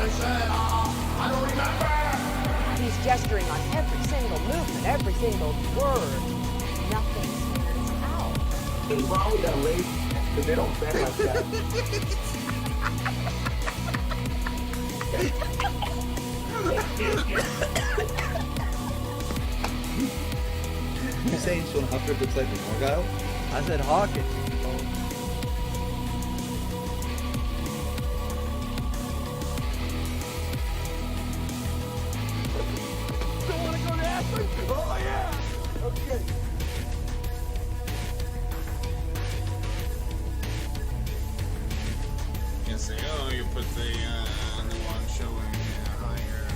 I don't remember. He's gesturing on every single movement, every single word. Nothing stands out. What's wrong with that lady? Because they don't stand like that. You saying Sean Hufford looks like an Argyle? I said Hawkins. Don't want to go to Aspen? Oh, yeah. Okay. You say, oh, you put the one showing higher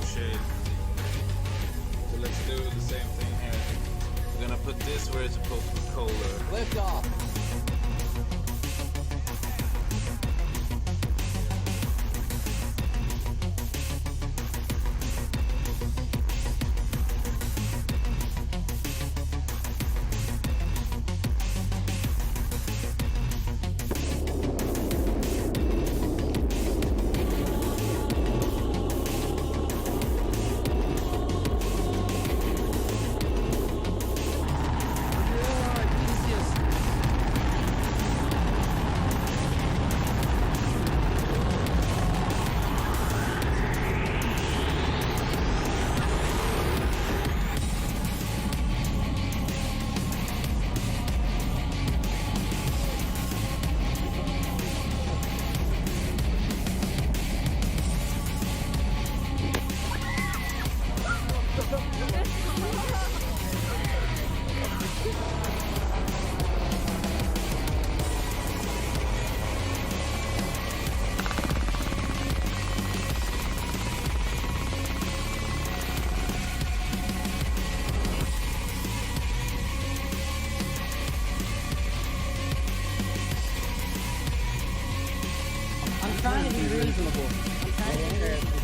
shade. So let's do the same thing here. We're gonna put this where it's supposed to be colder. Lift off. I'm trying to be reasonable. I'm trying to be reasonable.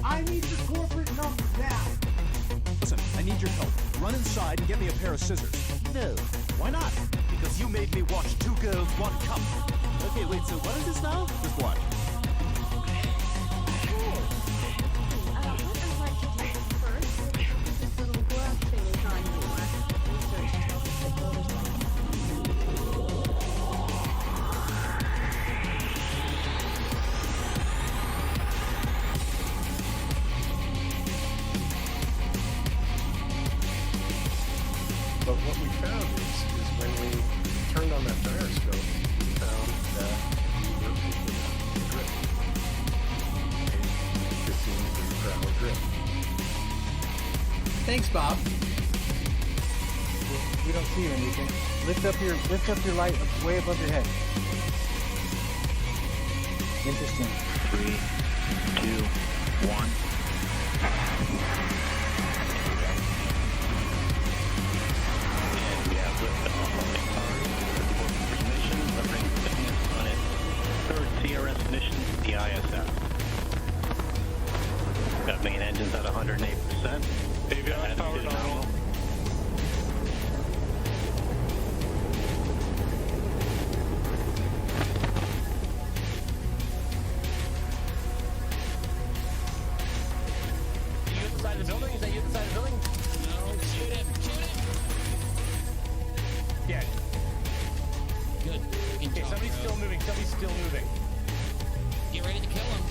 I need your corporate number now. Listen, I need your help. Run inside and get me a pair of scissors. No. Why not? Because you made me watch 2 Girls, 1 Cup. Okay, wait, so what is this now? Just watch. But what we found is when we turned on that gyroscope, we found that we were picking up the drift. A 15 degree per hour drift. Thanks, Bob. We don't see anything. Lift up your light way above your head. Interesting. 3, 2, 1. CRS emissions, the ISF. Got main engines at 108%. AVI power nominal. You at the side of the building? Is that you at the side of the building? No, shoot him! Shoot him! Yeah. Good. Okay, somebody's still moving. Somebody's still moving. Get ready to kill him.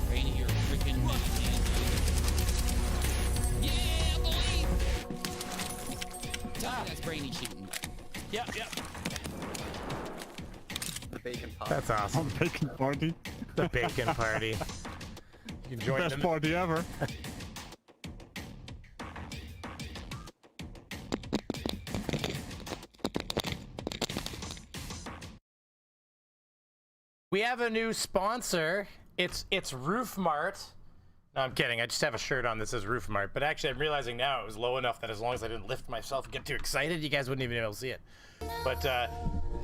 Brainy, you're freaking man. Yeah, boy! That's Brainy shooting. Yep. The bacon pop. That's awesome. Bacon party. The bacon party. You can join Best party ever. We have a new sponsor. It's Roof Mart. No, I'm kidding. I just have a shirt on that says Roof Mart. But actually, I'm realizing now it was low enough that as long as I didn't lift myself and get too excited, you guys wouldn't even be able to see it. But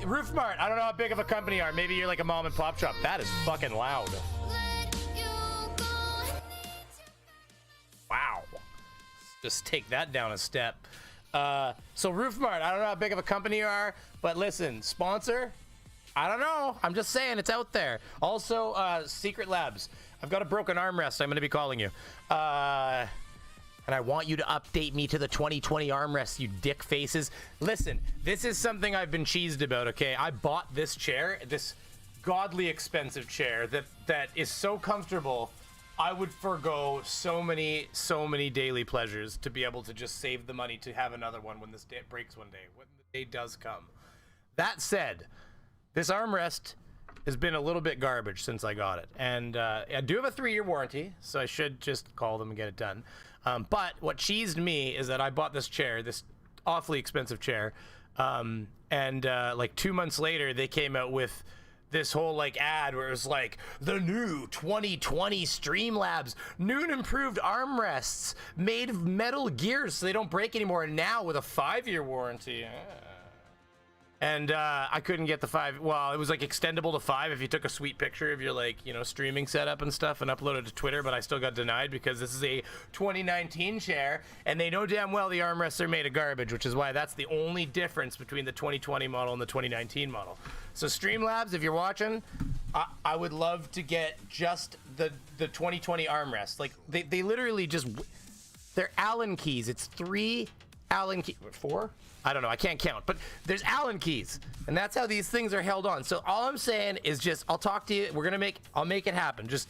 Roof Mart, I don't know how big of a company you are. Maybe you're like a mom and pop shop. That is fucking loud. just take that down a step. So Roof Mart, I don't know how big of a company you are, but listen, sponsor, I don't know. I'm just saying it's out there. Also, Secret Labs. I've got a broken armrest. I'm going to be calling you. And I want you to update me to the 2020 armrest, you dick faces. Listen, this is something I've been cheesed about, okay? I bought this chair, this godly expensive chair that is so comfortable, I would forego so many daily pleasures to be able to just save the money to have another one when this day breaks one day, when the day does come. That said, this armrest has been a little bit garbage since I got it. And I do have a 3-year warranty, so I should just call them and get it done. But what cheesed me is that I bought this chair, this awfully expensive chair, and like 2 months later, they came out with this whole like ad where it was like, the new 2020 Streamlabs, new and improved armrests made of metal gears so they don't break anymore, and now with a 5-year warranty. And I couldn't get the 5. Well, it was like extendable to 5 if you took a sweet picture of your like, you know, streaming setup and stuff and uploaded to Twitter, but I still got denied because this is a 2019 chair and they know damn well the armrests are made of garbage, which is why that's the only difference between the 2020 model and the 2019 model. So Streamlabs, if you're watching, I would love to get just the 2020 armrest. Like they literally just, they're Allen keys. It's 3 Allen keys, 4? I don't know, I can't count, but there's Allen keys, and that's how these things are held on. So all I'm saying is just, I'll talk to you, I'll make it happen. Just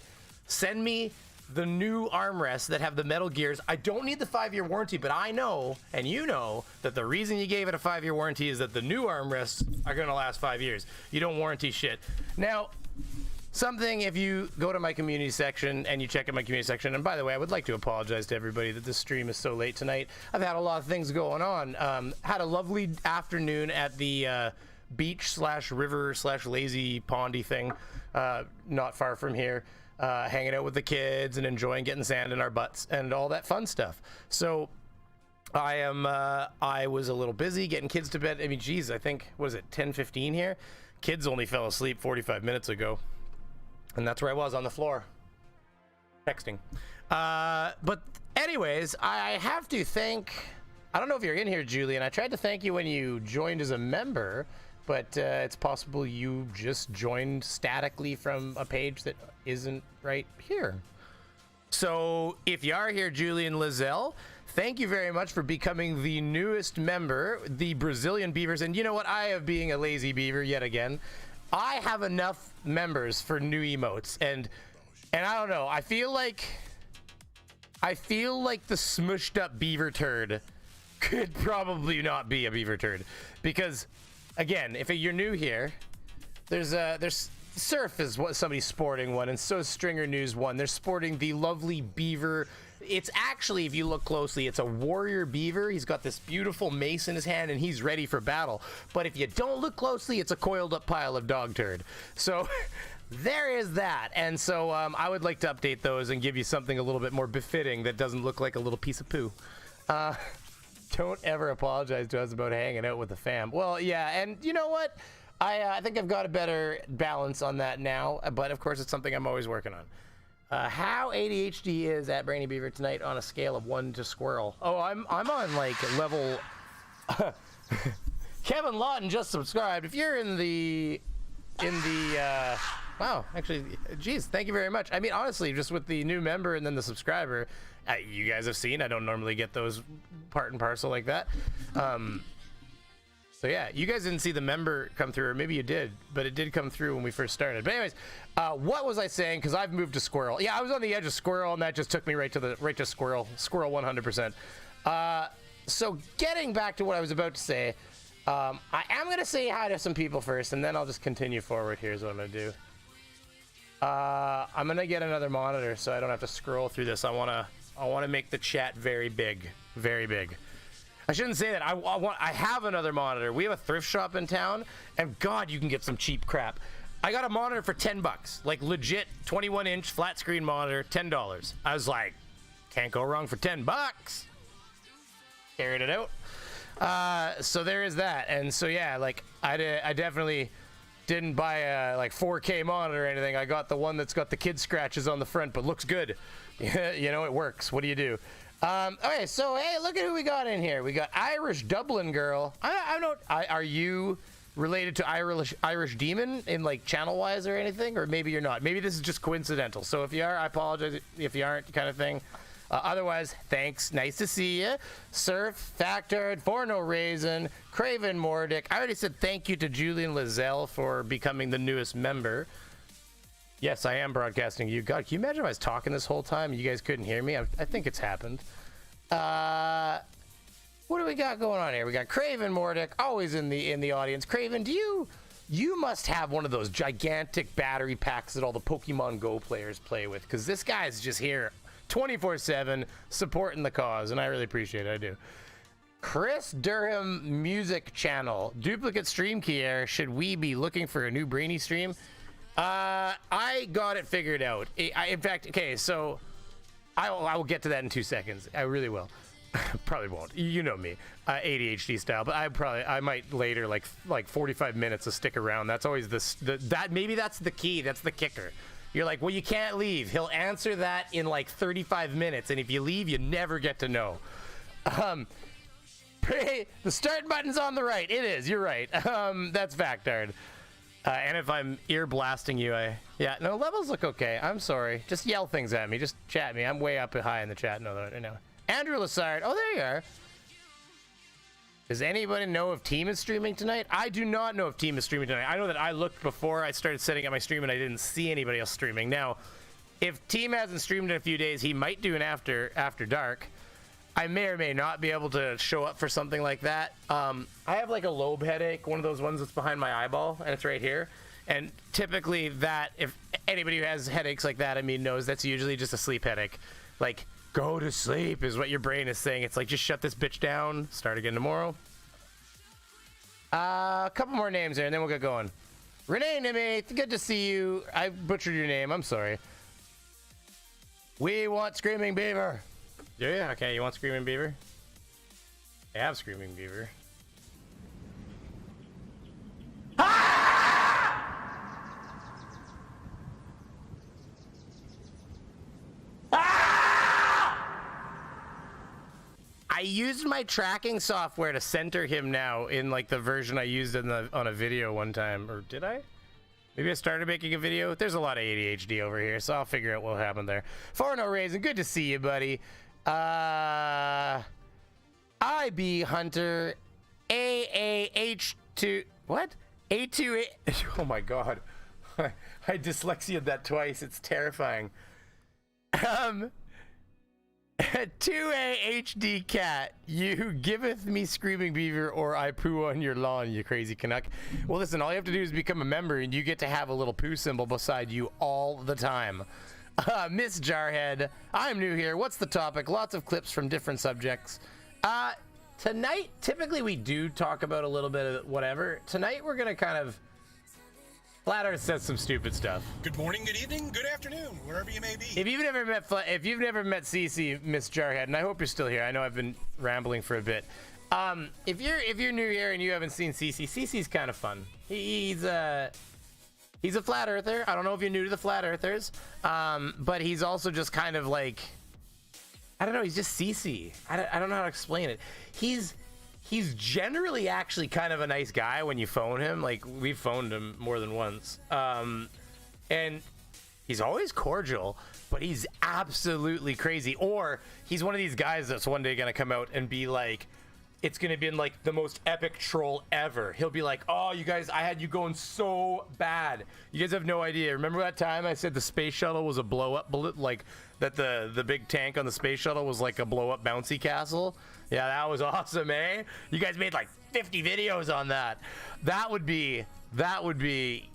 send me the new armrests that have the metal gears. I don't need the 5-year warranty, but I know, and you know, that the reason you gave it a 5-year warranty is that the new armrests are gonna last 5 years. You don't warranty shit. Now, something, if you go to my community section and you check out my community section, and by the way, I would like to apologize to everybody that this stream is so late tonight. I've had a lot of things going on. Had a lovely afternoon at the beach/river/lazy pondy thing, not far from here, hanging out with the kids and enjoying getting sand in our butts and all that fun stuff. So I was a little busy getting kids to bed. I mean, geez, I think, what is it, 10:15 here? Kids only fell asleep 45 minutes ago. And that's where I was, on the floor, texting. But anyways, I have to thank, I don't know if you're in here, Julian. I tried to thank you when you joined as a member, but it's possible you just joined statically from a page that isn't right here. So if you are here, Julian Lizelle, thank you very much for becoming the newest member, the Brazilian Beavers. And you know what? I have being a lazy beaver yet again. I have enough members for new emotes, and I don't know. I feel like the smushed up beaver turd could probably not be a beaver turd, because again, if you're new here, there's Surf is what somebody's sporting one, and so is Stringer News one. They're sporting the lovely beaver. It's actually, if you look closely, it's a warrior beaver. He's got this beautiful mace in his hand and he's ready for battle. But if you don't look closely, it's a coiled up pile of dog turd. So there is that. And so I would like to update those and give you something a little bit more befitting that doesn't look like a little piece of poo. Don't ever apologize to us about hanging out with the fam. Well, yeah, and you know what? I think I've got a better balance on that now, but of course it's something I'm always working on. How ADHD is at Brainy Beaver tonight on a scale of 1 to squirrel? Oh, I'm on like level. Kevin Lawton just subscribed. If you're in the wow, actually, geez, thank you very much. I mean, honestly, just with the new member and then the subscriber, you guys have seen, I don't normally get those part and parcel like that. So yeah, you guys didn't see the member come through, or maybe you did, but it did come through when we first started. But anyways, what was I saying? Because I've moved to squirrel. Yeah, I was on the edge of squirrel, and that just took me right to squirrel 100%. So getting back to what I was about to say, I am gonna say hi to some people first, and then I'll just continue forward. Here's what I'm gonna do. I'm gonna get another monitor so I don't have to scroll through this. I wanna make the chat very big, very big. I shouldn't say that. I have another monitor. We have a thrift shop in town, and God, you can get some cheap crap. I got a monitor for $10, like legit 21-inch flat screen monitor, $10. I was like, can't go wrong for $10. Carried it out. So there is that, and so yeah, like I definitely didn't buy a like 4K monitor or anything. I got the one that's got the kid scratches on the front, but looks good. You know, it works. What do you do? Okay, so hey, look at who we got in here. We got Irish Dublin girl. I don't. Are you related to Irish Demon in like channel wise or anything, or maybe you're not? Maybe this is just coincidental. So if you are, I apologize. If you aren't, kind of thing. Otherwise, thanks. Nice to see you. Surf, Factored, Forno Raisin, Craven Mordick. I already said thank you to Julian Lizelle for becoming the newest member. Yes, I am broadcasting to you. God, can you imagine if I was talking this whole time and you guys couldn't hear me? I think it's happened. What do we got going on here? We got Craven Mordick, always in the audience. Craven, you must have one of those gigantic battery packs that all the Pokemon Go players play with, because this guy's just here 24/7 supporting the cause, and I really appreciate it. I do. Chris Durham Music Channel, duplicate stream key error. Should we be looking for a new Brainy stream? I got it figured out. In fact, okay, so I will get to that in 2 seconds. I really will. Probably won't. You know me, ADHD style. But I might later, like 45 minutes to stick around. That's always maybe that's the key. That's the kicker. You're like, well, you can't leave. He'll answer that in like 35 minutes, and if you leave, you never get to know. The start button's on the right. It is. You're right. That's Factard. And if I'm ear blasting you, yeah, no, levels look okay. I'm sorry. Just yell things at me. Just chat me. I'm way up high in the chat. No. Andrew Lassard. Oh, there you are. Does anybody know if Team is streaming tonight? I do not know if Team is streaming tonight. I know that I looked before I started setting up my stream and I didn't see anybody else streaming. Now, if Team hasn't streamed in a few days, he might do an after dark. I may or may not be able to show up for something like that. I have like a lobe headache, one of those ones that's behind my eyeball, and it's right here. And typically that, if anybody who has headaches like that, knows that's usually just a sleep headache. Like, go to sleep is what your brain is saying. It's like, just shut this bitch down, start again tomorrow. A couple more names here, and then we'll get going. Renee Nimmy, good to see you. I butchered your name, I'm sorry. We want Screaming Beaver. Yeah, okay, you want Screaming Beaver? I have Screaming Beaver. I used my tracking software to center him now in like the version I used on a video one time. Or did I? Maybe I started making a video. There's a lot of ADHD over here, so I'll figure out what happened there. Forno Raisin, good to see you, buddy. IB Hunter, AAH2, what? A2A, oh my god. I dyslexia that twice, it's terrifying. 2AHD cat, you giveth me Screaming Beaver or I poo on your lawn, you crazy Canuck. Well, listen, all you have to do is become a member and you get to have a little poo symbol beside you all the time. Miss Jarhead, I'm new here. What's the topic? Lots of clips from different subjects. Tonight, typically we do talk about a little bit of whatever. Tonight we're gonna kind of... Flat Earth says some stupid stuff. Good morning, good evening, good afternoon, wherever you may be. If you've never met Cece, Miss Jarhead, and I hope you're still here. I know I've been rambling for a bit. If you're new here and you haven't seen Cece, Cece's kind of fun. He's a flat earther. I don't know if you're new to the flat earthers, but he's also just kind of like, I don't know. He's just Cece. I don't know how to explain it. He's generally actually kind of a nice guy when you phone him. Like, we've phoned him more than once. And he's always cordial, but he's absolutely crazy. Or he's one of these guys that's one day going to come out and be like, it's going to be like the most epic troll ever. He'll be like, oh, you guys, I had you going so bad. You guys have no idea. Remember that time I said the space shuttle was a blow-up bullet? Like, that the big tank on the space shuttle was like a blow-up bouncy castle? Yeah, that was awesome, eh? You guys made like 50 videos on that. That would be, like,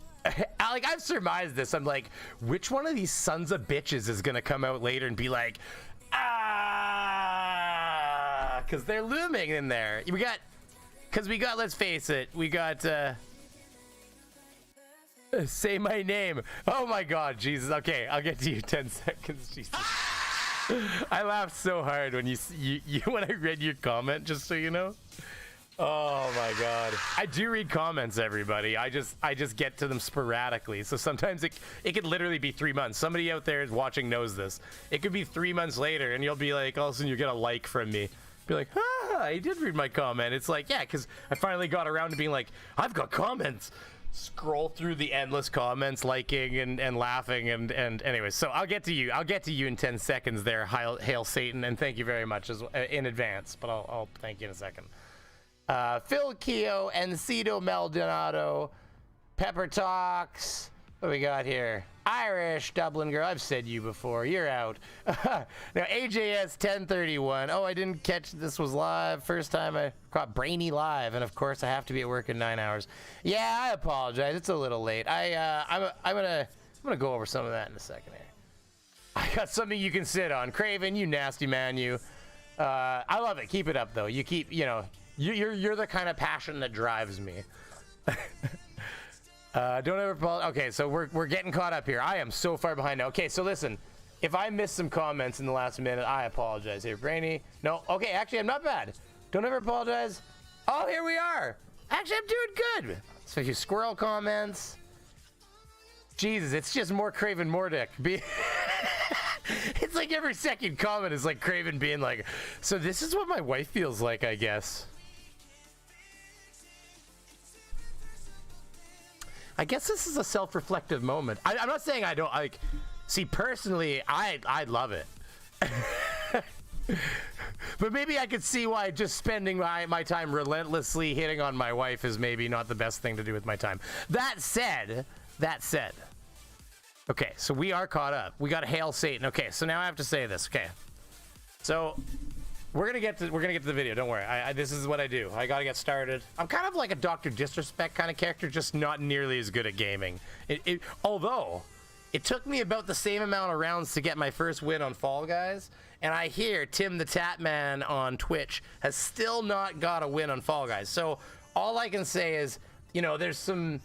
I've surmised this. I'm like, which one of these sons of bitches is gonna come out later and be like, because they're looming in there. We got, let's face it, we got, say my name. Oh my god, Jesus. Okay, I'll get to you 10 seconds, Jesus. I laughed so hard when when I read your comment, just so you know. Oh my god. I do read comments, everybody. I just get to them sporadically. So sometimes it could literally be 3 months. Somebody out there watching knows this. It could be 3 months later and you'll be like, all of a sudden you get a like from me. Be like, I did read my comment. It's like, yeah, because I finally got around to being like, I've got comments. Scroll through the endless comments, liking and laughing and anyways. So I'll get to you in 10 seconds there, Hail Satan, and thank you very much in advance. But I'll thank you in a second. Phil Keogh, Encido Maldonado, Pepper Talks. What do we got here? Irish Dublin girl. I've said you before. You're out. Now AJS 1031. Oh, I didn't catch this was live. First time I caught Brainy live, and of course I have to be at work in 9 hours. Yeah, I apologize. It's a little late. I'm gonna go over some of that in a second here. I got something you can sit on. Craven, you nasty man, you. I love it. Keep it up though. You keep, you're the kind of passion that drives me. Don't ever apologize. Okay, so we're getting caught up here. I am so far behind now. Okay, so listen, if I missed some comments in the last minute, I apologize here. Brainy, no, okay, actually I'm not bad. Don't ever apologize. Oh, here we are. Actually, I'm doing good. So you squirrel comments. Jesus, it's just more Craven Mordick. It's like every second comment is like Craven being like, so this is what my wife feels like, I guess. I guess this is a self-reflective moment. I'm not saying I don't like. See, personally, I love it, but maybe I could see why just spending my time relentlessly hitting on my wife is maybe not the best thing to do with my time. That said, okay, so we are caught up. We got Hail Satan. Okay, so now I have to say this. Okay, so we're gonna get to the video. Don't worry. This is what I do. I gotta get started. I'm kind of like a Dr. Disrespect kind of character, just not nearly as good at gaming. Although it took me about the same amount of rounds to get my first win on Fall Guys, and I hear Tim the Tatman on Twitch has still not got a win on Fall Guys. So all I can say is, there's some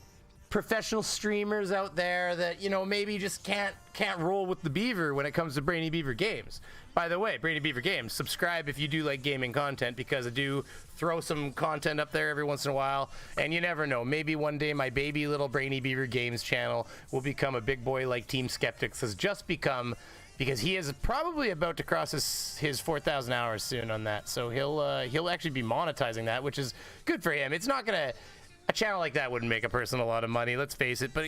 professional streamers out there that maybe just can't roll with the Beaver when it comes to Brainy Beaver games. By the way, Brainy Beaver Games, subscribe if you do like gaming content, because I do throw some content up there every once in a while, and you never know, maybe one day my baby little Brainy Beaver Games channel will become a big boy like Team Skeptics has just become, because he is probably about to cross his 4,000 hours soon on that, so he'll actually be monetizing that, which is good for him. It's not gonna, a channel like that wouldn't make a person a lot of money, let's face it, but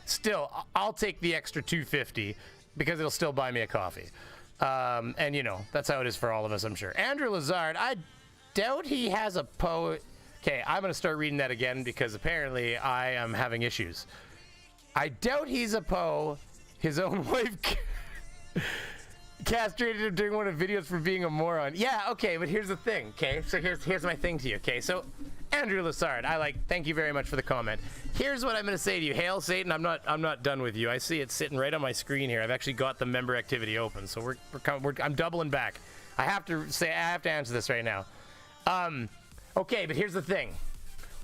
still, I'll take the extra $2.50 because it'll still buy me a coffee. And that's how it is for all of us, I'm sure. Andrew Lazard, I doubt he has a poet. Okay, I'm gonna start reading that again because apparently I am having issues. I doubt he's a Poe. His own wife castrated him during one of the videos for being a moron. Yeah, okay, but here's the thing, okay? So here's my thing to you, okay? So Andrew Lassard, thank you very much for the comment. Here's what I'm gonna say to you. Hail Satan, I'm not done with you. I see it sitting right on my screen here. I've actually got the member activity open, so I'm doubling back. I have to answer this right now. Okay, but here's the thing.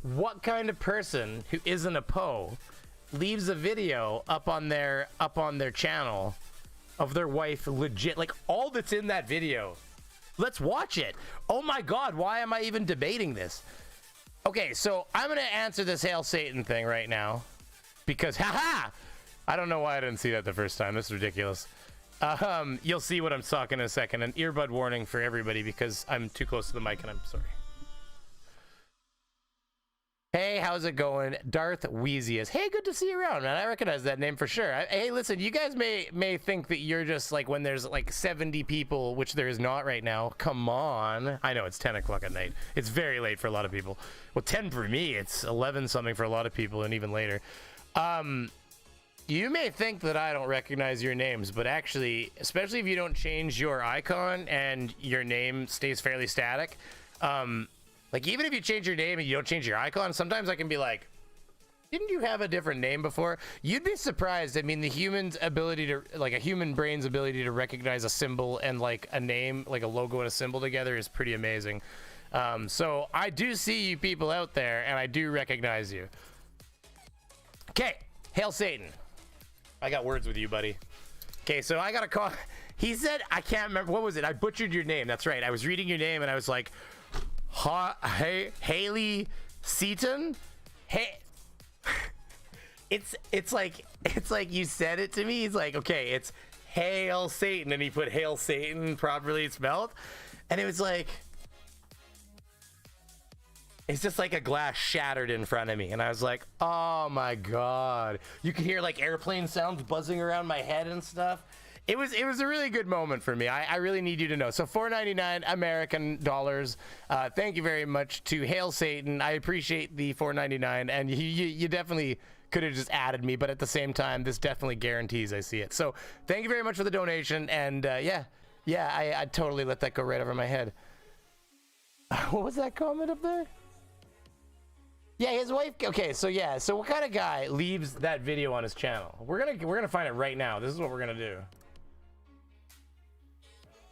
What kind of person who isn't a Poe leaves a video up on their channel of their wife legit, like all that's in that video? Let's watch it. Oh my God, why am I even debating this? Okay, so I'm gonna answer this Hail Satan thing right now because haha, I don't know why I didn't see that the first time. This is ridiculous. You'll see what I'm talking in a second. An earbud warning for everybody because I'm too close to the mic and I'm sorry. Hey, how's it going? Darth Weezius. Hey, good to see you around, man. I recognize that name for sure. Hey, listen, you guys may think that you're just like when there's like 70 people, which there is not right now. Come on. I know it's 10 o'clock at night. It's very late for a lot of people. Well, 10 for me. It's 11 something for a lot of people and even later. You may think that I don't recognize your names, but actually, especially if you don't change your icon and your name stays fairly static, like, even if you change your name and you don't change your icon, sometimes I can be like, didn't you have a different name before? You'd be surprised. I mean, the human's ability to, like, a human brain's ability to recognize a symbol and, like, a name, like a logo and a symbol together is pretty amazing. So I do see you people out there, and I do recognize you. Okay, Hail Satan. I got words with you, buddy. Okay, so I got a call. He said, I can't remember. What was it? I butchered your name. That's right. I was reading your name, and I was like, Haley Seaton. Hey, it's like you said it to me. He's like, okay, it's Hail Satan, and he put Hail Satan properly spelled, and it was like, it's just like a glass shattered in front of me, and I was like, oh my god. You can hear like airplane sounds buzzing around my head and stuff. It was a really good moment for me. I really need you to know. So $4.99 American dollars. Thank you very much to Hail Satan. I appreciate the $4.99, and you definitely could have just added me, but at the same time, this definitely guarantees I see it. So thank you very much for the donation, and yeah, I totally let that go right over my head. What was that comment up there? Yeah, his wife. Okay, so yeah, so what kind of guy leaves that video on his channel? We're gonna find it right now. This is what we're gonna do.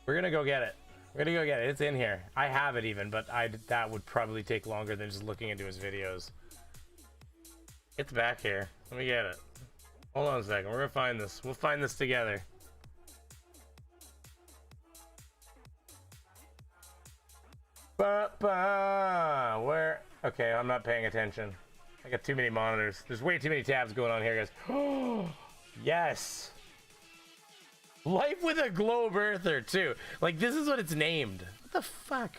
We're gonna go get it. We're gonna go get it. It's in here. I have it even, but that would probably take longer than just looking into his videos. It's back here. Let me get it. Hold on a second. We're gonna find this. We'll find this together. Where? Okay, I'm not paying attention. I got too many monitors. There's way too many tabs going on here, guys. Yes. Life with a globe earther, too. Like, this is what it's named. What the fuck?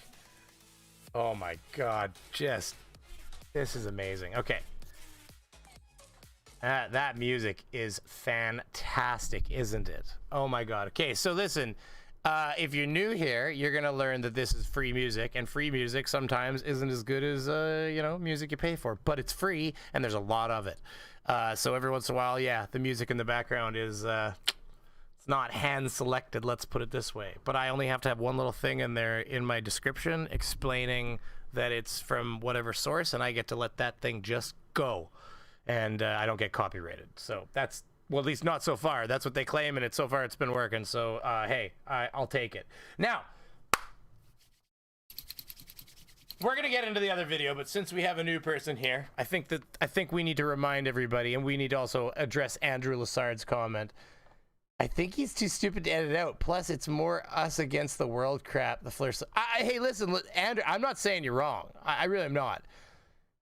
Oh my god. This is amazing. Okay. That music is fantastic, isn't it? Oh my god. Okay, so listen. If you're new here, you're gonna learn that this is free music, and free music sometimes isn't as good as music you pay for, but it's free and there's a lot of it. So every once in a while, yeah, the music in the background is it's not hand selected, let's put it this way. But I only have to have one little thing in there in my description explaining that it's from whatever source, and I get to let that thing just go, and I don't get copyrighted. So that's, well, at least not so far. That's what they claim, and so far it's been working. So, hey, I'll take it. Now, we're gonna get into the other video, but since we have a new person here, I think we need to remind everybody, and we need to also address Andrew Lassard's comment. I think he's too stupid to edit out. Plus, it's more us against the world crap. The flirt. Hey, listen, Andrew. I'm not saying you're wrong. I really am not.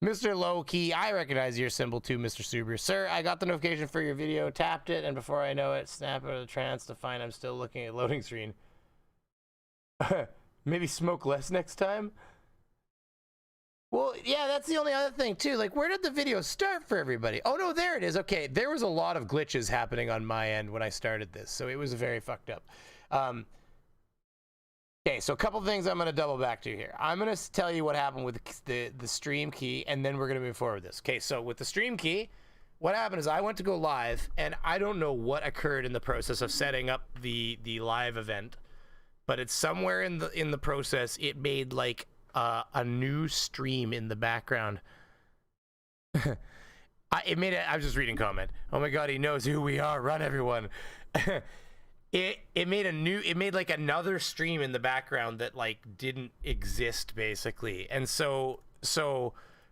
Mr. Low-Key, I recognize your symbol too, Mr. Subaru. Sir, I got the notification for your video, tapped it, and before I know it, snap out of the trance to find I'm still looking at loading screen. Maybe smoke less next time? Well, yeah, that's the only other thing, too. Like, where did the video start for everybody? Oh, no, there it is. Okay, there was a lot of glitches happening on my end when I started this, so it was very fucked up. Okay, so a couple things I'm going to double back to here. I'm going to tell you what happened with the stream key, and then we're going to move forward with this. Okay, so with the stream key, what happened is I went to go live, and I don't know what occurred in the process of setting up the live event, but it's somewhere in the process it made like a new stream in the background. I was just reading comment. Oh my god, he knows who we are. Run, everyone. It made like another stream in the background that like didn't exist basically. And so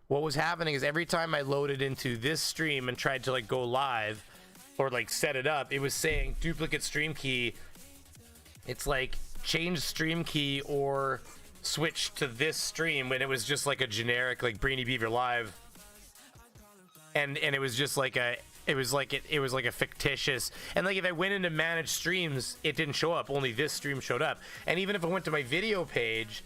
what was happening is every time I loaded into this stream and tried to like go live or like set it up, it was saying duplicate stream key. It's like change stream key or switch to this stream when it was just like a generic like Brainy Beaver live. And it was just like it was like a fictitious, and like if I went into manage streams, it didn't show up, only this stream showed up. And even if I went to my video page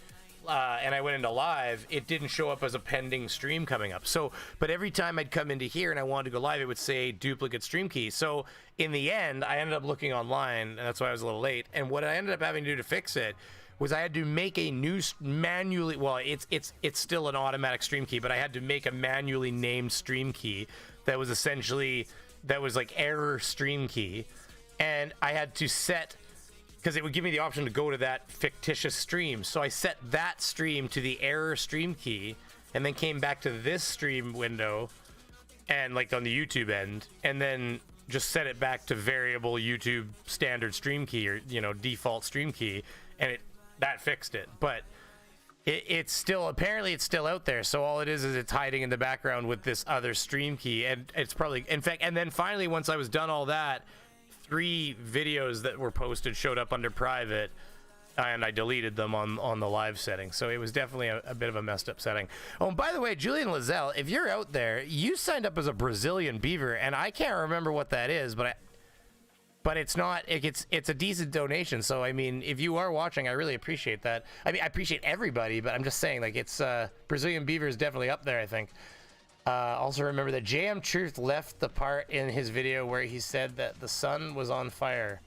and I went into live, it didn't show up as a pending stream coming up. So but every time I'd come into here and I wanted to go live, it would say duplicate stream key. So in the end, I ended up looking online, and that's why I was a little late. And what I ended up having to do to fix it was I had to make a new manually, well, it's still an automatic stream key, but I had to make a manually named stream key that was like error stream key, and I had to set, because it would give me the option to go to that fictitious stream, so I set that stream to the error stream key, and then came back to this stream window, and like on the YouTube end, and then just set it back to variable YouTube standard stream key, or default stream key, and that fixed it. But it's still, apparently it's still out there, so all it is it's hiding in the background with this other stream key, and it's probably, in fact, and then finally once I was done all that, 3 videos that were posted showed up under private, and I deleted them on the live setting. So it was definitely a bit of a messed up setting. Oh, and by the way, Julian Lazelle, if you're out there, you signed up as a Brazilian Beaver, and I can't remember what that is, but it's not. It's a decent donation. So I mean, if you are watching, I really appreciate that. I mean, I appreciate everybody, but I'm just saying, like, it's Brazilian Beaver is definitely up there, I think. Also remember that JM Truth left the part in his video where he said that the sun was on fire.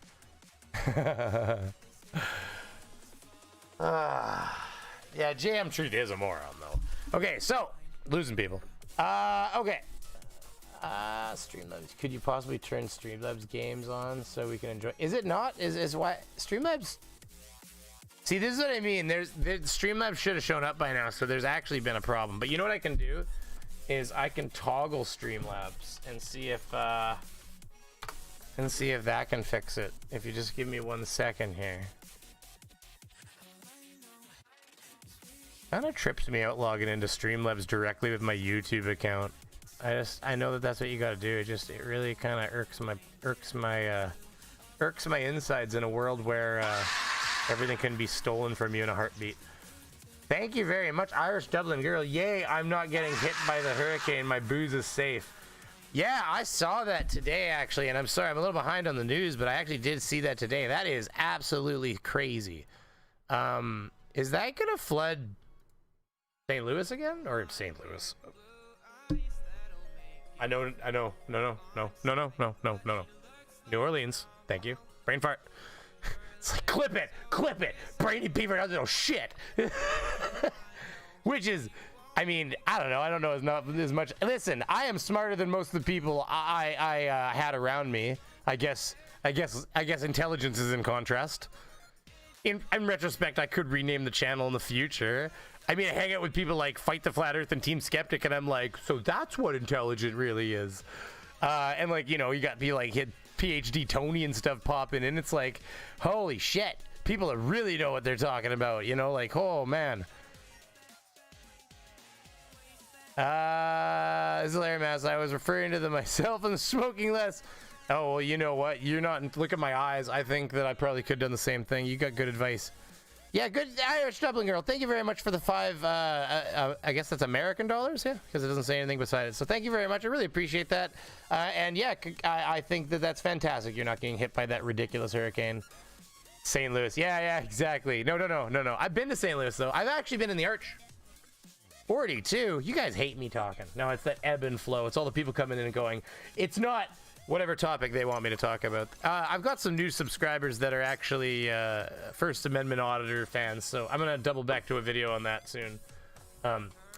Yeah, JM Truth is a moron, though. Okay, so, losing people. Okay. Streamlabs. Could you possibly turn Streamlabs games on so we can enjoy? Is it not? Is why Streamlabs? See, this is what I mean. Streamlabs should have shown up by now, so there's actually been a problem. But you know what I can do? Is I can toggle Streamlabs and see if that can fix it. If you just give me 1 second here. Kind of trips me out logging into Streamlabs directly with my YouTube account. I know that that's what you got to do. It really kind of irks my insides in a world where everything can be stolen from you in a heartbeat. Thank you very much, Irish Dublin girl. Yay, I'm not getting hit by the hurricane. My booze is safe. Yeah, I saw that today, actually, and I'm sorry, I'm a little behind on the news, but I actually did see that today. That is absolutely crazy. Is that gonna flood St. Louis again? Or St. Louis? No. New Orleans. Thank you. Brain fart. It's like, clip it. Brainy Beaver doesn't know shit. Which is, I mean, I don't know as much. Listen, I am smarter than most of the people I had around me. I guess intelligence is in contrast. In retrospect, I could rename the channel in the future. I mean, I hang out with people like Fight the Flat Earth and Team Skeptic, and I'm like, so that's what intelligent really is. And like, you know, you got people like PhD Tony and stuff popping in. It's like, holy shit, people that really know what they're talking about, you know, like, oh man. This is Larry Mass. I was referring to them myself and smoking less. Oh, well, you know what? You're not. Look at my eyes. I think that I probably could have done the same thing. You got good advice. Yeah, good Irish Dublin girl. Thank you very much for the 5. I guess that's American dollars, yeah, because it doesn't say anything beside it. So thank you very much. I really appreciate that. And yeah, I think that that's fantastic. You're not getting hit by that ridiculous hurricane. St. Louis. Yeah, exactly. No. I've been to St. Louis though. I've actually been in the Arch. 42. You guys hate me talking. No, it's that ebb and flow. It's all the people coming in and going. It's not whatever topic they want me to talk about. I've got some new subscribers that are actually First Amendment Auditor fans, so I'm going to double back to a video on that soon.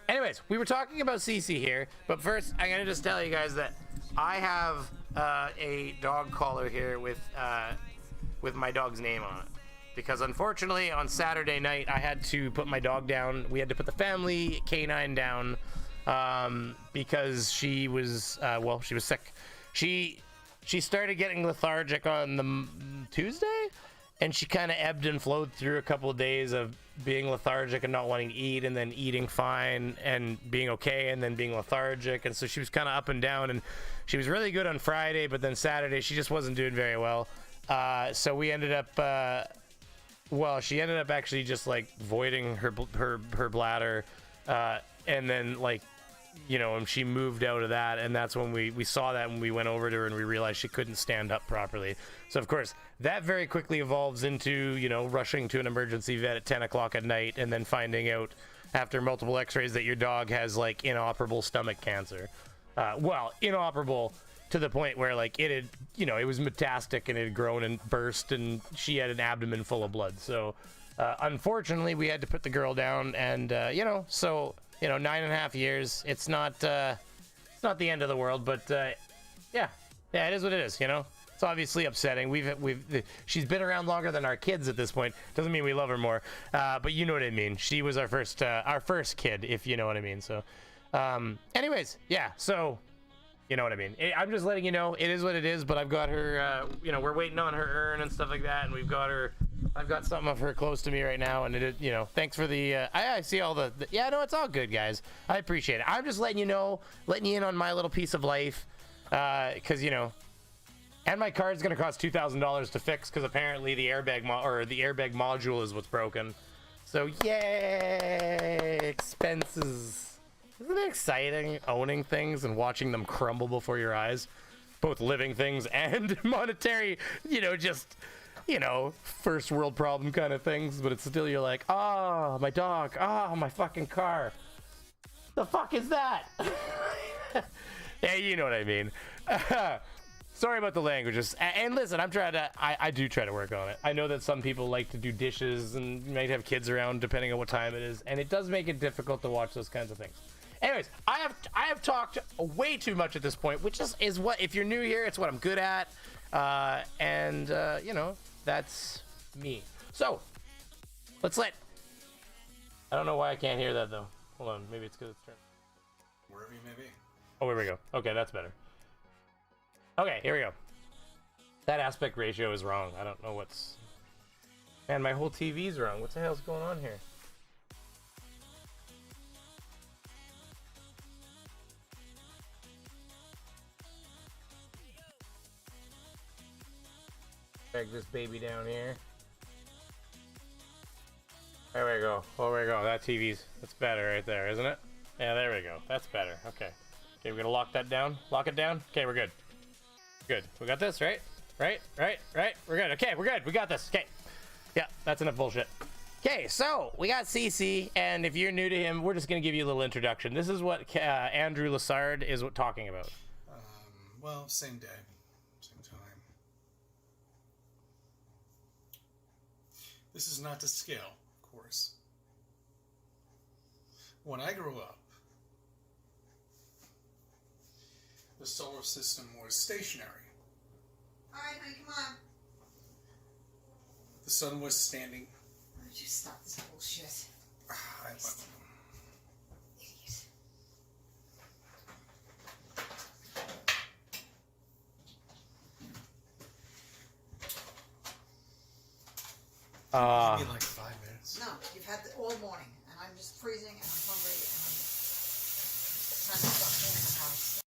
Anyways, we were talking about CC here, but first I'm going to just tell you guys that I have a dog collar here with my dog's name on it. Because unfortunately on Saturday night I had to put my dog down. We had to put the family canine down because she was she was sick. She started getting lethargic on the Tuesday, and she kind of ebbed and flowed through a couple of days of being lethargic and not wanting to eat, and then eating fine and being okay, and then being lethargic. And so she was kind of up and down, and she was really good on Friday, but then Saturday she just wasn't doing very well. So we ended up she ended up actually just like voiding her bladder, and then like, you know, and she moved out of that, and that's when we saw that when we went over to her and we realized she couldn't stand up properly. So of course that very quickly evolves into, you know, rushing to an emergency vet at 10 o'clock at night, and then finding out after multiple x-rays that your dog has like inoperable stomach cancer. Inoperable to the point where like it had, you know, it was metastatic and it had grown and burst, and she had an abdomen full of blood. So unfortunately we had to put the girl down, and you know, so, you know, 9.5 years, it's not the end of the world, but yeah, it is what it is, you know. It's obviously upsetting. She's been around longer than our kids at this point. Doesn't mean we love her more, but you know what I mean. She was our first kid, if you know what I mean. So anyways, yeah, so you know what I mean. I'm just letting you know it is what it is, but I've got her, you know, we're waiting on her urn and stuff like that, and I've got something of her close to me right now, and it, you know, thanks for the, I see all the, yeah, no, it's all good, guys. I appreciate it. I'm just letting you know, letting you in on my little piece of life, because, you know, And my car is going to cost $2,000 to fix because apparently the airbag module is what's broken. So yay, expenses. Isn't it exciting owning things and watching them crumble before your eyes? Both living things and monetary, just, first world problem kind of things. But it's still, you're like, oh, my dog, oh, my fucking car. The fuck is that? Yeah, you know what I mean. Sorry about the languages. And listen, I do try to work on it. I know that some people like to do dishes and might have kids around depending on what time it is, and it does make it difficult to watch those kinds of things. Anyways, I have talked way too much at this point, which is what, if you're new here, it's what I'm good at. That's me. So, I don't know why I can't hear that though. Hold on, maybe it's because it's turned. Wherever you may be. Oh, here we go. Okay, that's better. Okay, here we go. That aspect ratio is wrong. I don't know what's... Man, my whole TV's wrong. What the hell's going on here? Drag this baby down here. There we go. Oh, there we go. That's better right there, isn't it? Yeah, there we go. That's better. Okay. Okay, we're gonna lock that down. Lock it down. Okay, we're good. Good. We got this, right? Right. We're good. Okay, we're good. We got this. Okay. Yeah, that's enough bullshit. Okay, so we got CC, and if you're new to him, we're just gonna give you a little introduction. This is what Andrew Lassard is talking about. Well, same day, same time. This is not to scale, of course. When I grew up, the solar system was stationary. All right, honey, come on. The sun was standing. Why don't you stop this bullshit? Idiot. Give me like 5 minutes. No, you've had all morning, and I'm just freezing, and I'm hungry, and I'm trying to stop cleaning the house.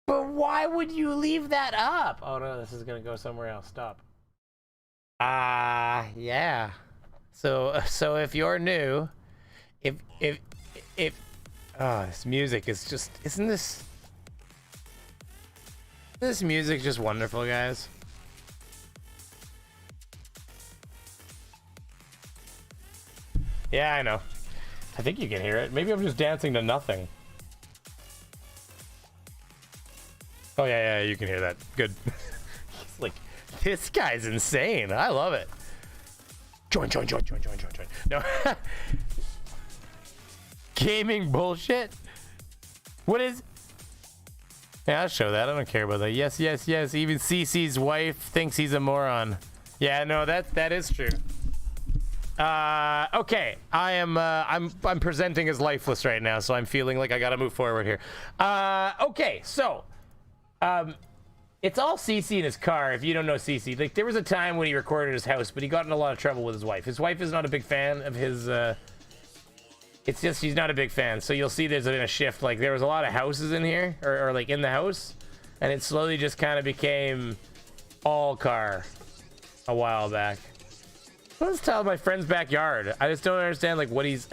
But why would you leave that up? Oh no, this is gonna go somewhere else. Stop. Yeah. So if you're new, if this music is just, isn't this music just wonderful, guys? Yeah, I know. I think you can hear it. Maybe I'm just dancing to nothing. Oh yeah, you can hear that. Good. He's like, this guy's insane. I love it. Join. No. Gaming bullshit. What is? Yeah, I'll show that. I don't care about that. Yes. Even CC's wife thinks he's a moron. Yeah, no, that is true. Okay, I'm presenting as lifeless right now, so I'm feeling like I gotta move forward here. Okay, so it's all CC in his car. If you don't know CC, like there was a time when he recorded his house, but he got in a lot of trouble with his wife. His wife is not a big fan of his. It's just she's not a big fan. So you'll see there's been a shift. Like there was a lot of houses in here, or like in the house, and it slowly just kind of became all car a while back. Let's tell my friend's backyard. I just don't understand like what he's.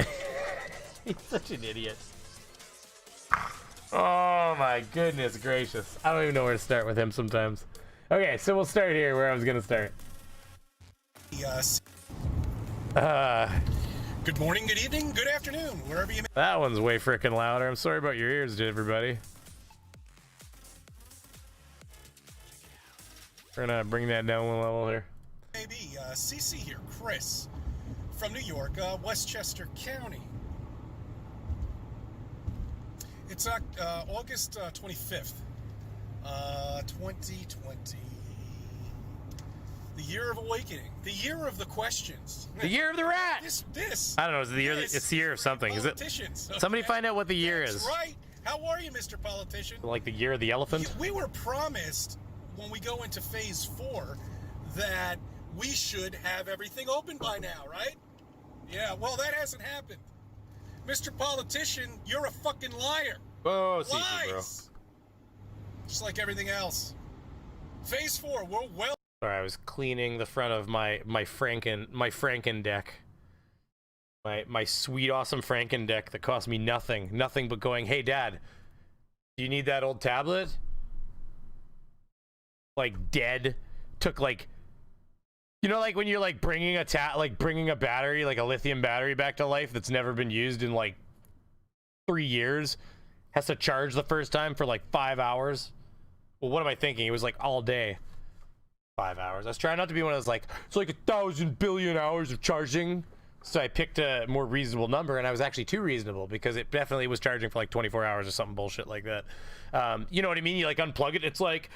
He's such an idiot. Oh my goodness gracious! I don't even know where to start with him sometimes. Okay, so we'll start here where I was gonna start. Yes. Good morning, good evening, good afternoon, wherever you may. That one's way freaking louder. I'm sorry about your ears, everybody. We're gonna bring that down one level here. Maybe CC here, Chris, from New York, Westchester County. It's August 25th, 2020. The year of awakening. The year of the questions. The year of the rat. This. I don't know. It's the year. It's the year of something. Is it? Somebody find out what the year is. That's right. How are you, Mr. Politician? Like the year of the elephant? We were promised when we go into phase 4 that we should have everything open by now, right? Yeah. Well, that hasn't happened. Mr. Politician, you're a fucking liar. Oh, CC, bro. Just like everything else. Phase 4, we're well. Sorry, I was cleaning the front of my Franken deck. My sweet, awesome Franken deck that cost me nothing but going, hey, Dad, do you need that old tablet? Like, dead. Took, like, you know, like when you're, like, bringing a battery, like a lithium battery back to life that's never been used in, like, 3 years. Has to charge the first time for, like, 5 hours. Well, what am I thinking? It was, like, all day. 5 hours. I was trying not to be one of those, like, it's like 1,000 billion hours of charging. So I picked a more reasonable number, and I was actually too reasonable because it definitely was charging for like 24 hours or something bullshit like that. You know what I mean? You like unplug it, it's like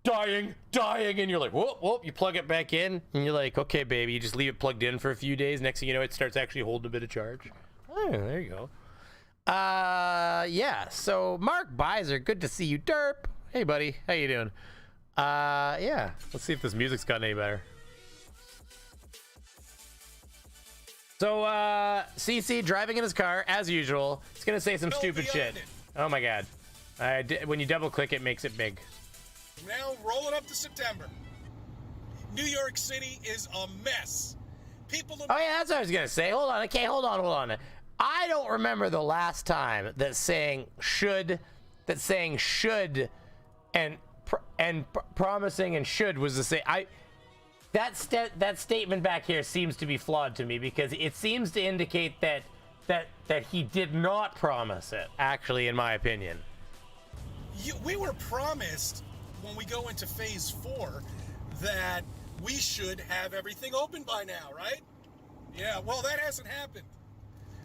dying, and you're like, whoop, whoop, you plug it back in, and you're like, okay, baby, you just leave it plugged in for a few days. Next thing you know, it starts actually holding a bit of charge. Oh, there you go. Yeah, so Mark Beiser, good to see you, derp. Hey, buddy, how you doing? Yeah, let's see if this music's gotten any better. So, CC driving in his car, as usual. He's gonna say some stupid shit. Oh my god. When you double click, it makes it big. Now rolling up to September. New York City is a mess. People. Oh yeah, that's what I was gonna say. Hold on. Okay, hold on. I don't remember the last time that saying should, and promising and should was the same. That statement back here seems to be flawed to me because it seems to indicate that he did not promise it. Actually, in my opinion, we were promised when we go into phase 4 that we should have everything open by now, right? Yeah. Well, that hasn't happened.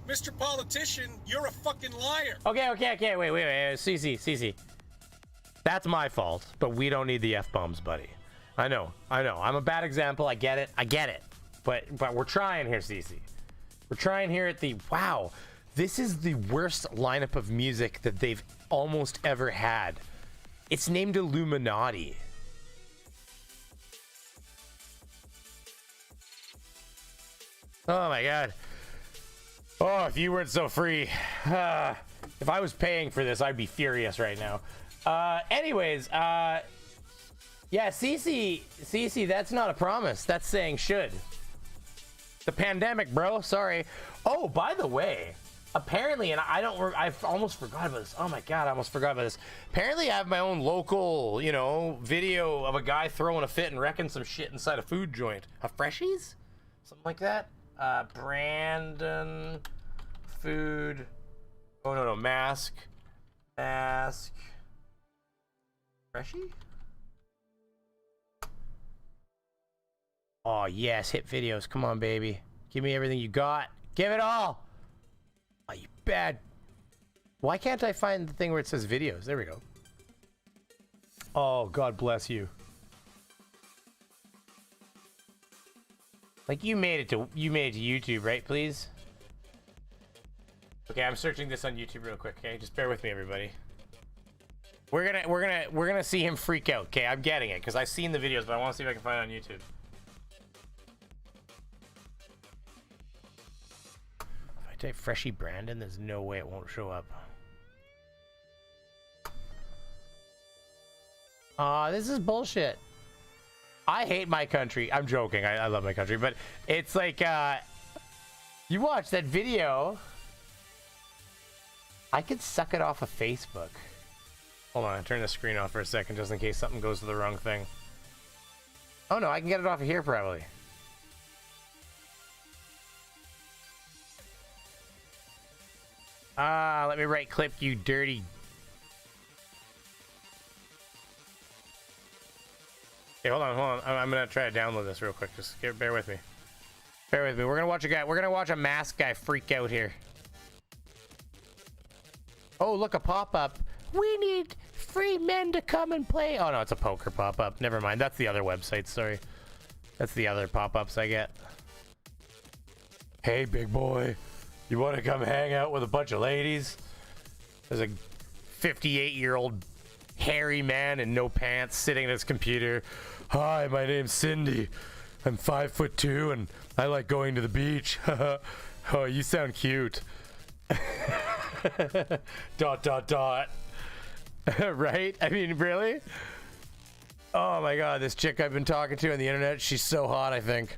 Mr. Politician, you're a fucking liar. Okay. Wait. CC. That's my fault, but we don't need the F-bombs, buddy. I know. I'm a bad example. I get it. But we're trying here, CC. We're trying here at the... Wow. This is the worst lineup of music that they've almost ever had. It's named Illuminati. Oh my god. Oh, if you weren't so free. If I was paying for this, I'd be furious right now. Anyways, yeah, CC, that's not a promise. That's saying should. The pandemic, bro. Sorry. Oh, by the way, apparently, and I've almost forgot about this. Oh my god, I almost forgot about this. Apparently, I have my own local, video of a guy throwing a fit and wrecking some shit inside a food joint. A Freshies? Something like that. Brandon food. Oh no, mask. Freshie? Oh, yes, hit videos. Come on, baby. Give me everything you got. Give it all. Oh, you bad. Why can't I find the thing where it says videos? There we go. Oh, God bless you. Like, you made it to YouTube, right, please? Okay, I'm searching this on YouTube real quick, okay? Just bear with me, everybody. We're gonna see him freak out, okay? I'm getting it, because I've seen the videos, but I want to see if I can find it on YouTube. If I type Freshie Brandon, there's no way it won't show up. Aw, this is bullshit. I hate my country. I'm joking. I love my country, but it's like, you watch that video. I could suck it off of Facebook. Hold on, I'll turn the screen off for a second just in case something goes to the wrong thing. Oh no, I can get it off of here probably. Let me right click, you dirty. Okay, hold on. I'm gonna try to download this real quick. Just bear with me. Bear with me. We're gonna watch a masked guy freak out here. Oh, look, a pop-up. We need free men to come and play. Oh no, it's a poker pop-up. Never mind. That's the other website. Sorry. That's the other pop-ups I get. Hey, big boy. You want to come hang out with a bunch of ladies? There's a 58-year-old hairy man in no pants sitting at his computer. Hi, my name's Cindy. I'm 5'2" and I like going to the beach. Oh, you sound cute. ... Right? I mean, really? Oh my god, this chick I've been talking to on the internet, she's so hot, I think.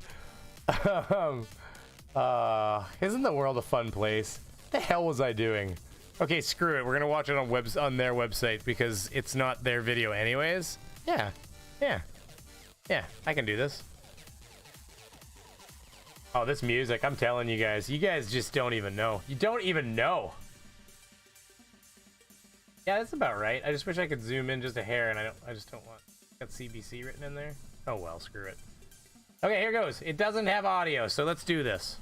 Isn't the world a fun place? What the hell was I doing? Okay, screw it. We're gonna watch it on their website because it's not their video anyways. Yeah, I can do this. Oh, this music, I'm telling you guys just don't even know. You don't even know. Yeah, that's about right. I just wish I could zoom in just a hair, and I just don't want. Got CBC written in there. Oh well, screw it. Okay, here goes. It doesn't have audio, so let's do this.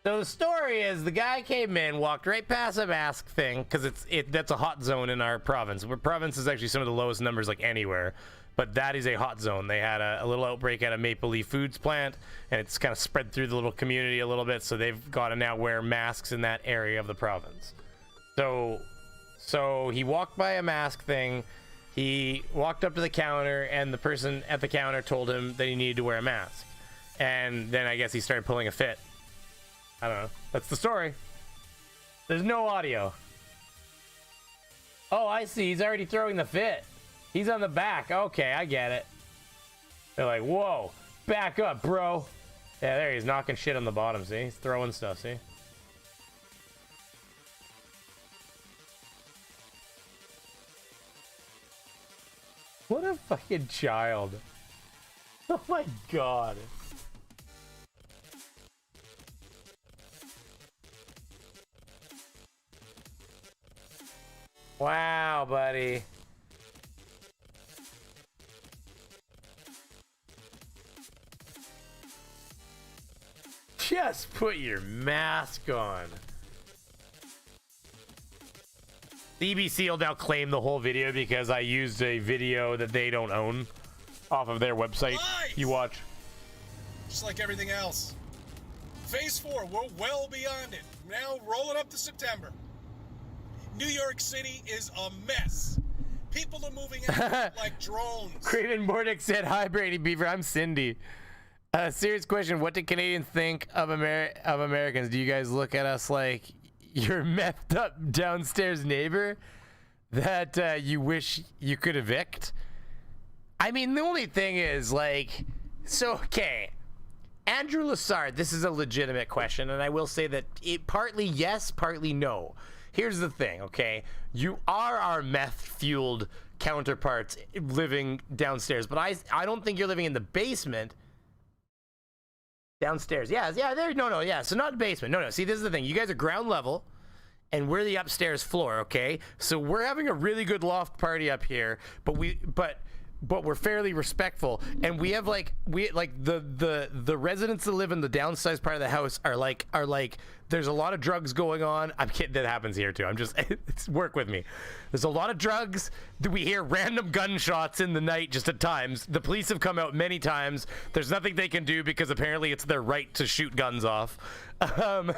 So the story is the guy came in, walked right past a mask thing, because that's a hot zone in our province. Our province is actually some of the lowest numbers like anywhere, but that is a hot zone. They had a little outbreak at a Maple Leaf Foods plant, and it's kind of spread through the little community a little bit, so they've got to now wear masks in that area of the province. So he walked by a mask thing, he walked up to the counter, and the person at the counter told him that he needed to wear a mask. And then I guess he started pulling a fit. I don't know. That's the story. There's no audio. Oh, I see. He's already throwing the fit. He's on the back. Okay, I get it. They're like, whoa, back up, bro. Yeah, there he is, knocking shit on the bottom, see? He's throwing stuff, see? What a fucking child. Oh my god. Wow, buddy. Just put your mask on. CBC will now claim the whole video because I used a video that they don't own off of their website. Lies! You watch. Just like everything else. Phase 4, we're well beyond it. Now roll it up to September. New York City is a mess. People are moving out like drones. Craven Bordick said, "Hi, Brainy Beaver. I'm Cindy. Serious question. What do Canadians think of Americans? Do you guys look at us like your methed up downstairs neighbor that you wish you could evict?" I mean, the only thing is, like, so, okay. Andrew Lassard, this is a legitimate question, and I will say that it partly yes, partly no. Here's the thing, okay? You are our meth-fueled counterparts living downstairs, but I don't think you're living in the basement. Downstairs, yeah, so not basement. No, see, this is the thing. You guys are ground level, and we're the upstairs floor, okay? So we're having a really good loft party up here, but we're fairly respectful, and we have the residents that live in the downsized part of the house are like there's a lot of drugs going on. I'm kidding, that happens here too. I'm just work with me. There's a lot of drugs. We hear random gunshots in the night just at times. The police have come out many times. There's nothing they can do because apparently it's their right to shoot guns off. But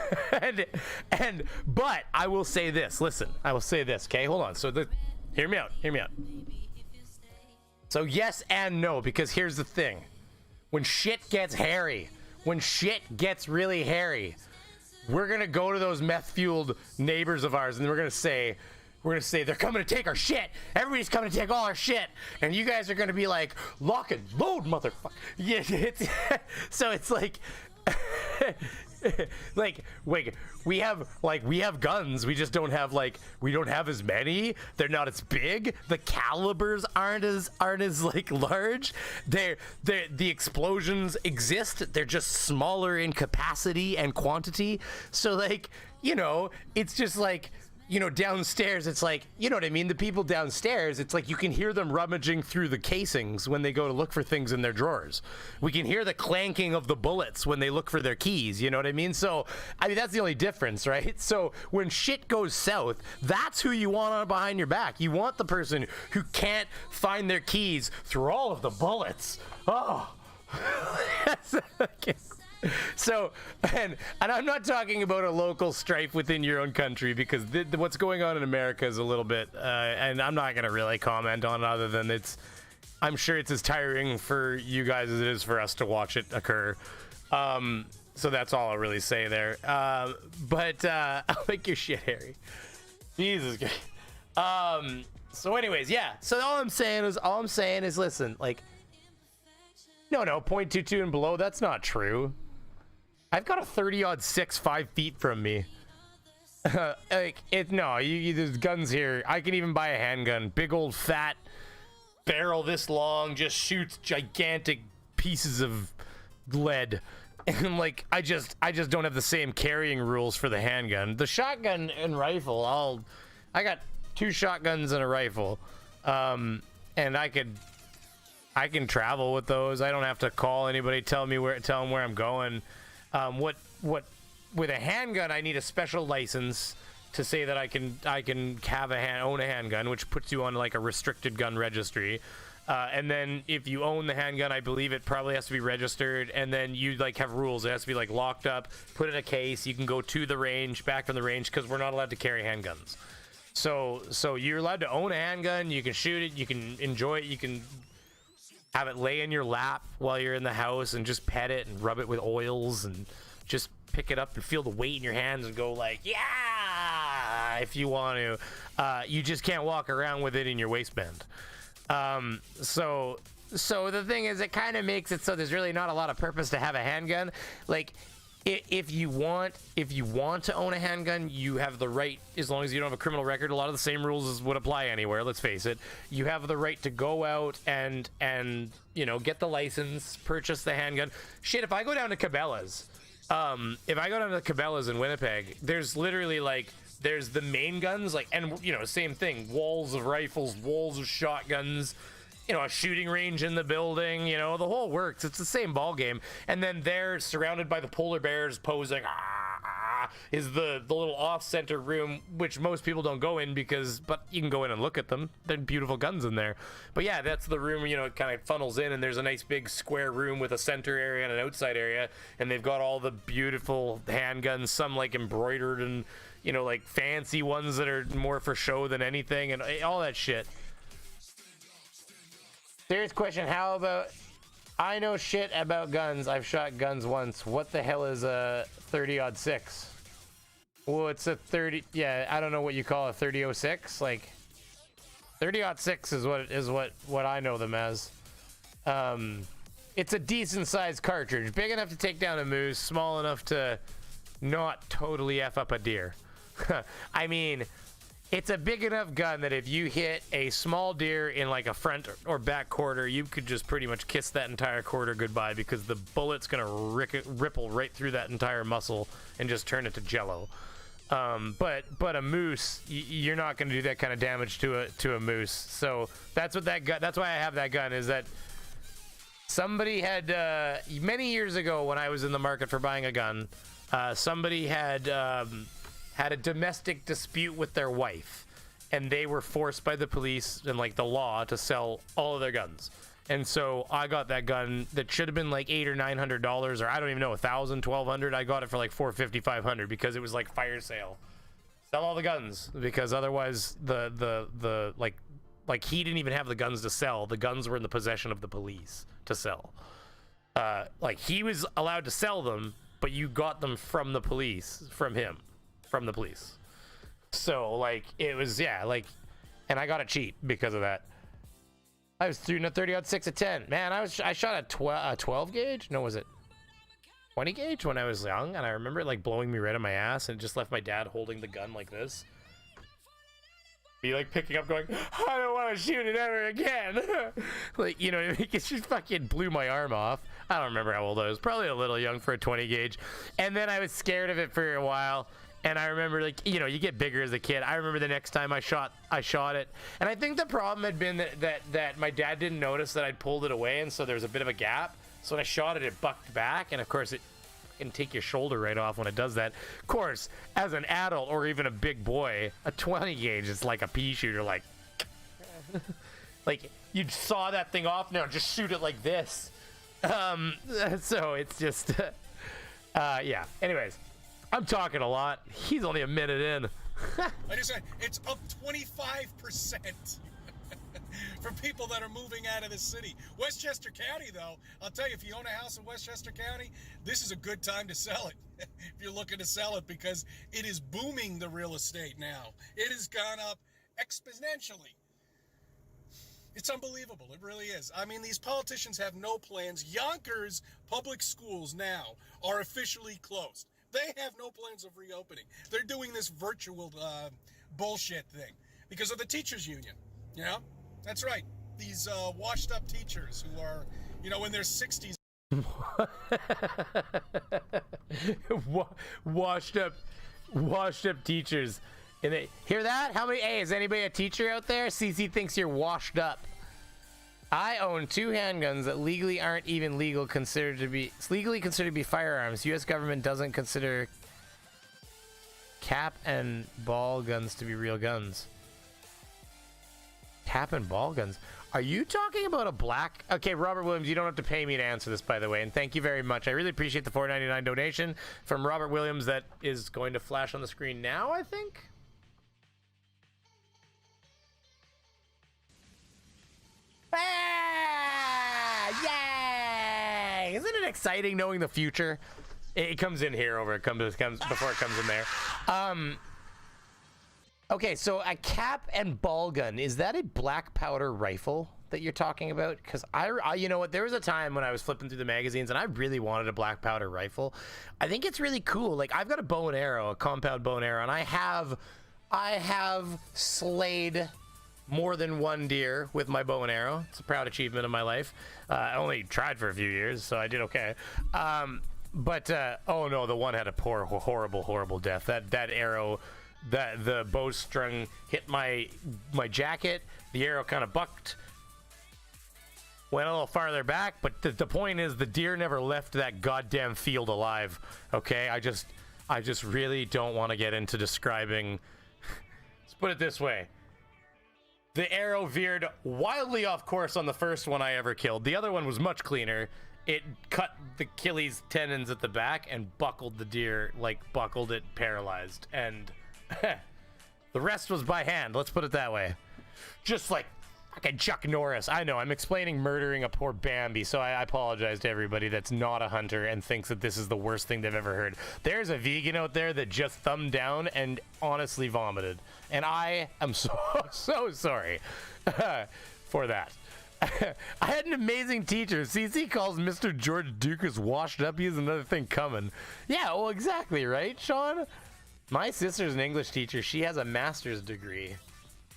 I will say this. Listen, I will say this. Okay, hold on. So hear me out. So yes and no, because here's the thing. When shit gets hairy, when shit gets really hairy, we're going to go to those meth-fueled neighbors of ours and we're going to say, they're coming to take our shit. Everybody's coming to take all our shit. And you guys are going to be like, lock and load, motherfucker. Yeah, so it's like... we have guns, we just don't have we don't have as many. They're not as big. The calibers aren't as large. The explosions exist. They're just smaller in capacity and quantity. So it's just downstairs, it's like, you know what I mean? The people downstairs, it's like you can hear them rummaging through the casings when they go to look for things in their drawers. We can hear the clanking of the bullets when they look for their keys, you know what I mean? So, I mean, that's the only difference, right? So, when shit goes south, that's who you want on behind your back. You want the person who can't find their keys through all of the bullets. Oh. So, and I'm not talking about a local strife within your own country, because what's going on in America is a little bit, and I'm not going to really comment on it other than I'm sure it's as tiring for you guys as it is for us to watch it occur. So that's all I'll really say there. But I'll make your shit hairy. Jesus. So anyways, yeah. So all I'm saying is listen, like, no, .22 and below, that's not true. I've got a 30-06 5 feet from me. Like, there's guns here. I can even buy a handgun. Big old fat barrel this long, just shoots gigantic pieces of lead. And like, I just don't have the same carrying rules for the handgun. The shotgun and rifle, I got 2 shotguns and a rifle. And I can travel with those. I don't have to call anybody, tell them where I'm going. With a handgun, I need a special license to say that I can own a handgun, which puts you on like a restricted gun registry. And then if you own the handgun, I believe it probably has to be registered, and then you like have rules. It has to be like locked up, put in a case. You can go to the range, back from the range, because we're not allowed to carry handguns. So you're allowed to own a handgun. You can shoot it. You can enjoy it. You can have it lay in your lap while you're in the house and just pet it and rub it with oils and just pick it up and feel the weight in your hands and go like, yeah, if you want to. You just can't walk around with it in your waistband. So the thing is, it kind of makes it so there's really not a lot of purpose to have a handgun. Like, if you want to own a handgun, you have the right, as long as you don't have a criminal record. A lot of the same rules would apply anywhere, let's face it. You have the right to go out and get the license, purchase the handgun. Shit, if I go down to Cabela's, in Winnipeg, there's literally like, there's the main guns, like, and same thing, walls of rifles, walls of shotguns, a shooting range in the building, the whole works. It's the same ball game. And then they're surrounded by the polar bears posing. Is the little off-center room, which most people don't go in but you can go in and look at them. They're beautiful guns in there. But yeah, that's the room, it kind of funnels in, and there's a nice big square room with a center area and an outside area, and they've got all the beautiful handguns, some like embroidered and, like fancy ones that are more for show than anything, and all that shit. Serious question, how about, I know shit about guns. I've shot guns once. What the hell is a 30-06? Well, it's a 30, yeah, I don't know what you call a 30-06. Like, 30-06 is what I know them as. It's a decent sized cartridge. Big enough to take down a moose, small enough to not totally F up a deer. I mean, it's a big enough gun that if you hit a small deer in like a front or back quarter, you could just pretty much kiss that entire quarter goodbye, because the bullet's gonna ripple right through that entire muscle and just turn it to jello. But a moose, you're not gonna do that kind of damage to a moose. So that's what that gun. That's why I have that gun. Is that somebody had many years ago when I was in the market for buying a gun, somebody had a domestic dispute with their wife, and they were forced by the police and like the law to sell all of their guns. And so I got that gun that should have been like $800 or $900, or I don't even know, $1,000, $1,200. I got it for like $450, $500 because it was like fire sale. Sell all the guns, because otherwise the like he didn't even have the guns to sell. The guns were in the possession of the police to sell. Like he was allowed to sell them, but you got them from the police, from the police. So like it was, yeah, like, and I got it cheap because of that. I was shooting a 30-06 at 10. Man, I shot a 12 gauge. No, was it 20 gauge when I was young? And I remember it like blowing me right on my ass, and it just left my dad holding the gun like this. Be like picking up, going, I don't want to shoot it ever again. Like, it just fucking blew my arm off. I don't remember how old I was. Probably a little young for a 20 gauge. And then I was scared of it for a while. And I remember, like, you get bigger as a kid. I remember the next time I shot it. And I think the problem had been that my dad didn't notice that I'd pulled it away, and so there was a bit of a gap. So when I shot it, it bucked back, and of course it can take your shoulder right off when it does that. Of course, as an adult or even a big boy, a 20 gauge is like a pea shooter, like, like you saw that thing off, now just shoot it like this. So it's just, yeah. Anyways. I'm talking a lot. He's only a minute in. I just said it's up 25% for people that are moving out of the city. Westchester County, though, I'll tell you, if you own a house in Westchester County, this is a good time to sell it. If you're looking to sell it, because it is booming, the real estate now. It has gone up exponentially. It's unbelievable. It really is. I mean, these politicians have no plans. Yonkers public schools now are officially closed. They have no plans of reopening. They're doing this virtual bullshit thing because of the teachers union. You know, that's right. These washed up teachers who are, you know, in their 60s. washed up teachers. And they, hear that? How many? Hey, is anybody a teacher out there? CC thinks you're washed up. I own 2 handguns that legally aren't even legally considered to be firearms. U.S. government doesn't consider cap and ball guns to be real guns. Cap and ball guns. Are you talking about a black? Okay, Robert Williams, you don't have to pay me to answer this, by the way, and thank you very much. I really appreciate the $4.99 donation from Robert Williams that is going to flash on the screen now, I think. Ah, yay! Isn't it exciting knowing the future? It comes in here before it comes in there. Okay, so a cap and ball gun, is that a black powder rifle that you're talking about? Because I you know what, there was a time when I was flipping through the magazines and I really wanted a black powder rifle. I think it's really cool. Like, I've got a bow and arrow, a compound bow and arrow, and I have slayed more than one deer with my bow and arrow. It's a proud achievement of my life. I only tried for a few years, so I did okay. But oh no, the one had a poor, horrible death. That arrow, the bowstring hit my jacket. The arrow kind of bucked, went a little farther back. But the point is, the deer never left that goddamn field alive. Okay, I just really don't want to get into describing. Let's put it this way. The arrow veered wildly off course on the first one I ever killed. The other one was much cleaner. It cut the Achilles tendons at the back and buckled the deer, like buckled it paralyzed. And the rest was by hand, let's put it that way. Just like fucking Chuck Norris. I know, I'm explaining murdering a poor Bambi, so I apologize to everybody that's not a hunter and thinks that this is the worst thing they've ever heard. There's a vegan out there that just thumbed down and honestly vomited. And I am so sorry for that. I had an amazing teacher. CC calls Mr. George Dukas washed up. He has another thing coming. Yeah, well, exactly, right, Sean? My sister's an English teacher. She has a master's degree.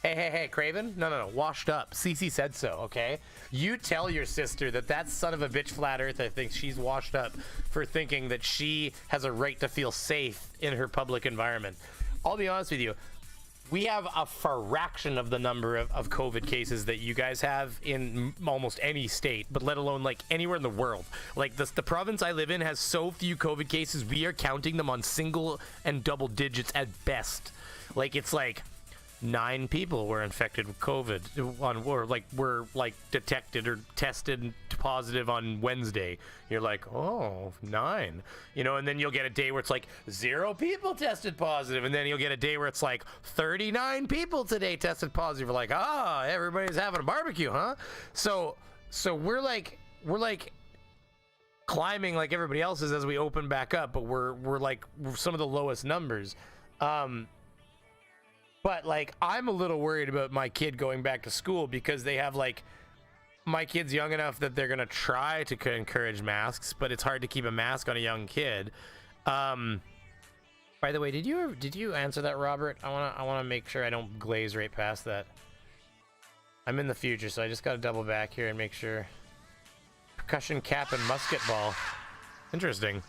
Hey, Craven? No, washed up. CC said so, okay? You tell your sister that son of a bitch Flat Earther thinks she's washed up for thinking that she has a right to feel safe in her public environment. I'll be honest with you. We have a fraction of the number of COVID cases that you guys have in almost any state, but let alone like anywhere in the world. Like the province I live in has so few COVID cases, we are counting them on single and double digits at best. Like, it's like 9 people were infected with COVID were detected or tested positive on Wednesday. You're like, oh, 9, you know, and then you'll get a day where it's like 0 people tested positive, and then you'll get a day where it's like 39 people today tested positive. We're like, everybody's having a barbecue, huh? So we're like climbing like everybody else is as we open back up, but we're some of the lowest numbers. But like, I'm a little worried about my kid going back to school because they have like, my kid's young enough that they're gonna try to encourage masks, but it's hard to keep a mask on a young kid. By the way, did you answer that, Robert? I wanna make sure I don't glaze right past that. I'm in the future, so I just gotta double back here and make sure. Percussion cap and musket ball. Interesting.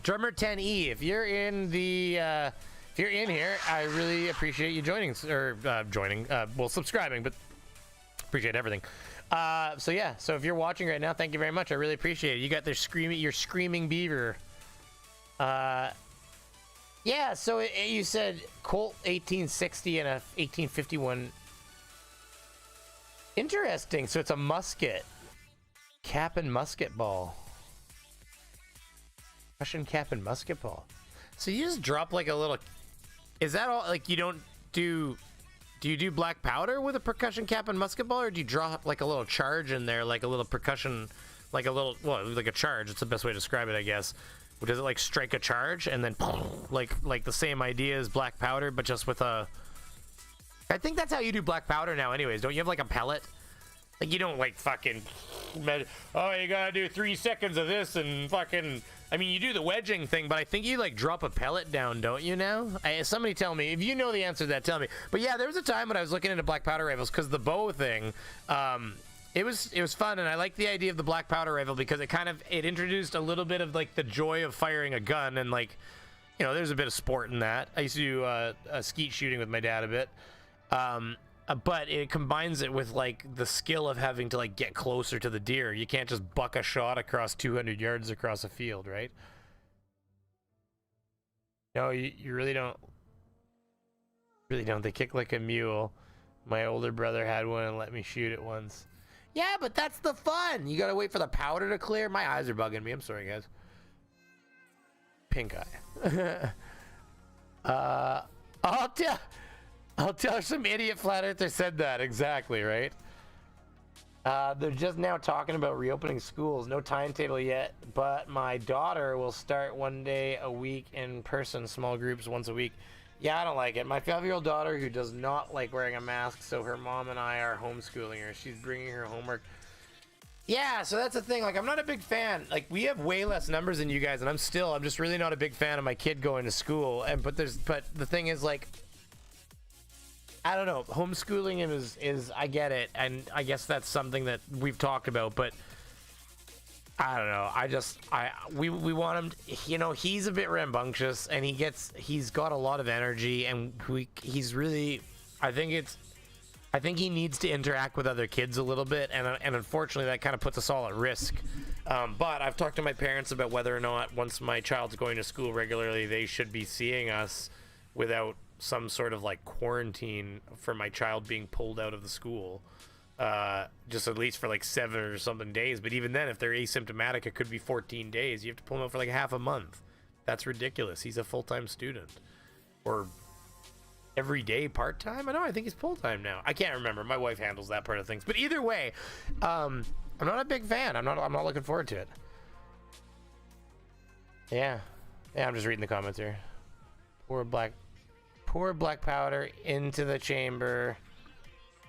Drummer 10E, if you're in the if you're in here, I really appreciate you joining, subscribing, but appreciate everything. So yeah, so if you're watching right now, thank you very much. I really appreciate it. You got your screaming beaver. Yeah, so you said Colt 1860 and a 1851. Interesting. So it's a musket. Cap and musket ball. Russian cap and musket ball. So you just drop like a little... Is that all? Like, you don't do... Do you do black powder with a percussion cap and musket ball, or do you drop like a little charge in there, like a little percussion, like a little, well, like a charge? It's the best way to describe it, I guess. Does it like strike a charge and then like the same idea as black powder, but just with a I think that's how you do black powder now anyways. Don't you have like a pellet? Like you don't like fucking, oh, you gotta do 3 seconds of this and fucking, I mean, you do the wedging thing, but I think you like drop a pellet down, don't you now? Somebody tell me. If you know the answer to that, tell me. But yeah, there was a time when I was looking into black powder rifles because the bow thing, it was fun, and I like the idea of the black powder rifle because it introduced a little bit of like the joy of firing a gun, and like, you know, there's a bit of sport in that. I used to do skeet shooting with my dad a bit. But it combines it with like the skill of having to like get closer to the deer. You can't just buck a shot across 200 yards across a field, right? No, you really don't. Really don't. They kick like a mule. My older brother had one and let me shoot it once. Yeah, but that's the fun. You gotta wait for the powder to clear. My eyes are bugging me. I'm sorry, guys. Pink eye. I'll tell some idiot flat earther said that. Exactly, right? They're just now talking about reopening schools. No timetable yet, but my daughter will start 1 day a week in person, small groups once a week. Yeah, I don't like it. My 5-year-old daughter, who does not like wearing a mask, so her mom and I are homeschooling her. She's bringing her homework. Yeah, so that's the thing. Like, I'm not a big fan. Like, we have way less numbers than you guys, and I'm just really not a big fan of my kid going to school. But the thing is, like, I don't know. Homeschooling is I get it, and I guess that's something that we've talked about, but I don't know. We want him. You know, he's a bit rambunctious, and he's got a lot of energy, and he's really. I think he needs to interact with other kids a little bit, and unfortunately, that kind of puts us all at risk. But I've talked to my parents about whether or not once my child's going to school regularly, they should be seeing us without some sort of like quarantine for my child being pulled out of the school, just at least for like 7 or something days. But even then, if they're asymptomatic, it could be 14 days. You have to pull them out for like half a month. That's ridiculous. He's a full-time student, or every day part-time. I think he's full-time now. I can't remember. My wife handles that part of things. But either way, I'm not a big fan. I'm not looking forward to it. Yeah, I'm just reading the comments here. Pour black powder into the chamber.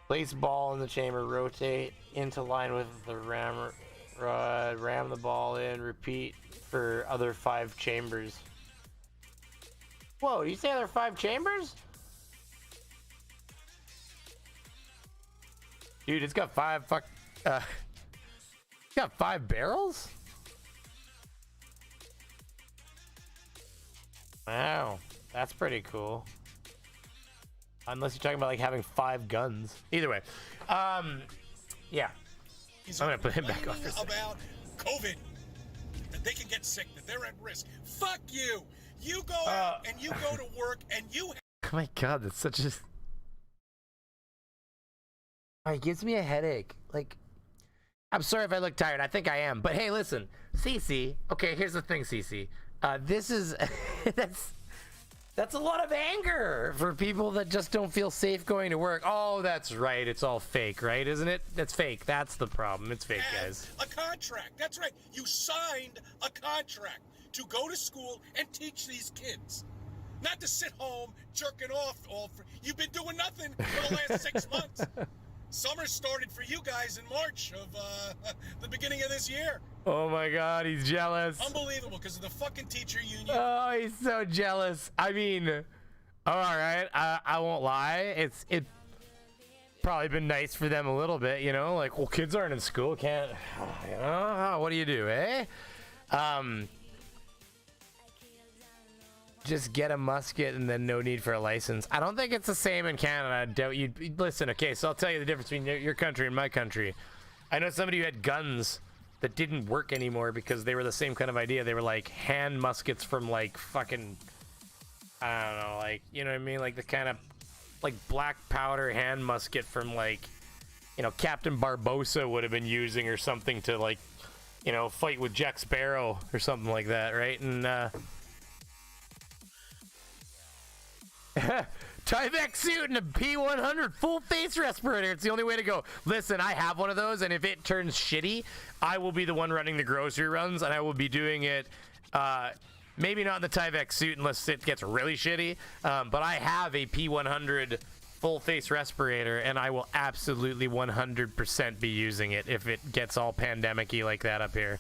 Place ball in the chamber. Rotate into line with the rammer rod. Ram the ball in. Repeat for other 5 chambers. Whoa, did you say there are 5 chambers? Dude, it's got 5 it's got 5 barrels? Wow, that's pretty cool. Unless you're talking about like having 5 guns. Either way, yeah. I'm gonna put him back on for a second. About COVID, that they can get sick, that they're at risk. Fuck you. You go out and you go to work and you. Oh my god, that's such a. It gives me a headache. Like, I'm sorry if I look tired. I think I am. But hey, listen, Cece. Okay, here's the thing, Cece. This is that's a lot of anger for people that just don't feel safe going to work. Oh, that's right. It's all fake, right? Isn't it? That's fake. That's the problem. It's fake, guys. A contract. That's right. You signed a contract to go to school and teach these kids. Not to sit home jerking off you've been doing nothing for the last 6 months. Summer started for you guys in March of the beginning of this year. Oh my god, he's jealous. Unbelievable, because of the fucking teacher union. Oh, he's so jealous. I mean, all right, I won't lie. It's probably been nice for them a little bit, you know? Like, well, kids aren't in school, can't, you know? What do you do, eh? Just get a musket and then no need for a license. I don't think it's the same in Canada. I doubt you'd listen. Okay, so I'll tell you the difference between your country and my country. I know somebody who had guns that didn't work anymore because they were the same kind of idea. They were like hand muskets from like fucking, I don't know, like, you know what I mean? Like the kind of like black powder hand musket from like, you know, Captain Barbossa would have been using or something to like, you know, fight with Jack Sparrow or something like that, right? And Tyvek suit and a P100 full face respirator. It's the only way to go. Listen, I have one of those, and if it turns shitty, I will be the one running the grocery runs, and I will be doing it, maybe not in the Tyvek suit unless it gets really shitty, but I have a P100 full face respirator, and I will absolutely 100% be using it if it gets all pandemic-y like that up here.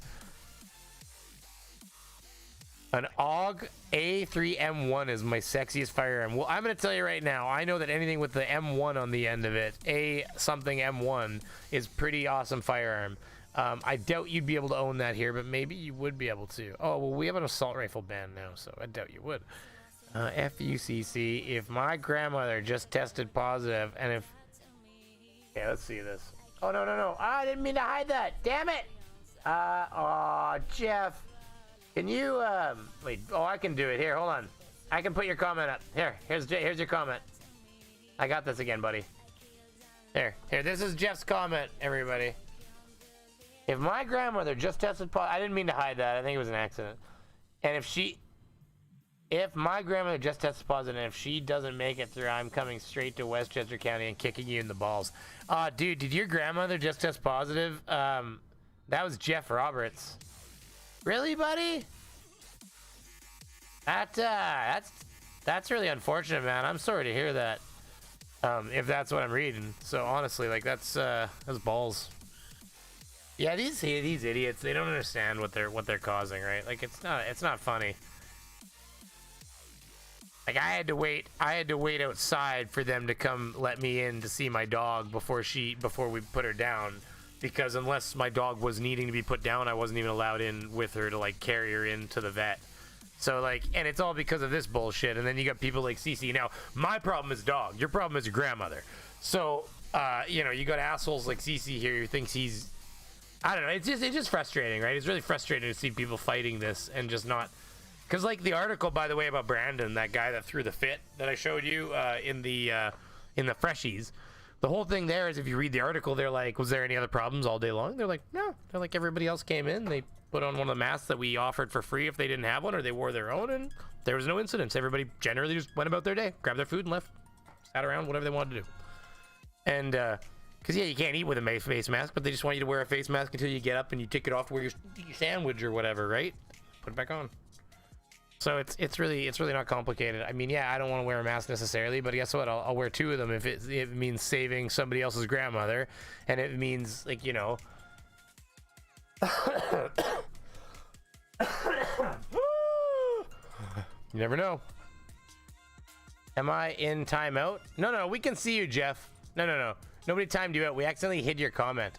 An AUG A3M1 is my sexiest firearm. Well, I'm going to tell you right now, I know that anything with the M1 on the end of it, A something M1, is pretty awesome firearm. I doubt you'd be able to own that here, but maybe you would be able to. Oh, well, we have an assault rifle ban now, so I doubt you would. FUCC, if my grandmother just tested positive, and if... Okay, let's see this. Oh, no, no, no. I didn't mean to hide that. Damn it! Oh, Jeff. Can you, wait, oh, I can do it. Here, hold on. I can put your comment up. Here's your comment. I got this again, buddy. Here, this is Jeff's comment, everybody. If my grandmother just tested positive, I didn't mean to hide that. I think it was an accident. And if my grandmother just tested positive, and if she doesn't make it through, I'm coming straight to Westchester County and kicking you in the balls. Dude, did your grandmother just test positive? That was Jeff Roberts. Really, buddy? That's really unfortunate, man. I'm sorry to hear that. If that's what I'm reading. So honestly, like that's balls. Yeah, these idiots, they don't understand what they're causing, right? Like it's not funny. Like I had to wait outside for them to come let me in to see my dog before we put her down. Because unless my dog was needing to be put down, I wasn't even allowed in with her to like carry her into the vet. So like, and it's all because of this bullshit. And then you got people like CC. Now, my problem is dog. Your problem is your grandmother. So, you know, you got assholes like CC here who thinks he's, I don't know. It's just frustrating, right? It's really frustrating to see people fighting this and just not. Because like the article, by the way, about Brandon, that guy that threw the fit that I showed you in the Freshies. The whole thing there is, if you read the article, they're like, was there any other problems all day long? They're like, no. They're like, everybody else came in. They put on one of the masks that we offered for free if they didn't have one, or they wore their own, and there was no incidents. Everybody generally just went about their day, grabbed their food and left, sat around, whatever they wanted to do. And, because, yeah, you can't eat with a face mask, but they just want you to wear a face mask until you get up and you take it off to wear your sandwich or whatever, right? Put it back on. So it's really not complicated. I mean, yeah, I don't want to wear a mask necessarily, but guess what? I'll wear two of them if it means saving somebody else's grandmother, and it means, like, you know. You never know. Am I in timeout? No, we can see you, Jeff. No. Nobody timed you out. We accidentally hid your comment.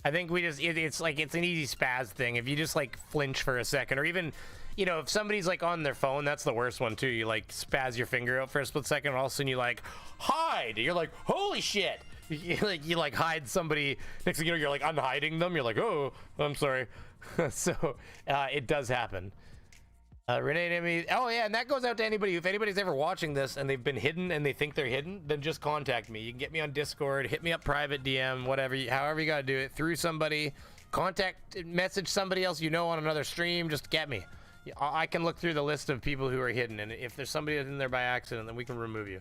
I think we just, it's like, it's an easy spaz thing. If you just like flinch for a second, or even, you know, if somebody's like on their phone, that's the worst one too. You like spaz your finger out for a split second, and all of a sudden you like hide. You're like, holy shit. You like hide somebody. Next thing you know, you're like unhiding them. You're like, oh, I'm sorry. So it does happen. Renee, oh yeah, and that goes out to anybody. If anybody's ever watching this and they've been hidden and they think they're hidden, then just contact me. You can get me on Discord, hit me up private DM, whatever, however you gotta do it, through somebody, message somebody else you know on another stream, just get me. I can look through the list of people who are hidden, and if there's somebody that's in there by accident, then we can remove you.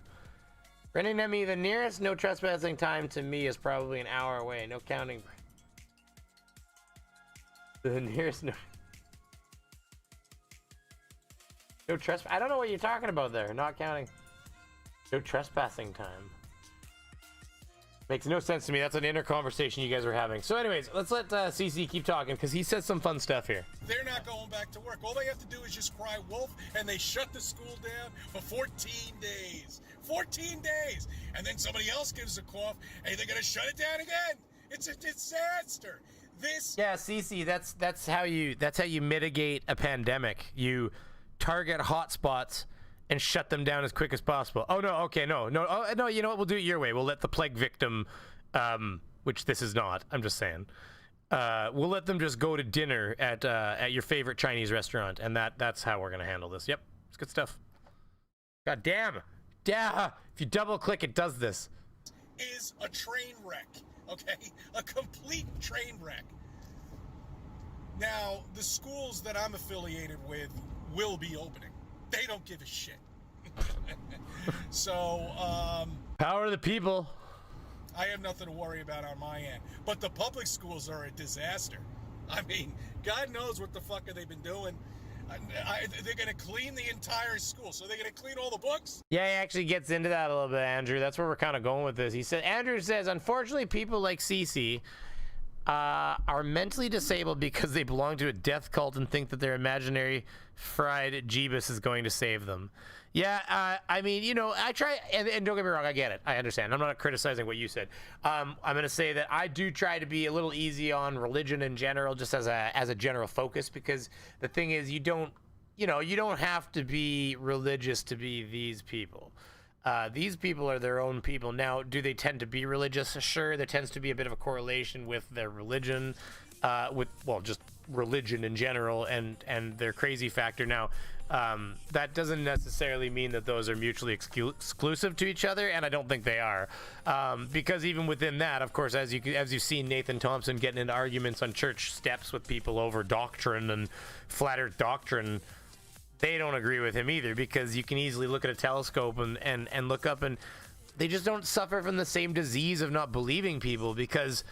Renee Nemi, the nearest no trespassing time to me is probably an hour away. No counting. The nearest no trespass. I don't know what you're talking about there. Not counting. No trespassing time. Makes no sense to me. That's an inner conversation you guys are having. So anyways, let's let CC keep talking, because he says some fun stuff here. They're not going back to work. All they have to do is just cry wolf, and they shut the school down for 14 days. 14 days! And then somebody else gives a cough, and they're going to shut it down again. It's a disaster. Yeah, CC, that's how you mitigate a pandemic. You target hotspots and shut them down as quick as possible. Oh no, okay, no. Oh no, you know what? We'll do it your way. We'll let the plague victim, which this is not. I'm just saying. We'll let them just go to dinner at your favorite Chinese restaurant, and that's how we're gonna handle this. Yep, it's good stuff. God damn. Yeah, if you double click, it does this. Is a train wreck, okay? A complete train wreck. Now, the schools that I'm affiliated with will be opening. They don't give a shit. So, power of the people. I have nothing to worry about on my end. But the public schools are a disaster. I mean, God knows what the fuck have they been doing. They're going to clean the entire school. So they're going to clean all the books? Yeah, he actually gets into that a little bit, Andrew. That's where we're kind of going with this. Andrew says, unfortunately, people like Cece are mentally disabled because they belong to a death cult and think that their imaginary fried Jeebus is going to save them. Yeah, I mean, you know, I try, and don't get me wrong, I get it. I understand. I'm not criticizing what you said. I'm going to say that I do try to be a little easy on religion in general, just as a general focus, because the thing is, you don't have to be religious to be these people. These people are their own people. Now, do they tend to be religious? Sure, there tends to be a bit of a correlation with their religion, just religion in general and their crazy factor. Now, that doesn't necessarily mean that those are mutually exclusive to each other, and I don't think they are, because even within that, of course, as you've seen Nathan Thompson getting into arguments on church steps with people over doctrine and flat earth doctrine, they don't agree with him either, because you can easily look at a telescope and look up, and they just don't suffer from the same disease of not believing people, because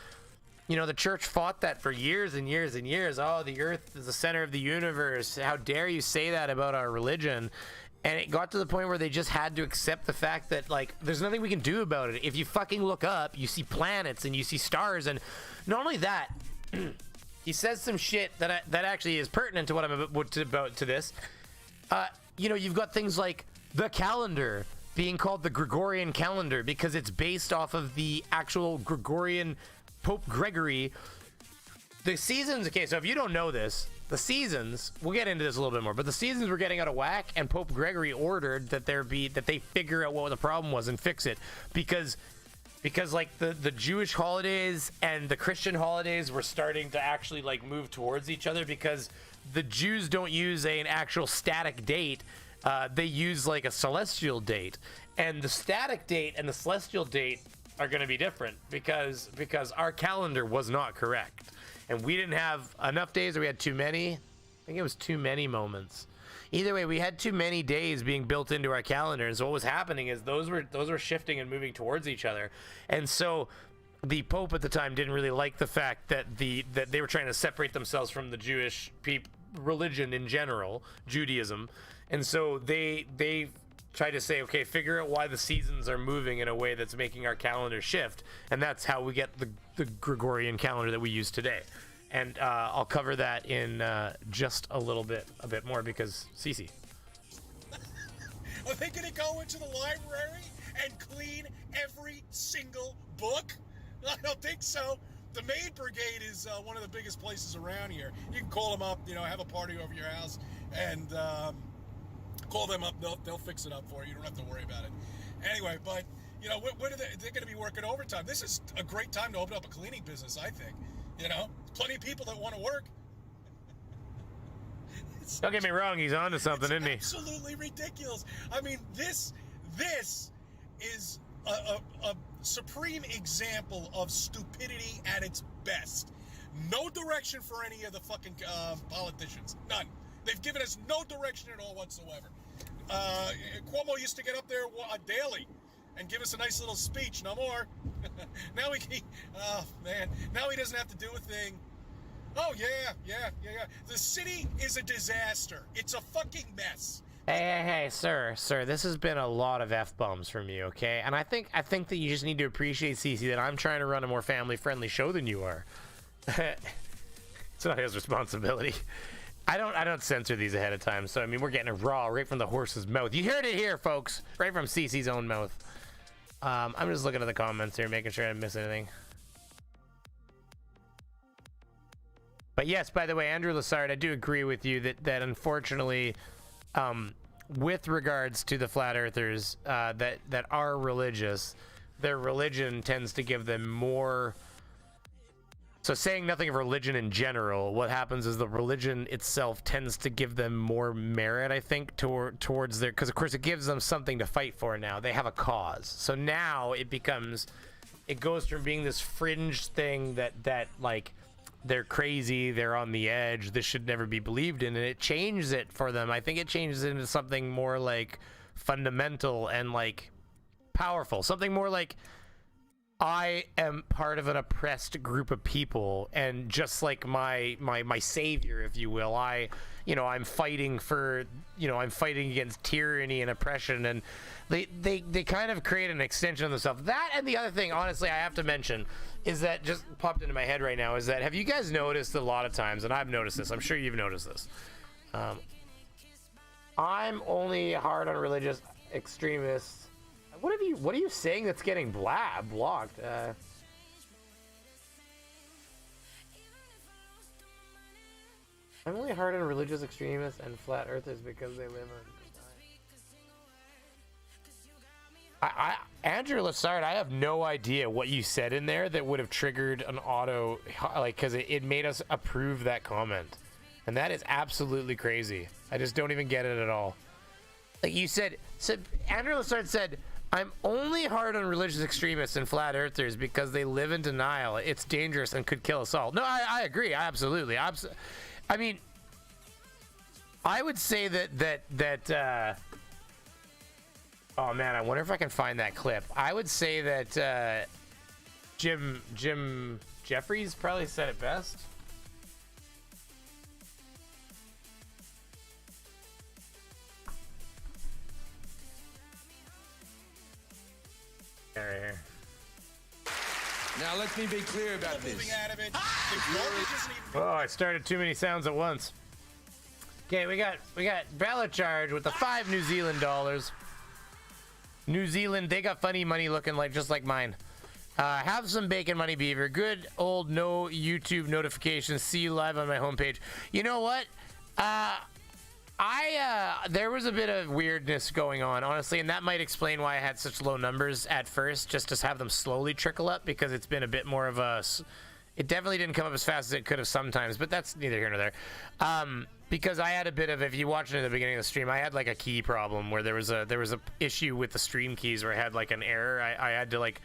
you know, the church fought that for years and years and years. Oh, the earth is the center of the universe. How dare you say that about our religion? And it got to the point where they just had to accept the fact that, like, there's nothing we can do about it. If you fucking look up, you see planets and you see stars. And not only that, he says some shit that actually is pertinent to what I'm about to this. You know, you've got things like the calendar being called the Gregorian Calendar because it's based off of the actual Gregorian Pope Gregory. The seasons, okay, so if you don't know this, the seasons, we'll get into this a little bit more, but the seasons were getting out of whack, and Pope Gregory ordered that they figure out what the problem was and fix it, because like the Jewish holidays and the Christian holidays were starting to actually like move towards each other, because the Jews don't use an actual static date, they use like a celestial date, and the static date and the celestial date are going to be different because our calendar was not correct, and we didn't have enough days, or we had too many. I think it was too many moments. Either way, we had too many days being built into our calendar, and so what was happening is those were shifting and moving towards each other. And so the Pope at the time didn't really like the fact that that they were trying to separate themselves from the Jewish religion in general, Judaism, and so they try to say, okay, figure out why the seasons are moving in a way that's making our calendar shift, and that's how we get the Gregorian calendar that we use today. And I'll cover that in just a bit more, because Cece. Are they going to go into the library and clean every single book? I don't think so. The Maid Brigade is one of the biggest places around here. You can call them up, you know, have a party over your house, and call them up. They'll fix it up for you. You don't have to worry about it. Anyway, but you know, what are they're going to be working overtime. This is a great time to open up a cleaning business, I think. You know, plenty of people that want to work. Don't get me wrong, he's on to something, isn't he? Absolutely ridiculous. I mean, this is a supreme example of stupidity at its best. No direction for any of the fucking politicians. None. They've given us no direction at all whatsoever. Cuomo used to get up there daily and give us a nice little speech. No more. Now now he doesn't have to do a thing. Oh, yeah. The city is a disaster. It's a fucking mess. Hey, sir, this has been a lot of F-bombs from you, okay? And I think that you just need to appreciate, Cece, that I'm trying to run a more family-friendly show than you are. It's not his responsibility. I don't censor these ahead of time, so I mean, we're getting it raw right from the horse's mouth. You heard it here, folks, right from Cece's own mouth. I'm just looking at the comments here, making sure I didn't miss anything. But yes, by the way, Andrew Lassard, I do agree with you that unfortunately, with regards to the flat earthers that are religious, their religion tends to give them more. So saying nothing of religion in general, what happens is the religion itself tends to give them more merit, I think, towards their, because of course it gives them something to fight for now. They have a cause. So now it goes from being this fringe thing that like, they're crazy, they're on the edge, this should never be believed in, and it changes it for them. I think it changes it into something more like fundamental and like powerful, something more like I am part of an oppressed group of people, and just like my savior, if you will, I'm fighting for, I'm fighting against tyranny and oppression, and they kind of create an extension of themselves. That, and the other thing, honestly, I have to mention, is that just popped into my head right now, is that, have you guys noticed a lot of times, and I've noticed this, I'm sure you've noticed this, I'm only hard on religious extremists. What are you saying that's getting blocked? I'm only hard on religious extremists and flat earthers because they live on. Andrew Lassard, I have no idea what you said in there that would have triggered an auto, like, because it made us approve that comment, and that is absolutely crazy. I just don't even get it at all. Like you said Andrew Lassard said, I'm only hard on religious extremists and flat earthers because they live in denial. It's dangerous and could kill us all. No, I agree. Absolutely. I mean, I would say that oh man, I wonder if I can find that clip. I would say that Jim Jeffries probably said it best. Right here. Now let me be clear about this. Oh, I started too many sounds at once. Okay, we got Bella Charge with the 5 New Zealand dollars. New Zealand, they got funny money looking like just like mine. Have some bacon money, Beaver. Good old no YouTube notifications. See you live on my homepage. You know what? There was a bit of weirdness going on, honestly, and that might explain why I had such low numbers at first, just to have them slowly trickle up, because it's been a bit more of a... It definitely didn't come up as fast as it could have sometimes, but that's neither here nor there. Because I had a bit of, if you watched it at the beginning of the stream, I had like a key problem where there was a issue with the stream keys where I had like an error. I had to like...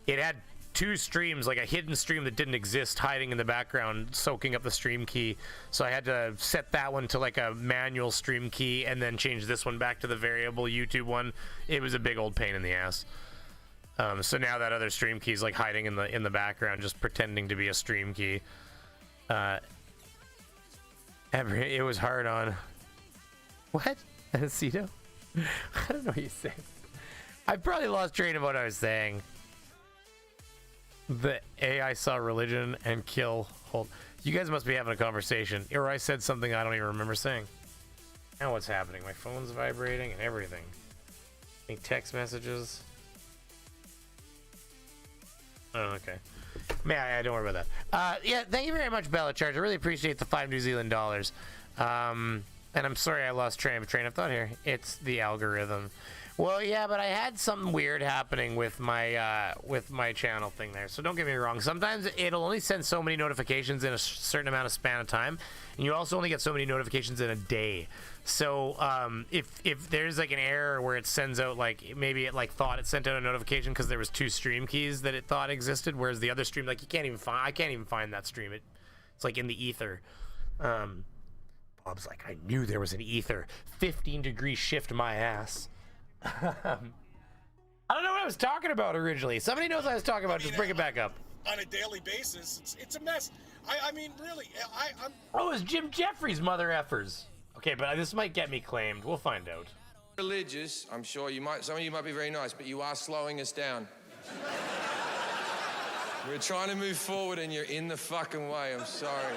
It had 2 streams, like a hidden stream that didn't exist hiding in the background, soaking up the stream key. So I had to set that one to like a manual stream key and then change this one back to the variable YouTube one. It was a big old pain in the ass. So now that other stream key is like hiding in the background, just pretending to be a stream key. It was hard on. What? Aceto? I don't know what you saying. I probably lost train of what I was saying. The AI saw religion and kill. Hold. You guys must be having a conversation, or I said something I don't even remember saying. Now what's happening? My phone's vibrating and everything. Any text messages? Oh, okay. Man, don't worry about that. Yeah, thank you very much, Bella Charge. I really appreciate the 5 New Zealand dollars. And I'm sorry I lost train of thought here. It's the algorithm. Well, yeah, but I had something weird happening with my channel thing there. So don't get me wrong. Sometimes it'll only send so many notifications in a certain amount of span of time, and you also only get so many notifications in a day. So if there's like an error where it sends out, like maybe it like thought it sent out a notification because there was 2 stream keys that it thought existed, whereas the other stream, like I can't even find that stream. It's like in the ether. Bob's like, I knew there was an ether. 15-degree shift my ass. I don't know what I was talking about originally. Somebody knows what I was talking about. Just bring it back up. On a daily basis, it's a mess. I mean, really, I'm... Oh, it's Jim Jeffries, mother effers. Okay, but this might get me claimed. We'll find out. Religious, I'm sure some of you might be very nice, but you are slowing us down. We're trying to move forward and you're in the fucking way. I'm sorry.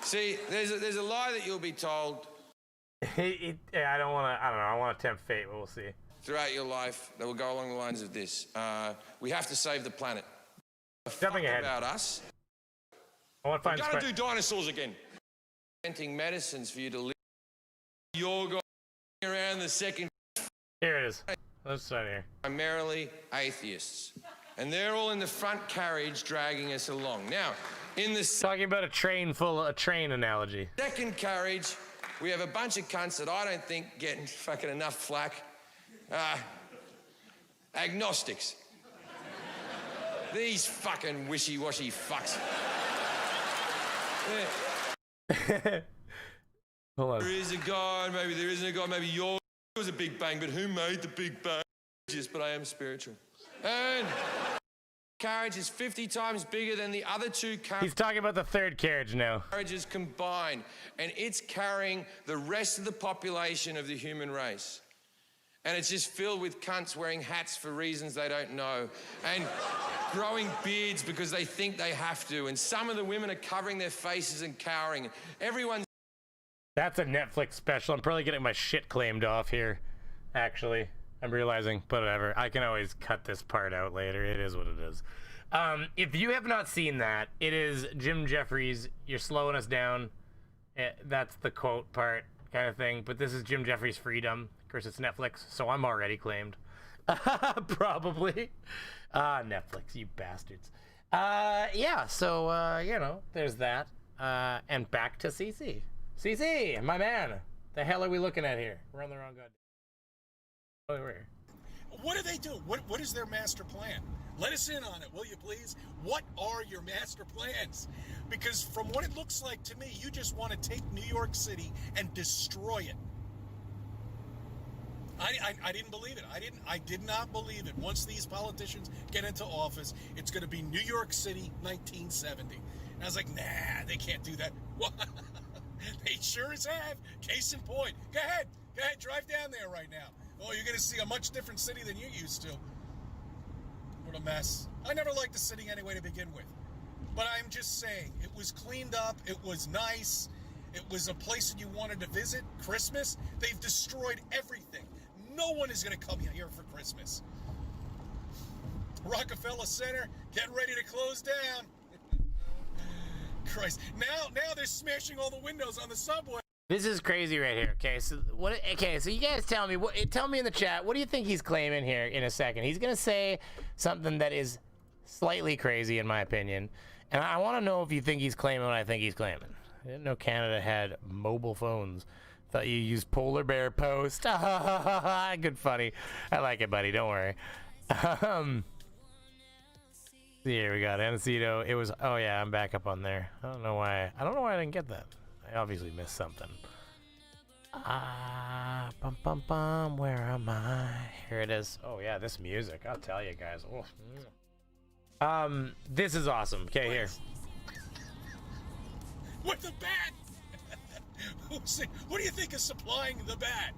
See, there's a lie that you'll be told. I don't know. I want to tempt fate, but we'll see. Throughout your life, that will go along the lines of this. We have to save the planet. Jumping ahead. About us. I want to find. We're going to do dinosaurs again. Inventing medicines for you to live. You're going around the second. Here it is. Let's start here. Primarily atheists, and they're all in the front carriage dragging us along. Now, in the talking about a train analogy. Second carriage. We have a bunch of cunts that I don't think get fucking enough flack. Agnostics. These fucking wishy-washy fucks. Hold on. There is a God, maybe there isn't a God, maybe there was a Big Bang, but who made the Big Bang? But I am spiritual. And carriage is 50 times bigger than the other two He's talking about the third carriage now. carriages combined, and it's carrying the rest of the population of the human race. And it's just filled with cunts wearing hats for reasons they don't know, and growing beards because they think they have to, and some of the women are covering their faces and cowering. Everyone's... That's a Netflix special. I'm probably getting my shit claimed off here, actually. I'm realizing, but whatever. I can always cut this part out later. It is what it is. If you have not seen that, it is Jim Jeffries, "You're slowing us down." That's the quote part kind of thing. But this is Jim Jeffries' Freedom. Of course, it's Netflix, so I'm already claimed. Probably. Netflix, you bastards. Yeah, so, you know, there's that. And back to CC. CC, my man. The hell are we looking at here? We're on the wrong goddamn... Oh, we're here. What do they do? What is their master plan? Let us in on it, will you please? What are your master plans? Because from what it looks like to me, you just want to take New York City and destroy it. I didn't believe it. I did not believe it. Once these politicians get into office, it's going to be New York City 1970. And I was like, nah, they can't do that. They sure as have. Case in point. Go ahead, drive down there right now. Oh, you're going to see a much different city than you used to. What a mess. I never liked the city anyway to begin with. But I'm just saying, it was cleaned up, it was nice, it was a place that you wanted to visit. Christmas, they've destroyed everything. No one is going to come here for Christmas. Rockefeller Center, getting ready to close down. Christ. Now they're smashing all the windows on the subway. This is crazy right here. Okay, so you guys tell me in the chat, what do you think he's claiming here in a second? He's gonna say something that is slightly crazy in my opinion, and I want to know if you think he's claiming what I think he's claiming. I didn't know Canada had mobile phones. Thought you used Polar Bear Post. Good funny. I like it, buddy. Don't worry. Here we got Anacito. It was. Oh yeah, I'm back up on there. I don't know why I didn't get that. I obviously missed something. Bum bum bum. Where am I? Here it is. Oh yeah, this music. I'll tell you guys. Oh. This is awesome. Okay, here. With the bat. What do you think is supplying the bat?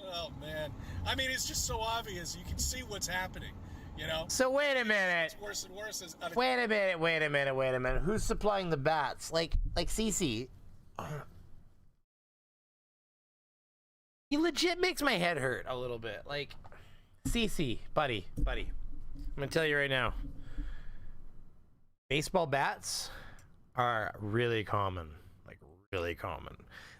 Oh man. I mean, it's just so obvious. You can see what's happening. You know. So wait a minute. It's worse and worse. Wait a minute. Who's supplying the bats? Like CC. He legit makes my head hurt a little bit. Like, CC, buddy. I'm gonna tell you right now. Baseball bats are really common. Like, really common.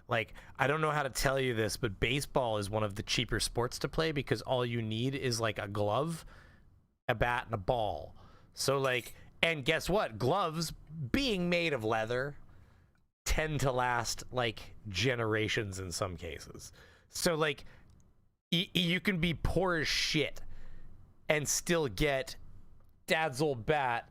Like, I don't know how to tell you this, but baseball is one of the cheaper sports to play because all you need is like a glove, a bat, and a ball. So like, and guess what? Gloves, being made of leather, tend to last like generations in some cases. So like you can be poor as shit and still get dad's old bat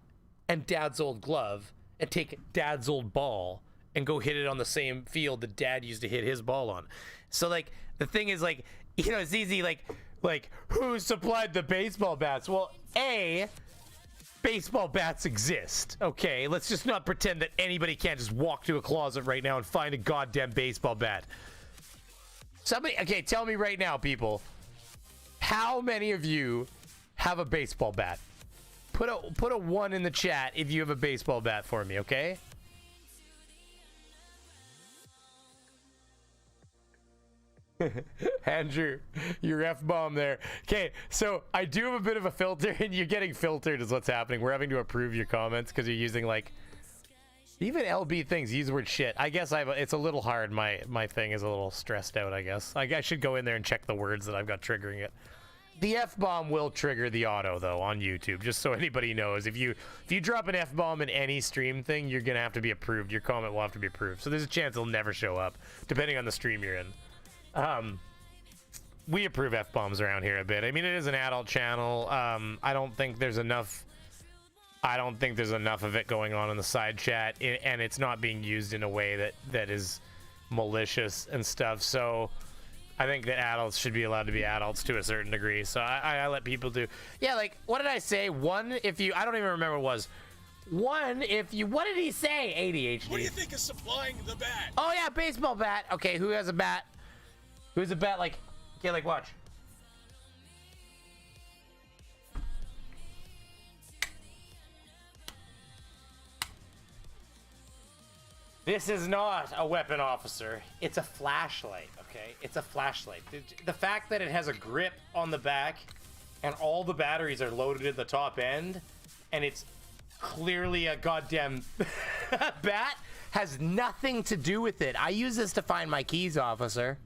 and dad's old glove and take dad's old ball and go hit it on the same field that dad used to hit his ball on. So like the thing is, like, you know, it's easy, like who supplied the baseball bats? Well, baseball bats exist. Okay, let's just not pretend that anybody can't just walk to a closet right now and find a goddamn baseball bat. Somebody, okay, tell me right now, people, how many of you have a baseball bat? Put a 1 in the chat if you have a baseball bat for me, okay? Andrew, your F-bomb there. Okay, so I do have a bit of a filter, and you're getting filtered is what's happening. We're having to approve your comments because you're using, like, even LB things use the word shit. I guess it's a little hard. My thing is a little stressed out, I guess. I should go in there and check the words that I've got triggering it. The F-bomb will trigger the auto, though, on YouTube, just so anybody knows. If you drop an F-bomb in any stream thing, you're going to have to be approved. Your comment will have to be approved. So there's a chance it'll never show up, depending on the stream you're in. We approve F-bombs around here a bit. I mean, it is an adult channel. I don't think there's enough of it going on in the side chat, and it's not being used in a way that is malicious and stuff. So I think that adults should be allowed to be adults to a certain degree. So I let people do. Yeah, like, what did I say? One, if you, I don't even remember what it was. One, if you, what did he say? ADHD. What do you think is supplying the bat? Oh, yeah, baseball bat. Okay, who has a bat? Who has a bat? Like, okay, like, watch. This is not a weapon, officer. It's a flashlight, okay? It's a flashlight. The fact that it has a grip on the back and all the batteries are loaded at the top end and it's clearly a goddamn bat has nothing to do with it. I use this to find my keys, officer.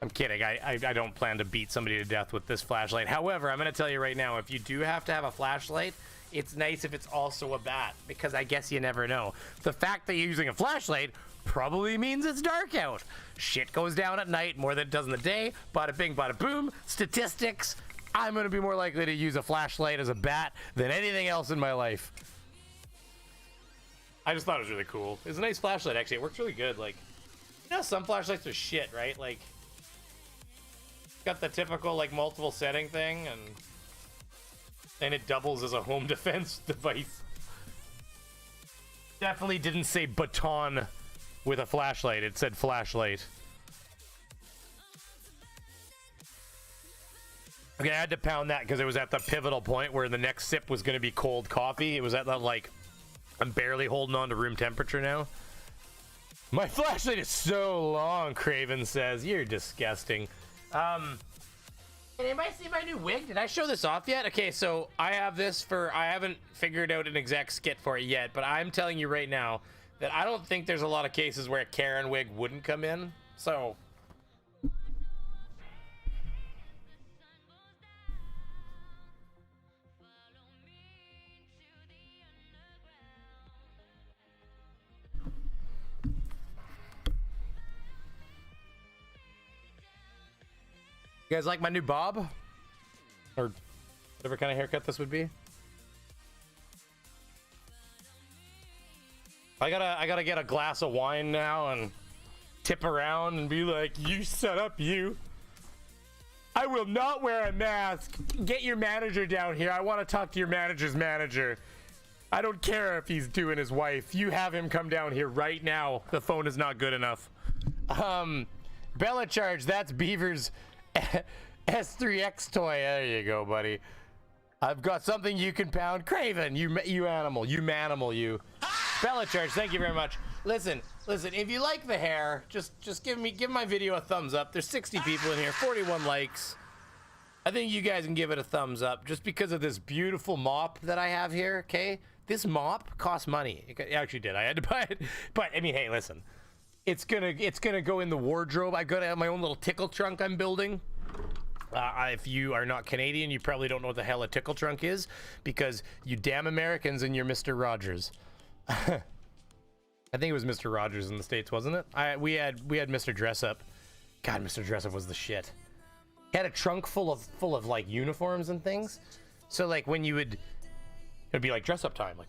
I'm kidding. I don't plan to beat somebody to death with this flashlight. However, I'm going to tell you right now, if you do have to have a flashlight, it's nice if it's also a bat, because I guess you never know. The fact that you're using a flashlight probably means it's dark out. Shit goes down at night more than it does in the day. Bada bing, bada boom. Statistics. I'm going to be more likely to use a flashlight as a bat than anything else in my life. I just thought it was really cool. It's a nice flashlight, actually. It works really good. Like, you know, some flashlights are shit, right? Like, got the typical, like, multiple setting thing, and it doubles as a home defense device. Definitely didn't say baton with a flashlight. It said flashlight. Okay, I had to pound that because it was at the pivotal point where the next sip was going to be cold coffee. It was at that, like, I'm barely holding on to room temperature now. My flashlight is so long, Craven says. You're disgusting. Can anybody see my new wig? Did I show this off yet? Okay, so I have this for, I haven't figured out an exact skit for it yet, but I'm telling you right now that I don't think there's a lot of cases where a Karen wig wouldn't come in. So you guys like my new bob? Or whatever kind of haircut this would be? I gotta get a glass of wine now and tip around and be like, you shut up, you. I will not wear a mask. Get your manager down here. I want to talk to your manager's manager. I don't care if he's doing his wife. You have him come down here right now. The phone is not good enough. Bella Charge, that's Beaver's S3X toy. There you go, buddy. I've got something you can pound. Craven, you animal. You manimal, you. Bella Charge, thank you very much. Listen, if you like the hair, just give my video a thumbs up. There's 60 people in here, 41 likes. I think you guys can give it a thumbs up just because of this beautiful mop that I have here, okay? This mop costs money. It actually did. I had to buy it. But I mean, hey, listen. It's gonna go in the wardrobe. I got my own little tickle trunk I'm building. If you are not Canadian, you probably don't know what the hell a tickle trunk is, because you damn Americans and you're Mr. Rogers. I think it was Mr. Rogers in the States, wasn't it? We had Mr. Dressup. God, Mr. Dressup was the shit. He had a trunk full of like uniforms and things. So like when you would, it'd be like dress up time, like.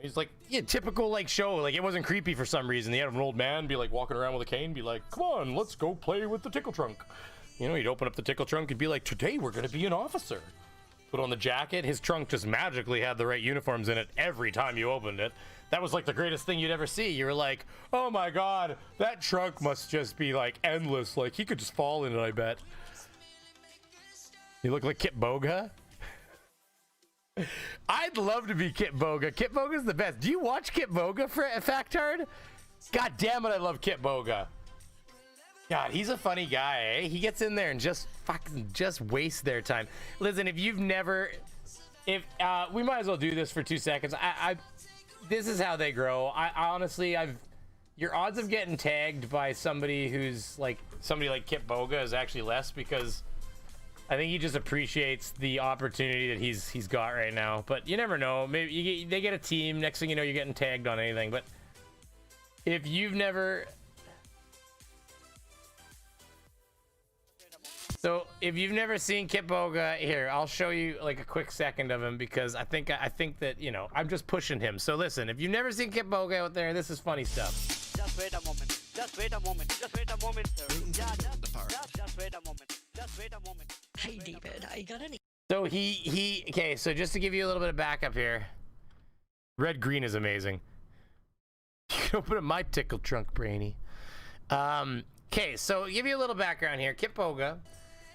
He's like, yeah, typical like show. Like it wasn't creepy for some reason. He had an old man be like walking around with a cane, be like, "Come on, let's go play with the tickle trunk." You know, he'd open up the tickle trunk and be like, "Today we're gonna be an officer." Put on the jacket. His trunk just magically had the right uniforms in it every time you opened it. That was like the greatest thing you'd ever see. You were like, "Oh my god, that trunk must just be like endless. Like he could just fall in it, I bet." You look like Kit Boga. I'd love to be Kit Boga. Kit Boga's the best. Do you watch Kit Boga for Factard? God damn it, I love Kit Boga. God, he's a funny guy, eh? He gets in there and just wastes their time. Listen, if you've never, we might as well do this for 2 seconds. This is how they grow. Honestly, your odds of getting tagged by somebody who's like somebody like Kit Boga is actually less, because I think he just appreciates the opportunity that he's got right now. But you never know. Maybe they get a team. Next thing you know, you're getting tagged on anything. But if you've never seen Kit Boga, here, I'll show you like a quick second of him, because I think that, I'm just pushing him. So listen, if you've never seen Kit Boga out there, this is funny stuff. Just wait a moment. Just wait a moment. Just wait a moment, sir. Yeah, just wait a moment. Just wait a moment. Hey, David, I got an. So okay, so just to give you a little bit of backup here. Red green is amazing. You can open up my tickle trunk, Brainy. Okay, so give you a little background here. Kit Boga,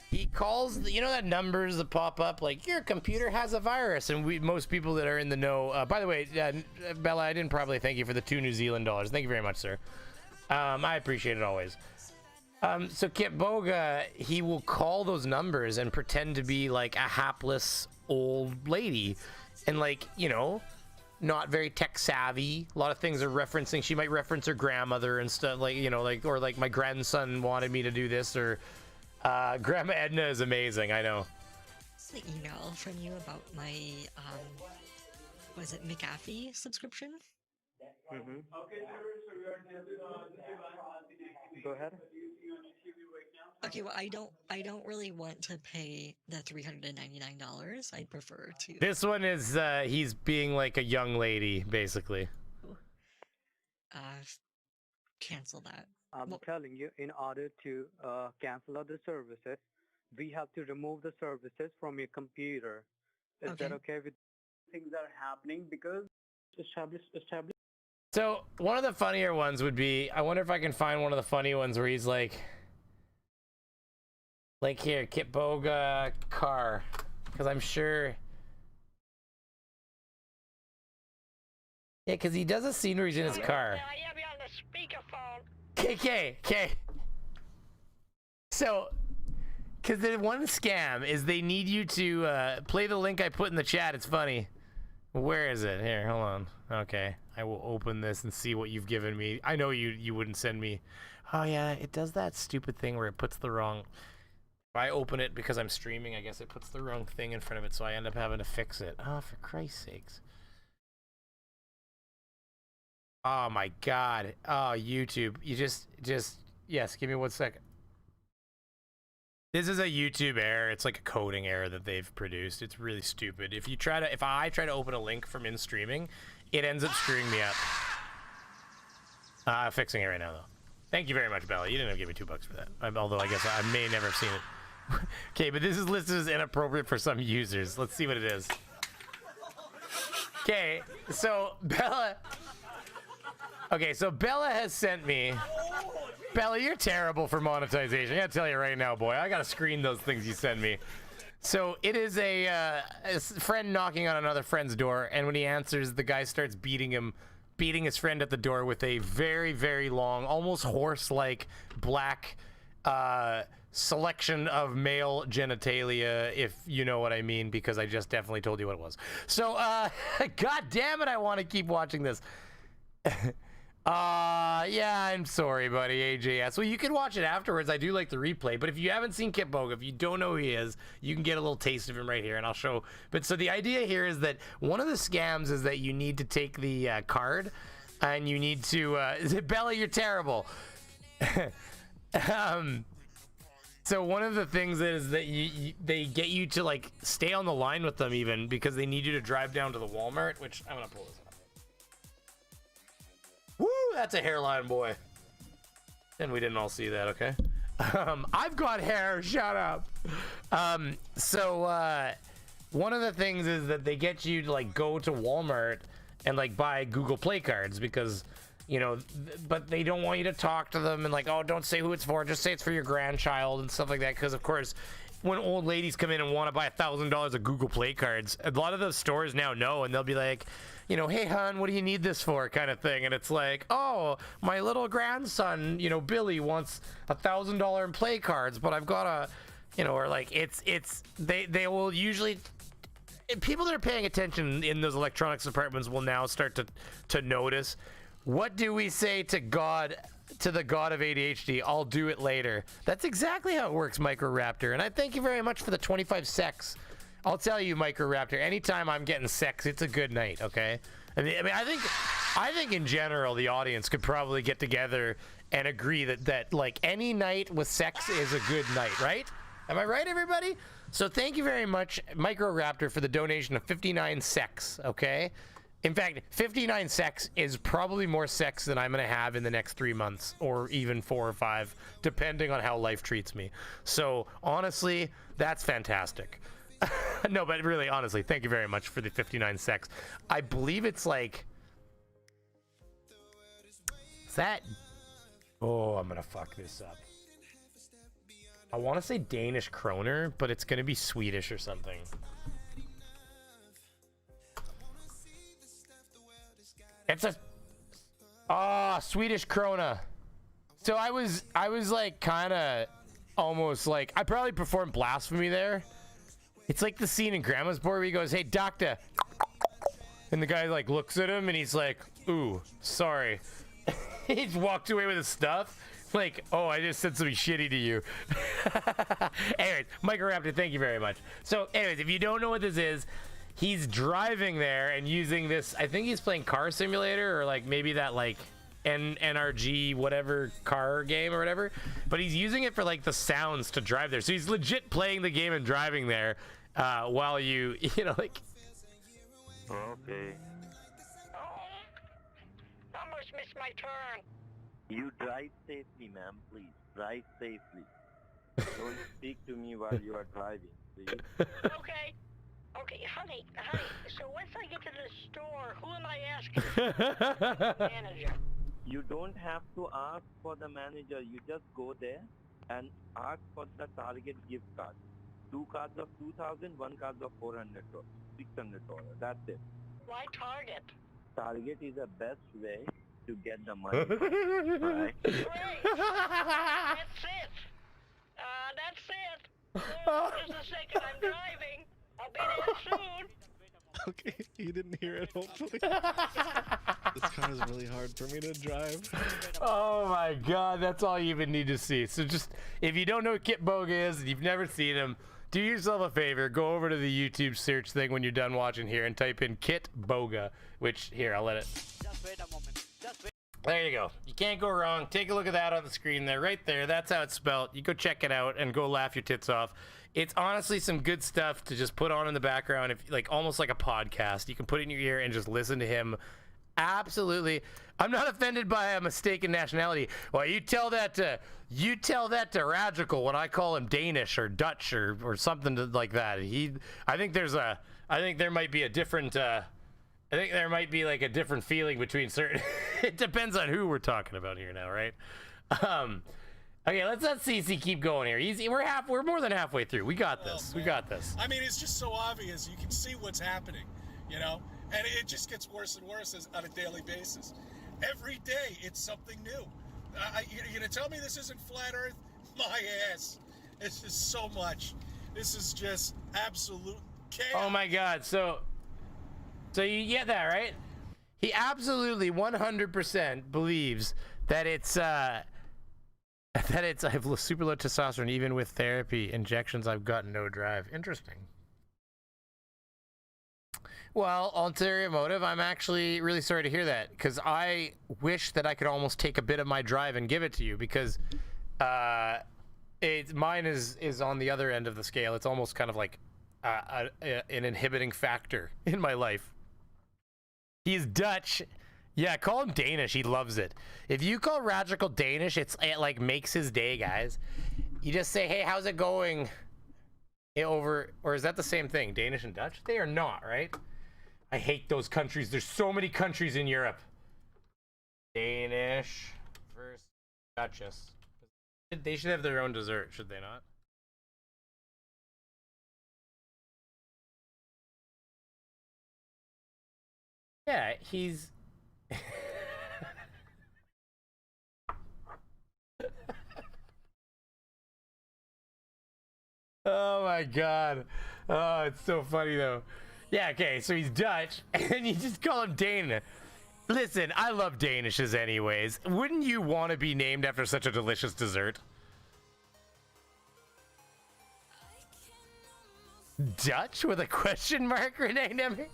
he calls, you know that numbers that pop up, like, your computer has a virus, and most people that are in the know, by the way, Bella, I didn't probably thank you for the $2 New Zealand. Thank you very much, sir. I appreciate it always. So Kit Boga, he will call those numbers and pretend to be like a hapless old lady, and like, you know, not very tech savvy. A lot of things are referencing. She might reference her grandmother and stuff, like, you know, like, or like my grandson wanted me to do this, or Grandma Edna is amazing. I know. The email from you about my was it McAfee subscription? Mm-hmm. Go ahead. Okay, well, I don't really want to pay the $399. I'd prefer to. This one is he's being like a young lady, basically. Cancel that. I'm telling you, in order to cancel other services, we have to remove the services from your computer. Is that okay with things that are happening? Because established. So one of the funnier ones would be, I wonder if I can find one of the funny ones where he's like here, Kit Boga car, because I'm sure. Yeah, because he does a scene where he's in his car. Okay. So, because the one scam is they need you to play the link I put in the chat. It's funny. Where is it? Here, hold on. Okay, I will open this and see what you've given me. I know you wouldn't send me. Oh yeah, it does that stupid thing where it puts the wrong. If I open it because I'm streaming, I guess it puts the wrong thing in front of it, so I end up having to fix it. Oh, for Christ's sakes. Oh my God. Oh, YouTube. You just, yes, give me 1 second. This is a YouTube error. It's like a coding error that they've produced. It's really stupid. If I try to open a link from in streaming, it ends up screwing me up. Fixing it right now, though. Thank you very much, Bella. You didn't have to give me $2 for that. Although I guess I may never have seen it. Okay, but this is listed as inappropriate for some users. Let's see what it is. Okay, so Bella. Okay, so Bella has sent me. Bella, you're terrible for monetization. I gotta tell you right now, boy. I gotta screen those things you send me. So it is a friend knocking on another friend's door, and when he answers, the guy starts beating his friend at the door with a very, very long, almost horse-like black selection of male genitalia, if you know what I mean, because I just definitely told you what it was. So, God damn it, I want to keep watching this. Yeah, I'm sorry, buddy, AJS. Well, you can watch it afterwards. I do like the replay, but if you haven't seen Kit Boga, if you don't know who he is, you can get a little taste of him right here, and I'll show. But so the idea here is that one of the scams is that you need to take the card, and you need to, Bella, you're terrible. So one of the things is that they get you to like stay on the line with them even because they need you to drive down to the Walmart, which I'm gonna pull this up. Woo, that's a hairline, boy. And we didn't all see that, okay? I've got hair, shut up. So one of the things is that they get you to like go to Walmart and like buy Google Play cards because, you know, but they don't want you to talk to them and like, oh, don't say who it's for, just say it's for your grandchild and stuff like that. Because of course, when old ladies come in and want to buy $1,000 of Google Play cards, a lot of those stores now know, and they'll be like, you know, hey, hon, what do you need this for, kind of thing. And it's like, oh, my little grandson, you know, Billy wants $1,000 in play cards, but I've got a, you know, or like they will usually, people that are paying attention in those electronics departments will now start to notice. What do we say to God, to the God of ADHD? I'll do it later. That's exactly how it works, Microraptor. And I thank you very much for the 25 secs. I'll tell you, Microraptor, anytime I'm getting sex, it's a good night, okay? I mean, I think in general, the audience could probably get together and agree that like any night with sex is a good night, right? Am I right, everybody? So thank you very much, Microraptor, for the donation of 59 secs, okay? In fact, 59 sex is probably more sex than I'm going to have in the next 3 months, or even 4 or 5, depending on how life treats me. So, honestly, that's fantastic. No, but really, honestly, thank you very much for the 59 sex. I believe it's like... Is that... Oh, I'm going to fuck this up. I want to say Danish kroner, but it's going to be Swedish or something. It's a Swedish krona. So I was like kind of almost like, I probably performed blasphemy there. It's like the scene in Grandma's Boy where he goes, "Hey, doctor," and the guy like looks at him and he's like, "Ooh, sorry." He just walked away with his stuff. Like, "Oh, I just said something shitty to you." Anyways, Michael Raptor, thank you very much. So anyways, if you don't know what this is, he's driving there and using this, I think he's playing Car Simulator, or like maybe that like NRG whatever car game or whatever, but he's using it for like the sounds to drive there. So he's legit playing the game and driving there while you know, like... Okay. Almost missed my turn. You drive safely, ma'am, please. Drive safely. Don't speak to me while you are driving, please. Okay. Okay, honey, so once I get to the store, who am I asking? Manager. You don't have to ask for the manager. You just go there and ask for the Target gift card. 2 cards of $2,000, 1 card of $400, $600. That's it. Why Target? Target is the best way to get the money. Right? Great. That's it. That's it. Just a second, I'm driving. I'll be there soon. Okay, you didn't hear it, hopefully. This car is really hard for me to drive. Oh my god, that's all you even need to see. So just, if you don't know what Kit Boga is and you've never seen him, do yourself a favor, go over to the YouTube search thing when you're done watching here and type in Kit Boga, which, here, I'll let it... Just wait a moment. There you go. You can't go wrong. Take a look at that on the screen there, right there. That's how it's spelled. You go check it out and go laugh your tits off. It's honestly some good stuff to just put on in the background, if like almost like a podcast. You can put it in your ear and just listen to him. Absolutely. I'm not offended by a mistaken nationality. Well, you tell that to Radical when I call him Danish or Dutch or something like that. I think there might be a different I think there might be like a different feeling between certain... It depends on who we're talking about here now, right? Okay, let's let CC keep going here. Easy. We're more than halfway through. We got this. We got this. I mean, it's just so obvious. You can see what's happening, you know? And it just gets worse and worse on a daily basis. Every day, it's something new. You're going to tell me this isn't Flat Earth? My ass. It's just so much. This is just absolute chaos. Oh, my God. So you get that, right? He absolutely 100% believes that it's I have super low testosterone. Even with therapy injections, I've got no drive. Interesting. Well, ulterior motive, I'm actually really sorry to hear that, because I wish that I could almost take a bit of my drive and give it to you, because mine is on the other end of the scale. It's almost kind of like an inhibiting factor in my life. He's Dutch. Yeah, call him Danish. He loves it. If you call Radical Danish, it like makes his day, guys. You just say, "Hey, how's it going?" Or is that the same thing? Danish and Dutch? They are not, right? I hate those countries. There's so many countries in Europe. Danish versus Duchess. They should have their own dessert, should they not? Yeah, he's... Oh my god. Oh, it's so funny though. Yeah, okay, so he's Dutch, and you just call him Dana. Listen, I love Danishes anyways. Wouldn't you want to be named after such a delicious dessert? Dutch with a question mark, Renee Neming?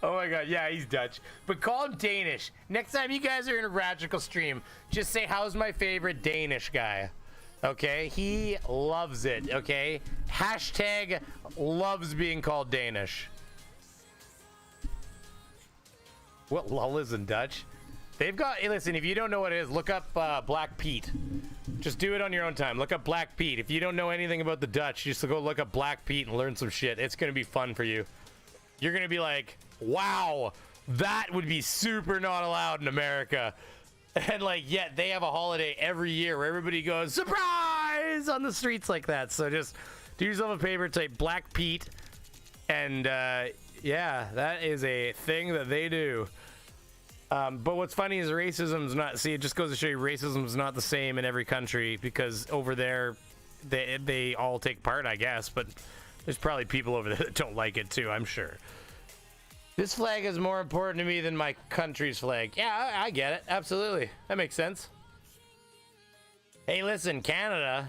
Oh my god, yeah, he's Dutch. But call him Danish. Next time you guys are in a Radical stream, just say, "How's my favorite Danish guy?" Okay, he loves it, okay? Hashtag loves being called Danish. What lull is in Dutch? They've got, hey, listen, if you don't know what it is, look up Black Pete. Just do it on your own time. Look up Black Pete. If you don't know anything about the Dutch, just go look up Black Pete and learn some shit. It's going to be fun for you. You're going to be like, wow, that would be super not allowed in America. And like, yet they have a holiday every year where everybody goes, surprise, on the streets like that. So just do yourself a favor, type Black Pete. And yeah, that is a thing that they do. But what's funny is racism's not, see, it just goes to show you racism's not the same in every country, because over there, they all take part, I guess, but there's probably people over there that don't like it too, I'm sure. This flag is more important to me than my country's flag. Yeah, I get it. Absolutely. That makes sense. Hey, listen, Canada.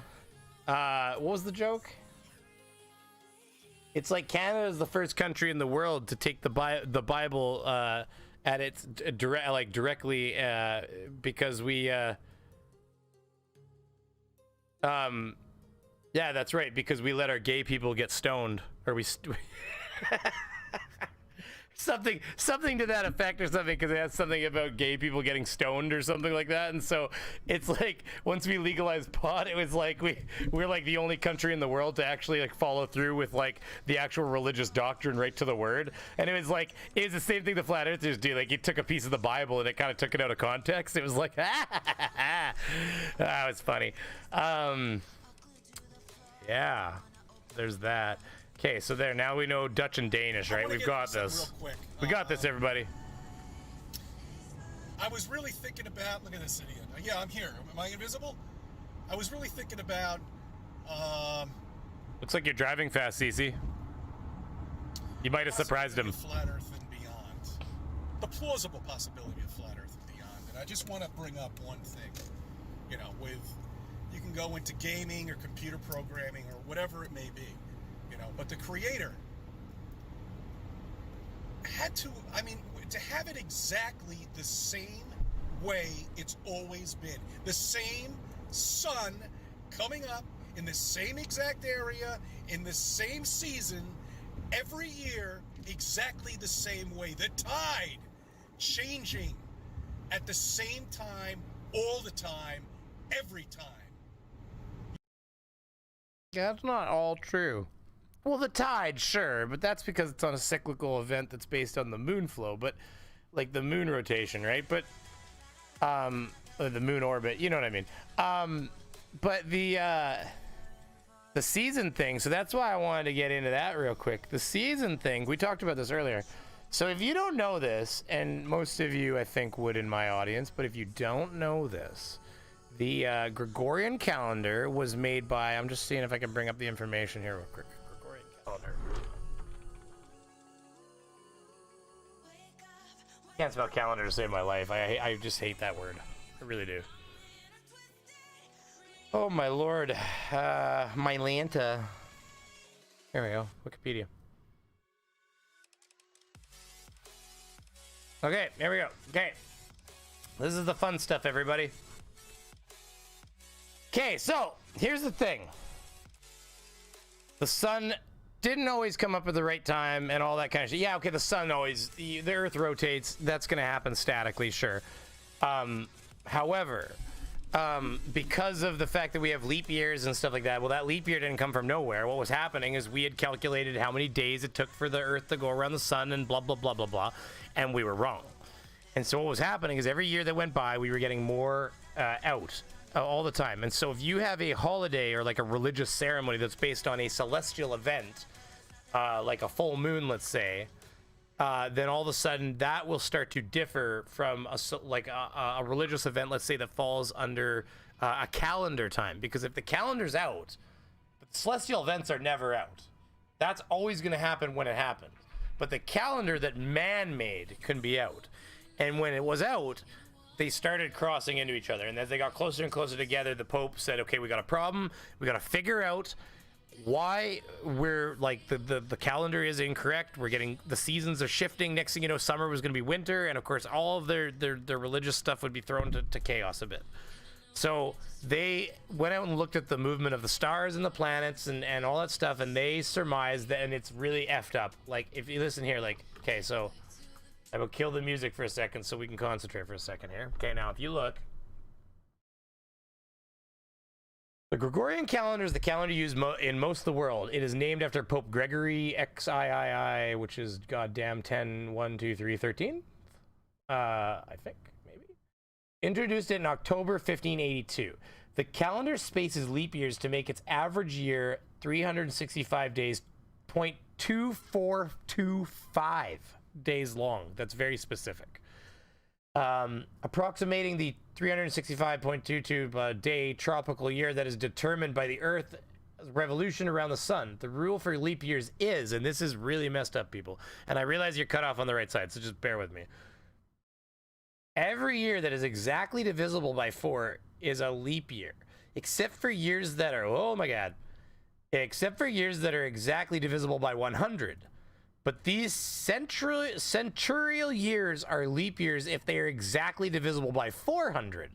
What was the joke? It's like Canada is the first country in the world to take the Bible at its directly because we yeah, that's right, because we let our gay people get stoned, or we something to that effect or something, because it has something about gay people getting stoned or something like that. And so it's like, once we legalized pot, it was like we're like the only country in the world to actually like follow through with like the actual religious doctrine right to the word. And it was like, it was the same thing the flat earthers do. Like, you took a piece of the Bible and it kind of took it out of context. It was like that was funny. Yeah, there's that. Okay, so there, now we know Dutch and Danish, right? We've got this. Real quick. We got this, everybody. I was really thinking about, look at this idiot. Yeah, I'm here. Am I invisible? I was really thinking about, looks like you're driving fast, Cece. You might have surprised him. Flat Earth and beyond. The plausible possibility of Flat Earth and beyond. And I just want to bring up one thing. You know, you can go into gaming or computer programming or whatever it may be. But the creator had to, to have it exactly the same way it's always been. The same sun coming up in the same exact area, in the same season, every year, exactly the same way. The tide changing at the same time, all the time, every time. That's not all true. Well, the tide, sure, but that's because it's on a cyclical event that's based on the moon flow, but like the moon rotation, right? But the moon orbit, you know what I mean? But the season thing, so that's why I wanted to get into that real quick. The season thing, we talked about this earlier. So if you don't know this, and most of you I think would in my audience, but if you don't know this, the Gregorian calendar was made by, I'm just seeing if I can bring up the information here real quick. Can't spell calendar to save my life. I just hate that word. I really do. Oh my lord. My Lanta. There we go. Wikipedia. Okay, there we go. Okay. This is the fun stuff, everybody. Okay, so here's the thing. The sun didn't always come up at the right time and all that kind of shit. Yeah, okay, the sun always, the earth rotates. That's going to happen statically, sure. However, because of the fact that we have leap years and stuff like that, well, that leap year didn't come from nowhere. What was happening is we had calculated how many days it took for the earth to go around the sun and blah, blah, blah, blah, blah, and we were wrong. And so what was happening is every year that went by, we were getting more out. All the time. And so if you have a holiday or like a religious ceremony that's based on a celestial event, like a full moon, let's say, then all of a sudden that will start to differ from a religious event, let's say, that falls under a calendar time. Because if the calendar's out, but celestial events are never out. That's always going to happen when it happens. But the calendar that man made can be out. And when it was out, they started crossing into each other. And as they got closer and closer together, the Pope said, okay, we got a problem. We got to figure out why we're like the calendar is incorrect. We're getting, the seasons are shifting. Next thing you know, summer was going to be winter. And of course, all of their religious stuff would be thrown to chaos a bit. So they went out and looked at the movement of the stars and the planets and all that stuff. And they surmised that, and it's really effed up. Like, if you listen here, like, okay, so I will kill the music for a second so we can concentrate for a second here. Okay, now if you look, the Gregorian calendar is the calendar used in most of the world. It is named after Pope Gregory XIII, which is goddamn 10, 1, 2, 3, 13. I think, maybe. Introduced it in October 1582. The calendar spaces leap years to make its average year 365 days, 0.2425 days long. That's very specific. Approximating the 365.22 day tropical year that is determined by the Earth's revolution around the sun. The rule for leap years is, and this is really messed up, people, and I realize you're cut off on the right side, so just bear with me. Every year that is exactly divisible by 4 is a leap year, except for years that are, oh my god, except for years that are exactly divisible by 100. But these centurial years are leap years if they are exactly divisible by 400.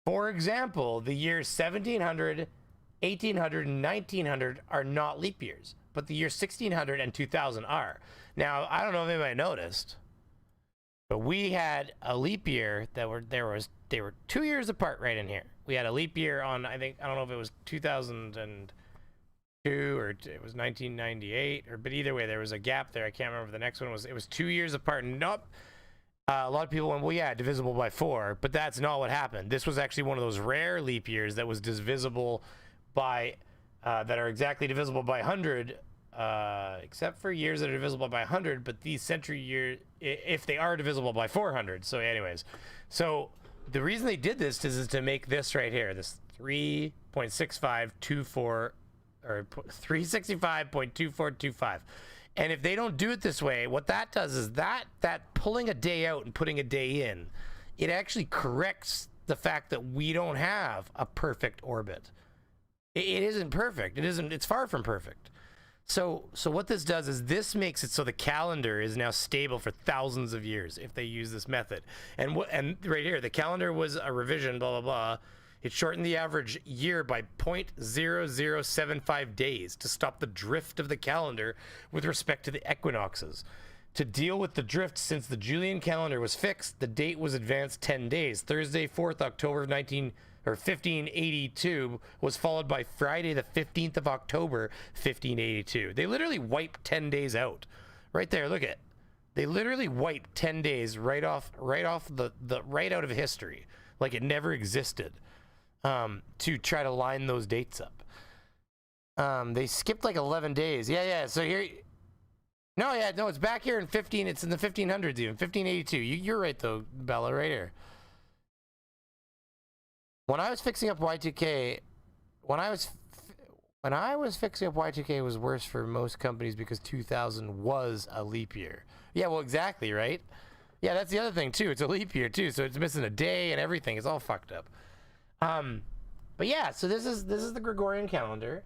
For example, the years 1700, 1800, and 1900 are not leap years, but the year 1600 and 2000 are. Now, I don't know if anybody noticed, but we had a leap year that they were 2 years apart right in here. We had a leap year on, I don't know if it was 2002 or it was 1998, but either way, there was a gap there. I can't remember if the next one was. It was 2 years apart. Nope. A lot of people went, well, yeah, divisible by 4, but that's not what happened. This was actually one of those rare leap years that was divisible by, that are exactly divisible by 100, except for years that are divisible by 100, but these century years, if they are divisible by 400. So anyways, so the reason they did this is to make this right here, this 3.6524, or 365.2425. And if they don't do it this way, what that does is that pulling a day out and putting a day in, it actually corrects the fact that we don't have a perfect orbit. It isn't perfect. It's far from perfect. So what this does is this makes it so the calendar is now stable for thousands of years if they use this method. And right here, the calendar was a revision, blah, blah, blah. It shortened the average year by 0.0075 days to stop the drift of the calendar with respect to the equinoxes. To deal with the drift, since the Julian calendar was fixed, the date was advanced 10 days. Thursday, 4th October of 1582 was followed by Friday, the 15th of October, 1582. They literally wiped 10 days out. Right there, look at it. They literally wiped 10 days right out of history, like it never existed. To try to line those dates up. They skipped like 11 days. Yeah. So here, no, it's back here in 15. It's in the 1500s even, 1582. You're right though, Bella, right here. When I was fixing up Y2K, when I was fixing up Y2K, it was worse for most companies because 2000 was a leap year. Yeah, well, exactly, right? Yeah, that's the other thing too. It's a leap year too, so it's missing a day and everything. It's all fucked up. But yeah, so this is the Gregorian calendar.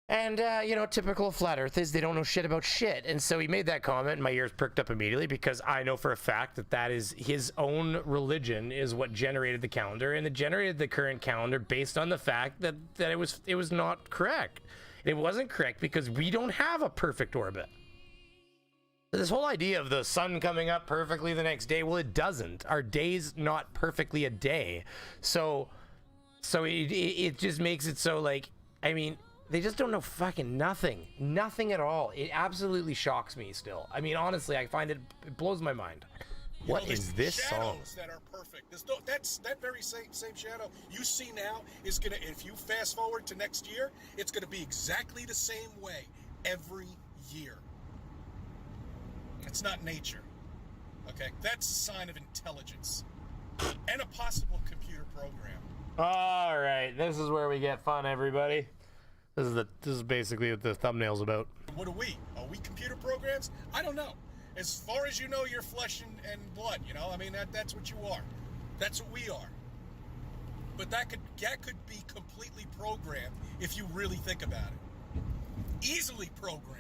And, you know, typical flat earthers, they don't know shit about shit. And so he made that comment, and my ears perked up immediately because I know for a fact that is his own religion is what generated the calendar, and it generated the current calendar based on the fact that it was not correct. It wasn't correct because we don't have a perfect orbit. This whole idea of the sun coming up perfectly the next day, well, it doesn't. Our day's not perfectly a day. So it just makes it so, like, I mean, they just don't know fucking nothing. Nothing at all. It absolutely shocks me still. I mean, honestly, I find it blows my mind. What is this song? That are perfect. That very same shadow you see now is gonna, if you fast forward to next year, it's gonna be exactly the same way every year. It's not nature, okay? That's a sign of intelligence and a possible computer program. All right, this is where we get fun, everybody. This is basically what the thumbnail's about. What are we? Are we computer programs? I don't know. As far as you know, you're flesh and blood. You know, I mean that's what you are. That's what we are. But that could be completely programmed if you really think about it. Easily programmed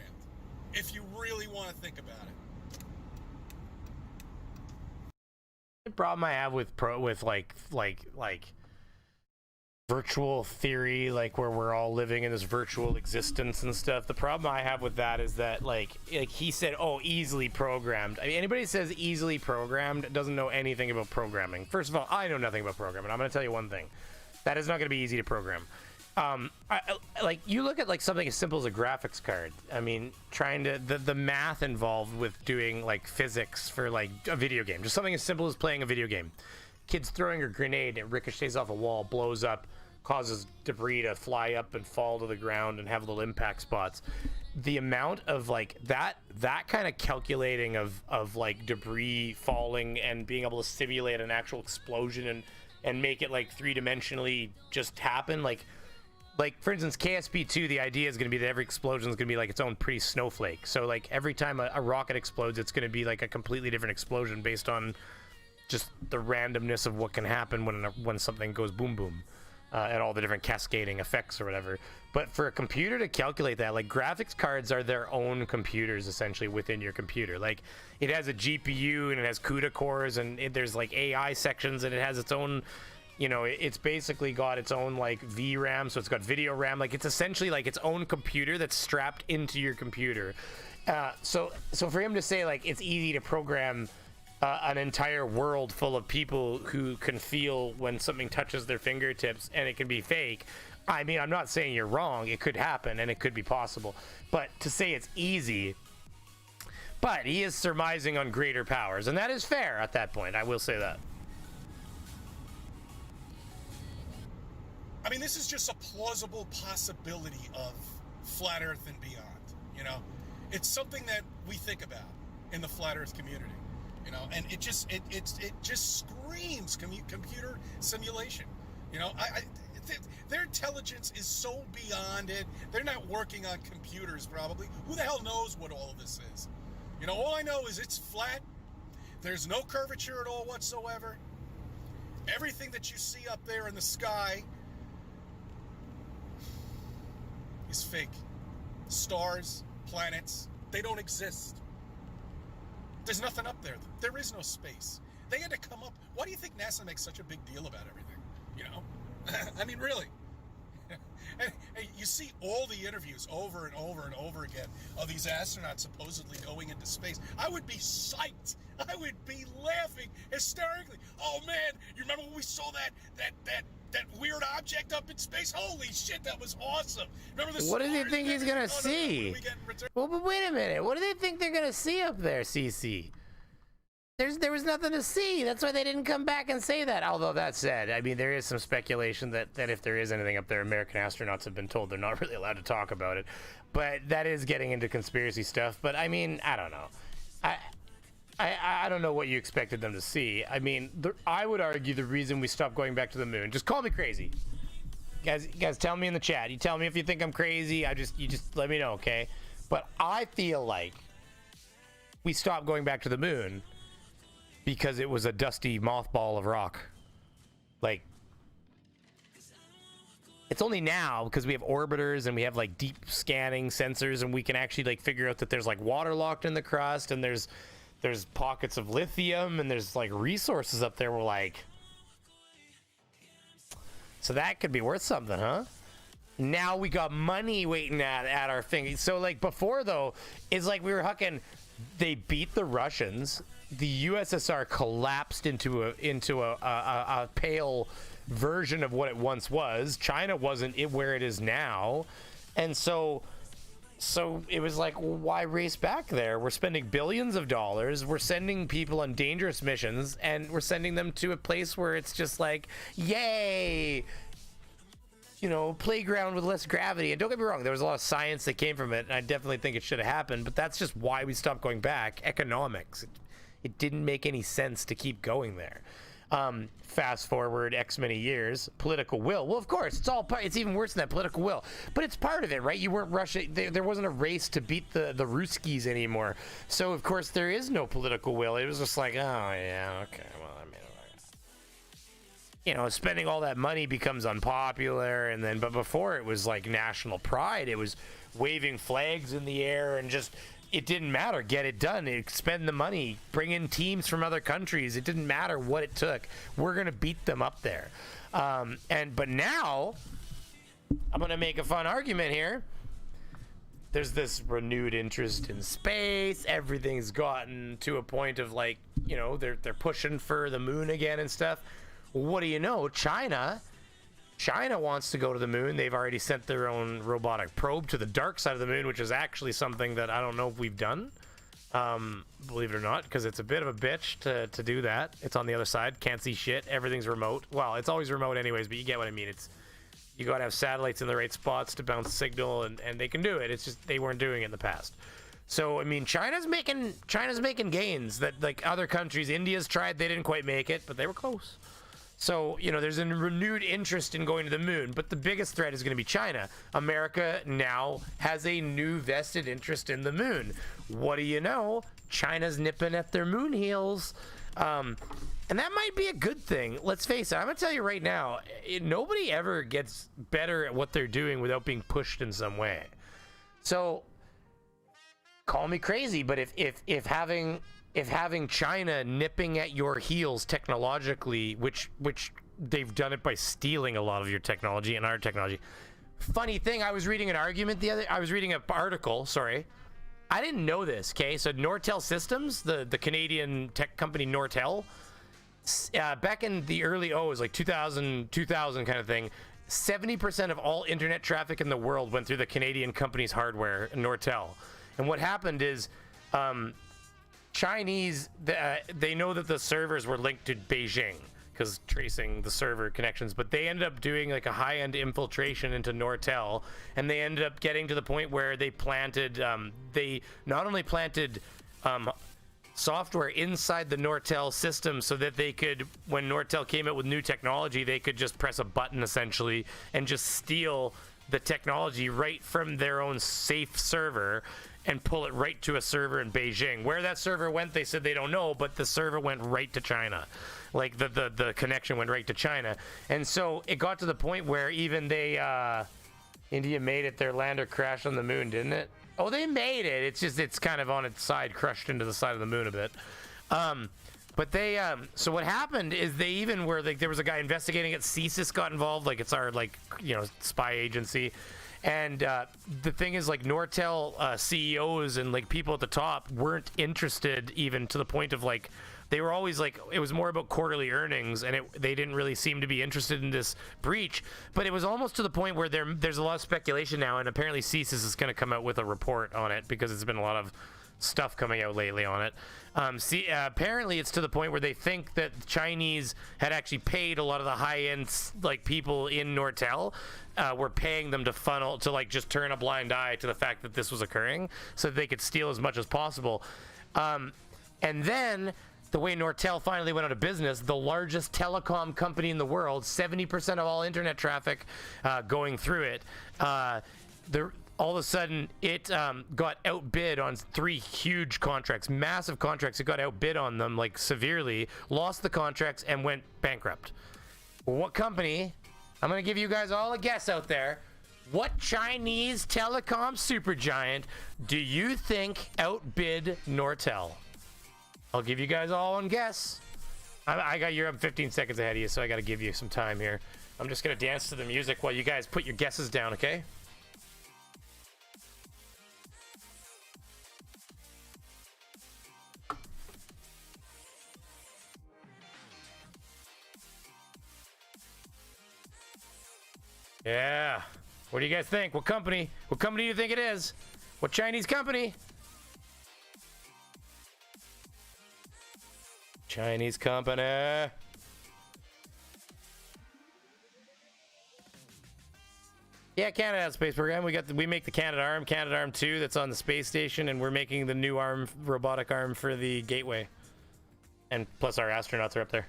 if you really want to think about it. The problem I have with virtual theory, like where we're all living in this virtual existence and stuff. The problem I have with that is that like he said, oh, easily programmed. I mean, anybody who says easily programmed doesn't know anything about programming. First of all, I know nothing about programming. I'm going to tell you one thing. That is not going to be easy to program. Like you look at like something as simple as a graphics card. I mean, trying to the math involved with doing like physics for like a video game, just something as simple as playing a video game. Kids throwing a grenade, it ricochets off a wall, blows up, causes debris to fly up and fall to the ground and have little impact spots. The amount of like that kind of calculating of like debris falling and being able to simulate an actual explosion and make it like three-dimensionally just happen, like for instance, KSP2, the idea is going to be that every explosion is going to be like its own pretty snowflake. So like every time a rocket explodes, it's going to be like a completely different explosion based on just the randomness of what can happen when something goes boom boom, and all the different cascading effects or whatever. But for a computer to calculate that, like graphics cards are their own computers essentially within your computer. Like it has a GPU and it has CUDA cores and there's like AI sections and it has its own. You know, it's basically got its own like VRAM, so it's got video RAM. Like it's essentially like its own computer that's strapped into your computer. So for him to say like it's easy to program an entire world full of people who can feel when something touches their fingertips and it can be fake. I mean, I'm not saying you're wrong. It could happen and it could be possible. But to say it's easy, but he is surmising on greater powers, and that is fair at that point. I will say that. I mean, this is just a plausible possibility of flat Earth and beyond. You know, it's something that we think about in the flat Earth community. You know, and it just screams computer simulation. You know, their intelligence is so beyond it. They're not working on computers probably. Who the hell knows what all of this is? You know, all I know is it's flat. There's no curvature at all whatsoever. Everything that you see up there in the sky is fake. Stars, planets, they don't exist. There's nothing up there. There is no space. They had to come up. Why do you think NASA makes such a big deal about everything? You know? I mean, really. And you see all the interviews over and over and over again of these astronauts supposedly going into space. I would be psyched. I would be laughing hysterically. Oh man, you remember when we saw that weird object up in space? Holy shit, that was awesome. Remember this? What do they think he's gonna see? Well, but wait a minute. What do they think they're gonna see up there, CC? There was nothing to see. That's why they didn't come back and say that. Although that said, I mean, there is some speculation that if there is anything up there, American astronauts have been told they're not really allowed to talk about it. But that is getting into conspiracy stuff. But I mean, I don't know. I don't know what you expected them to see. I mean, I would argue the reason we stopped going back to the moon. Just call me crazy. You guys tell me in the chat. You tell me if you think I'm crazy. You just let me know, okay? But I feel like we stopped going back to the moon because it was a dusty mothball of rock. Like, it's only now because we have orbiters and we have like deep scanning sensors and we can actually like figure out that there's like water locked in the crust and there's pockets of lithium and there's like resources up there. We're like, so that could be worth something, huh? Now we got money waiting at our fingers. So like before though, it's like we were hucking. They beat the Russians. The USSR collapsed into a pale version of what it once was. China wasn't where it is now, and so it was like, well, why race back there? We're spending billions of dollars. We're sending people on dangerous missions, and we're sending them to a place where it's just like, yay, you know, playground with less gravity. And don't get me wrong, there was a lot of science that came from it, and I definitely think it should have happened. But that's just why we stopped going back. Economics. It didn't make any sense to keep going there. Fast forward X many years, political will. Well, of course, it's all part. It's even worse than that, political will. But it's part of it, right? You weren't Russia. There wasn't a race to beat the Ruskies anymore. So of course there is no political will. It was just like, oh yeah, okay. Well, I mean, you know, spending all that money becomes unpopular, and then but before it was like national pride. It was waving flags in the air and just. It didn't matter. Get it done. Spend the money. Bring in teams from other countries. It didn't matter what it took. We're going to beat them up there. But now, I'm gonna make a fun argument here. There's this renewed interest in space. Everything's gotten to a point of like, you know, they're pushing for the moon again and stuff. What do you know? China wants to go to the moon. They've already sent their own robotic probe to the dark side of the moon, which is actually something that I don't know if we've done. Believe it or not, because it's a bit of a bitch to do that. It's on the other side. Can't see shit. Everything's remote. Well, it's always remote anyways, but you get what I mean. You gotta have satellites in the right spots to bounce signal, and they can do it. It's just they weren't doing it in the past. So I mean, China's making gains that like other countries. India's tried, they didn't quite make it, but they were close. So you know, there's a renewed interest in going to the moon, but the biggest threat is going to be China. America now has a new vested interest in the moon. What do you know? China's nipping at their moon heels. And that might be a good thing. Let's face it. I'm going to tell you right now, nobody ever gets better at what they're doing without being pushed in some way. So, call me crazy, but if having China nipping at your heels technologically, which they've done it by stealing a lot of your technology and our technology. Funny thing, I was reading an article, sorry. I didn't know this, okay? So Nortel Systems, the Canadian tech company Nortel, back in the early O's, like 2000 kind of thing, 70% of all internet traffic in the world went through the Canadian company's hardware, Nortel. And what happened is Chinese, they know that the servers were linked to Beijing because tracing the server connections, but they ended up doing like a high-end infiltration into Nortel, and they ended up getting to the point where they planted, they not only planted software inside the Nortel system so that they could, when Nortel came out with new technology, they could just press a button essentially and just steal the technology right from their own safe server and pull it right to a server in Beijing. Where that server went, they said they don't know, but the server went right to China. Like the connection went right to China. And so it got to the point where even India made it, their lander crashed on the moon, didn't it? Oh, they made it. It's just, it's kind of on its side, crushed into the side of the moon a bit. But they, so what happened is they even were, like, there was a guy investigating it. CSIS got involved. Like, it's our, like, you know, spy agency. And the thing is, like, Nortel CEOs and, like, people at the top weren't interested even to the point of, like, they were always like, it was more about quarterly earnings, and they didn't really seem to be interested in this breach. But it was almost to the point where there's a lot of speculation now, and apparently CSIS is going to come out with a report on it because there's been a lot of stuff coming out lately on it. Apparently it's to the point where they think that the Chinese had actually paid a lot of the high-end, like, people in Nortel, were paying them to like just turn a blind eye to the fact that this was occurring so that they could steal as much as possible. And then the way Nortel finally went out of business, the largest telecom company in the world, 70% of all internet traffic going through it, all of a sudden it got outbid on 3 huge contracts, massive contracts. It got outbid on them, like, severely, lost the contracts, and went bankrupt. What company? I'm going to give you guys all a guess out there. What Chinese telecom supergiant do you think outbid Nortel? I'll give you guys all one guess. You're 15 seconds ahead of you, so I got to give you some time here. I'm just going to dance to the music while you guys put your guesses down, okay? Yeah. What do you guys think? What company? What company do you think it is? What Chinese company? Chinese company. Yeah, Canada has a space program. We make the Canadarm 2 that's on the space station, and we're making the new robotic arm for the Gateway. And plus our astronauts are up there.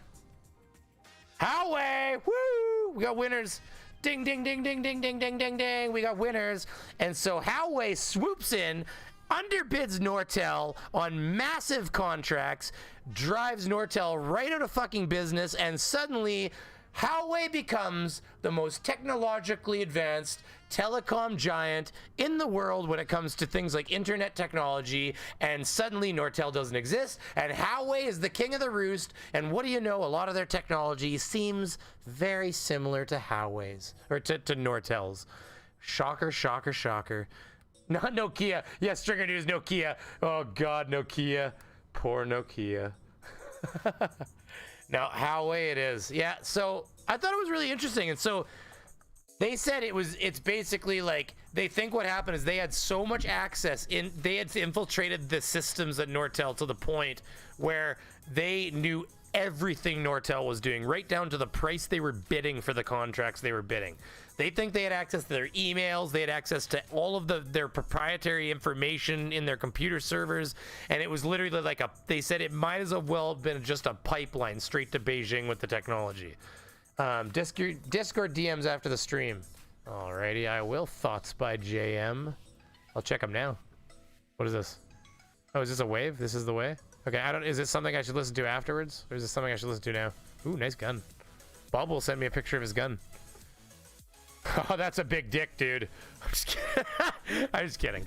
Howay! Woo! We got winners. Ding, ding, ding, ding, ding, ding, ding, ding, ding. We got winners. And so Howay swoops in, underbids Nortel on massive contracts, drives Nortel right out of fucking business, and suddenly Howay becomes the most technologically advanced telecom giant in the world when it comes to things like internet technology, and suddenly Nortel doesn't exist, and Huawei is the king of the roost, and what do you know, a lot of their technology seems very similar to Huawei's, or to Nortel's. Shocker, shocker, shocker. Not Nokia. Yeah, Stringer News, Nokia. Oh God, Nokia. Poor Nokia. Now, Huawei it is. Yeah, so I thought it was really interesting, and so they said it's basically like, they think what happened is they had so much access they had infiltrated the systems at Nortel to the point where they knew everything Nortel was doing, right down to the price they were bidding for the contracts they were bidding. They think they had access to their emails, they had access to all of their proprietary information in their computer servers, and it was literally like they said it might as well have been just a pipeline straight to Beijing with the technology. Discord DMs after the stream. Alrighty, I will. Thoughts by JM. I'll check them now. What is this? Oh, is this a wave? This is the way? Okay, is this something I should listen to afterwards? Or is this something I should listen to now? Ooh, nice gun. Bob will send me a picture of his gun. Oh, that's a big dick, dude. I'm just kidding. I'm just kidding.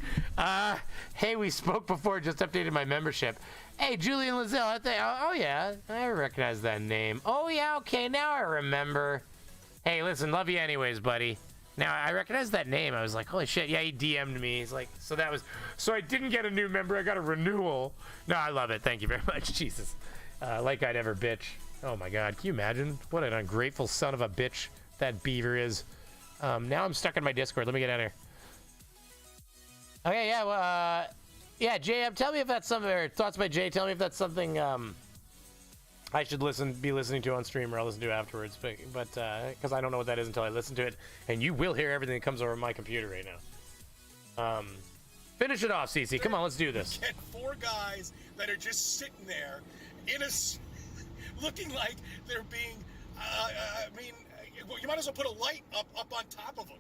Hey, we spoke before, just updated my membership. Hey, Julian Lazelle, oh yeah, I recognize that name. Oh yeah, okay, now I remember. Hey, listen, love you anyways, buddy. Now, I recognize that name. I was like, holy shit, yeah, he DM'd me. He's like, so I didn't get a new member, I got a renewal. No, I love it, thank you very much, Jesus. Like I'd ever bitch. Oh my God, can you imagine? What an ungrateful son of a bitch that Beaver is. Now I'm stuck in my Discord, let me get out of here. Okay, yeah, well, yeah, JM, tell me if that's something, or Thoughts by Jay, tell me if that's something I should be listening to on stream, or I'll listen to afterwards, but because I don't know what that is until I listen to it, and you will hear everything that comes over my computer right now. Finish it off, CC. Come on, let's do this. Get 4 guys that are just sitting there looking like they're being, you might as well put a light up on top of them.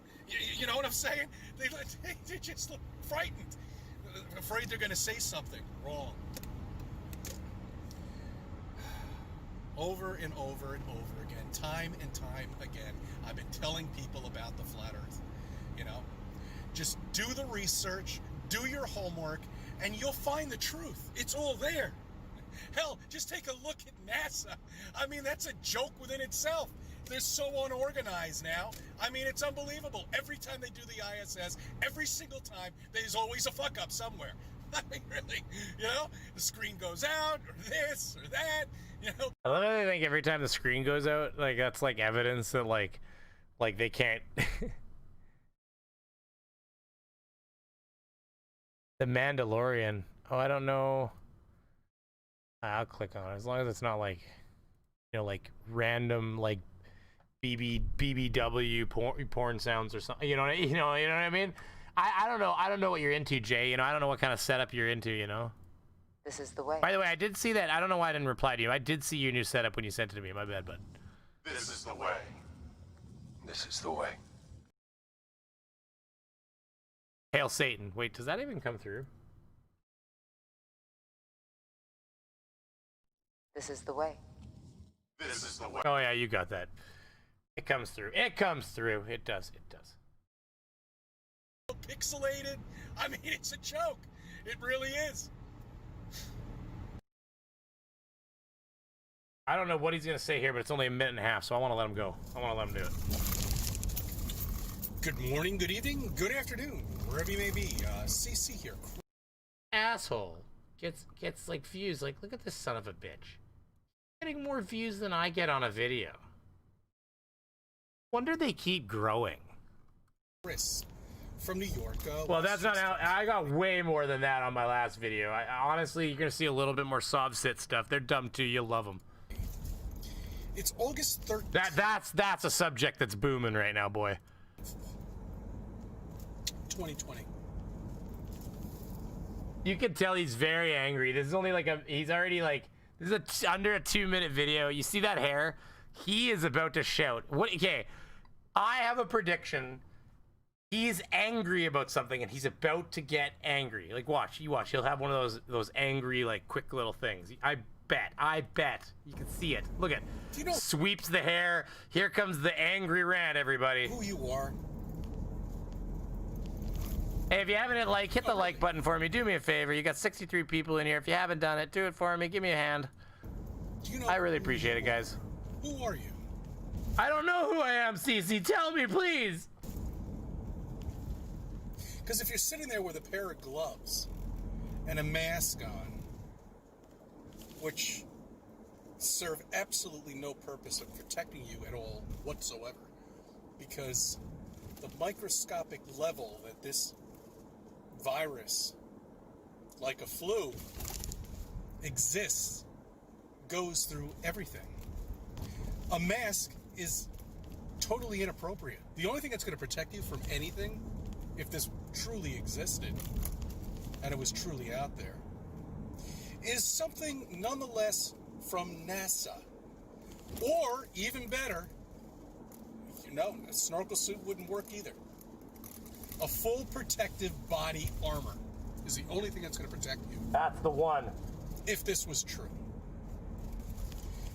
You know what I'm saying? They just look frightened. Afraid they're going to say something wrong. Over and over and over again, time and time again, I've been telling people about the flat earth. You know, just do the research, do your homework, and you'll find the truth. It's all there. Hell, just take a look at NASA. I mean, that's a joke within itself. They're so unorganized now. I mean, it's unbelievable. Every time they do the ISS, every single time, there's always a fuck up somewhere. I mean, really, you know, the screen goes out, or this, or that, you know. I love how they think every time the screen goes out, like, that's, like, evidence that, like they can't... The Mandalorian. Oh, I don't know. I'll click on it, as long as it's not, like, you know, like, random, like, BBW porn sounds or something. You know what I mean? I don't know. I don't know what you're into, Jay. You know, I don't know what kind of setup you're into, you know? This is the way. By the way, I did see that. I don't know why I didn't reply to you. I did see your new setup when you sent it to me. My bad, bud. This is the way. This is the way. Hail Satan. Wait, does that even come through? This is the way. This is the way. Oh, yeah, you got that. It comes through. It comes through. It does. It does. Pixelated. I mean, it's a joke. It really is. I don't know what he's going to say here, but it's only a minute and a half, so I want to let him go. I want to let him do it. Good morning, good evening, good afternoon, wherever you may be. CC here. Asshole gets like views. Like, look at this son of a bitch. Getting more views than I get on a video. Wonder they keep growing. Chris from New York. Well, that's not how. I got way more than that on my last video. Honestly, you're gonna see a little bit more sob sit stuff. They're dumb too. You'll love them. It's August 13th. That's a subject that's booming right now, boy. 2020. You can tell he's very angry. This is only like he's already like, this is under a 2-minute video. You see that hair? He is about to shout. Okay, I have a prediction. He's angry about something and he's about to get angry. Like, watch. He'll have one of those angry, like, quick little things. I bet. You can see it. Look at it. You know, sweeps the hair. Here comes the angry rant, everybody. Who you are? Hey, if you haven't hit the like button for me. Do me a favor. You got 63 people in here. If you haven't done it, do it for me. Give me a hand. I really appreciate it, guys. Who are you? I don't know who I am, CC. Tell me, please. Because if you're sitting there with a pair of gloves and a mask on, which serve absolutely no purpose of protecting you at all whatsoever, because the microscopic level that this virus, like a flu, exists, goes through everything. A mask is totally inappropriate. The only thing that's going to protect you from anything, if this truly existed and it was truly out there, is something nonetheless from NASA. Or, even better, no, a snorkel suit wouldn't work either. A full protective body armor is the only thing that's going to protect you. That's the one. If this was true.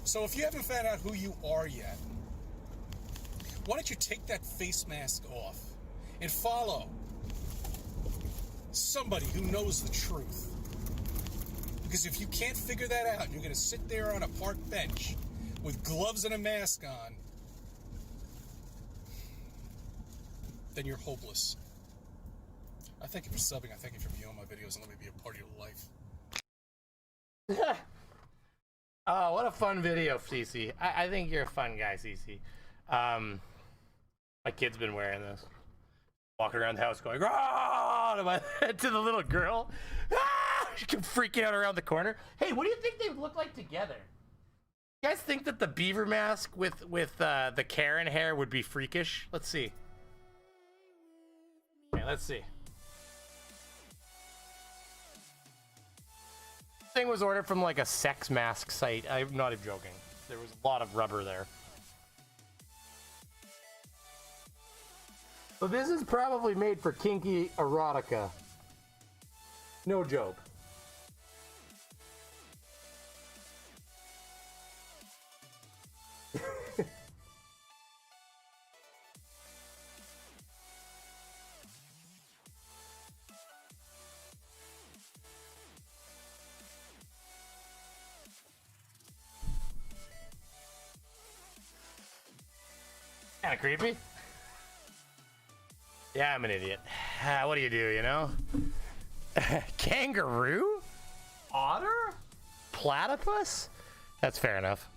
So if you haven't found out who you are yet, why don't you take that face mask off and follow somebody who knows the truth? Because if you can't figure that out, and you're going to sit there on a park bench with gloves and a mask on, then you're hopeless. I thank you for subbing. I thank you for viewing my videos and let me be a part of your life. Oh, what a fun video, CC. I think you're a fun guy, CC. My kid's been wearing this. Walking around the house going, "Ah!" to the little girl. Ah! She kept freaking out around the corner. Hey, what do you think they would look like together? You guys think that the beaver mask with the Karen hair would be freakish? Let's see. Okay, let's see. This thing was ordered from like a sex mask site. I'm not even joking. There was a lot of rubber there. So this is probably made for kinky erotica. No joke. Kind of creepy. Yeah, I'm an idiot. What do, you know? Kangaroo? Otter? Platypus? That's fair enough.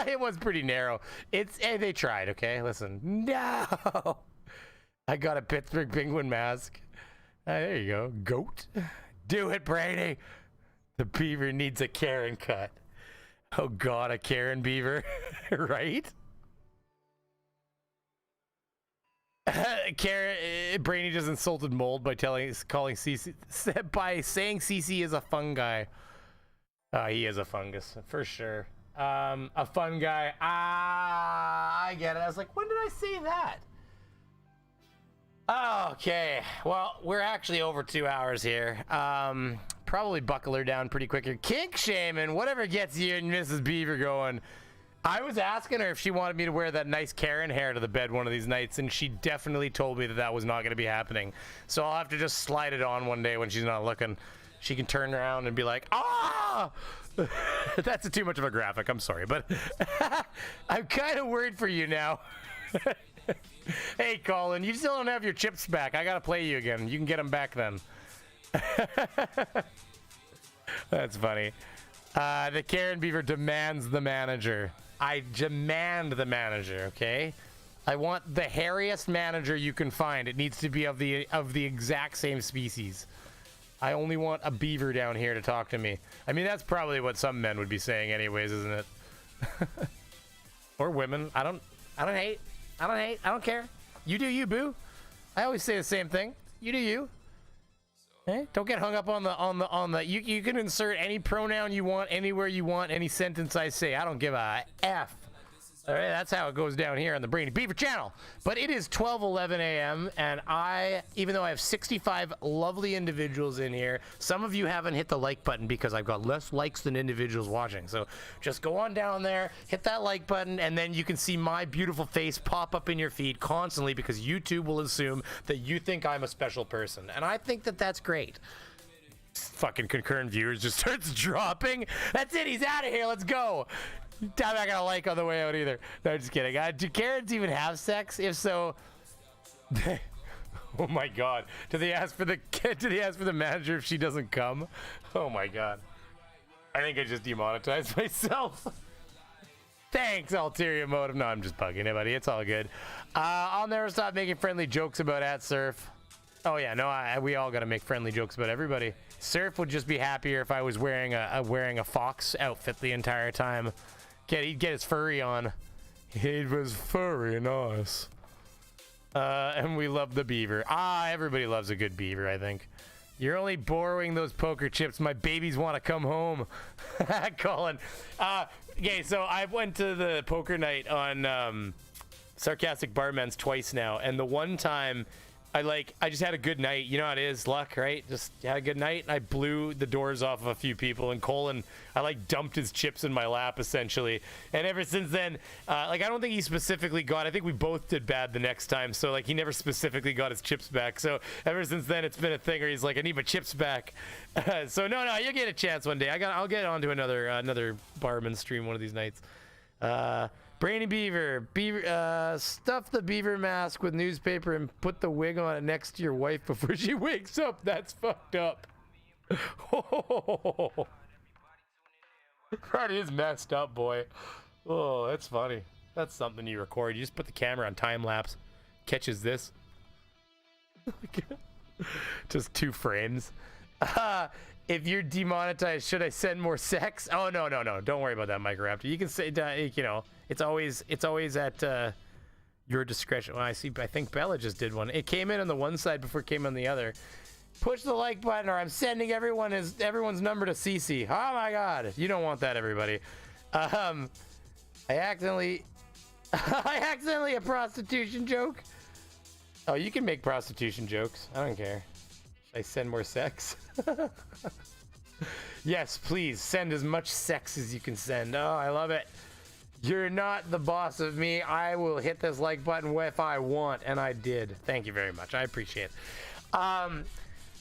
It was pretty narrow. Hey, they tried, okay? Listen. No! I got a Pittsburgh Penguin mask. There you go. Goat. Do it, Brainy. The beaver needs a Karen cut. Oh, God, a Karen beaver. Right? Brainy just insulted Mold by saying CC is a fungi. He is a fungus for sure. A fun guy. I get it. I was like, when did I say that? Okay, well, we're actually over 2 hours here. Probably buckle her down pretty quick here. Kink shaming, whatever gets you and Mrs. Beaver going. I was asking her if she wanted me to wear that nice Karen hair to the bed one of these nights, and she definitely told me that that was not going to be happening. So I'll have to just slide it on one day when she's not looking. She can turn around and be like, "Ah!" That's too much of a graphic. I'm sorry, but I'm kind of worried for you now. Hey, Colin, you still don't have your chips back. I got to play you again. You can get them back then. That's funny. The Karen Beaver demands the manager. I demand the manager, okay? I want the hairiest manager you can find. It needs to be of the exact same species. I only want a beaver down here to talk to me. I mean, that's probably what some men would be saying anyways, isn't it? Or women. I don't hate. I don't care. You do you, boo. I always say the same thing. You do you. Hey, don't get hung up on the you can insert any pronoun you want anywhere you want, any sentence I say. I don't give a F All right, that's how it goes down here on the Brainy Beaver channel. But it is 12:11 a.m. and even though I have 65 lovely individuals in here, some of you haven't hit the like button because I've got less likes than individuals watching. So just go on down there, hit that like button, and then you can see my beautiful face pop up in your feed constantly because YouTube will assume that you think I'm a special person. And I think that that's great. Fucking concurrent viewers just starts dropping. That's it, he's out of here, let's go. I'm not gonna like on the way out either. No, just kidding. Do Karens even have sex? If so, oh my god. Do they ask for the manager if she doesn't come? Oh my god. I think I just demonetized myself. Thanks, ulterior motive. No, I'm just bugging it, buddy. It's all good. I'll never stop making friendly jokes about @surf. Oh yeah, no, we all gotta make friendly jokes about everybody. Surf would just be happier if I was wearing a fox outfit the entire time. He'd get his furry on. It was furry and nice. And we love the beaver. Everybody loves a good beaver, I think. You're only borrowing those poker chips. My babies want to come home. Colin. Okay, so I went to the poker night on Sarcastic Barmen's twice now, and the one time I just had a good night. You know how it is, luck, right? Just had a good night, and I blew the doors off of a few people, and Colin, I dumped his chips in my lap, essentially. And ever since then, I don't think he specifically got, I think we both did bad the next time, so, he never specifically got his chips back. So ever since then, it's been a thing where he's like, I need my chips back. So no, you'll get a chance one day. I'll get onto another barman stream one of these nights. Brainy Beaver, stuff the beaver mask with newspaper and put the wig on it next to your wife before she wakes up. That's fucked up. Oh, that is messed up, boy. Oh, that's funny. That's something you record. You just put the camera on time lapse, catches this. Just 2 frames. If you're demonetized, should I send more sex? Oh no. Don't worry about that, Microraptor. You can say, it's always at your discretion. Well, I think Bella just did one. It came in on the one side before it came on the other. Push the like button, or I'm sending everyone's number to Cece. Oh my god, you don't want that, everybody. I accidentally a prostitution joke. Oh, you can make prostitution jokes. I don't care. Should I send more sex? Yes, please send as much sex as you can send. Oh, I love it. You're not the boss of me. I will hit this like button if I want, and I did. Thank you very much. I appreciate it.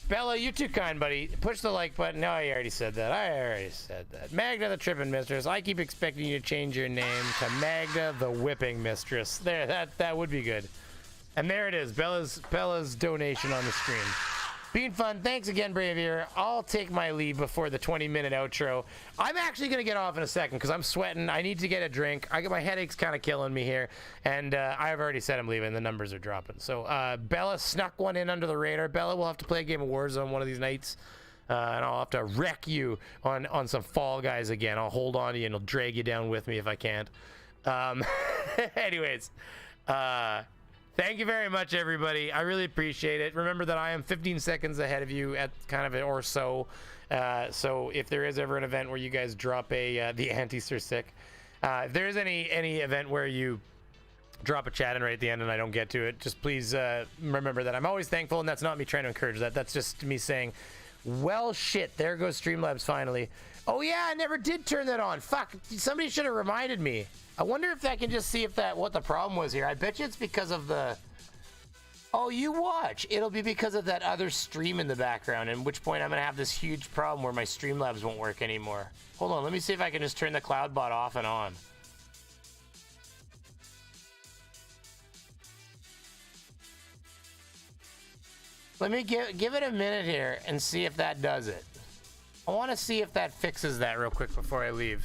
Bella, you're too kind, buddy. Push the like button. No, I already said that. Magda the Tripping Mistress. I keep expecting you to change your name to Magda the Whipping Mistress. There, that would be good. And there it is. Bella's donation on the screen. Being fun. Thanks again, Bravier. I'll take my leave before the 20-minute outro. I'm actually going to get off in a second because I'm sweating. I need to get a drink. My headache's kind of killing me here. And I've already said I'm leaving. The numbers are dropping. So Bella snuck one in under the radar. Bella will have to play a game of Warzone one of these nights. And I'll have to wreck you on some Fall Guys again. I'll hold on to you and I'll drag you down with me if I can't. Anyways. Thank you very much, everybody. I really appreciate it. Remember that I am 15 seconds ahead of you at or so. So if there is ever an event where you guys drop the anti-Sir Sick, if there is any event where you drop a chat in right at the end and I don't get to it, just please remember that I'm always thankful, and that's not me trying to encourage that. That's just me saying, well, shit, there goes Streamlabs finally. Oh yeah, I never did turn that on. Fuck, somebody should have reminded me. I wonder if I can just see what the problem was here. I bet you it's because of the... Oh, you watch. It'll be because of that other stream in the background, at which point I'm going to have this huge problem where my Streamlabs won't work anymore. Hold on, let me see if I can just turn the CloudBot off and on. Let me give it a minute here and see if that does it. I want to see if that fixes that real quick before I leave.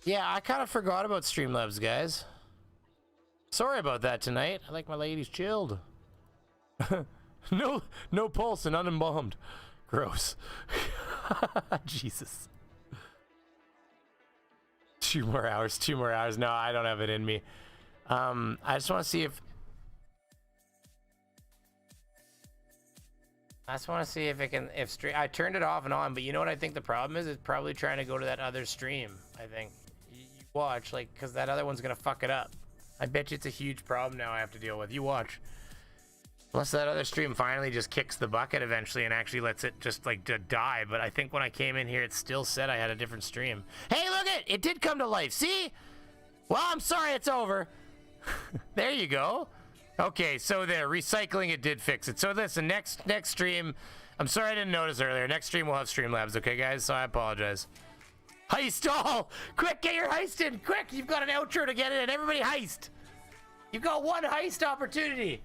Yeah, I kind of forgot about Streamlabs, guys. Sorry about that tonight. I like my ladies chilled. No pulse and unembalmed. Gross. Jesus. 2 more hours. No, I don't have it in me. I just want to see if... I just want to see if it can, if stream, I turned it off and on, but you know what I think the problem is? It's probably trying to go to that other stream, I think. You watch, like, because that other one's going to fuck it up. I bet you it's a huge problem now I have to deal with. You watch. Unless that other stream finally just kicks the bucket eventually and actually lets it just, like, die. But I think when I came in here, it still said I had a different stream. Hey, look it! It did come to life, see? Well, I'm sorry it's over. There you go. Okay, so there, recycling it did fix it. So listen, next stream, I'm sorry I didn't notice earlier. Next stream we'll have Streamlabs, okay, guys? So I apologize. Heist all! Quick, get your heist in! Quick, you've got an outro to get in. Everybody heist! You've got one heist opportunity.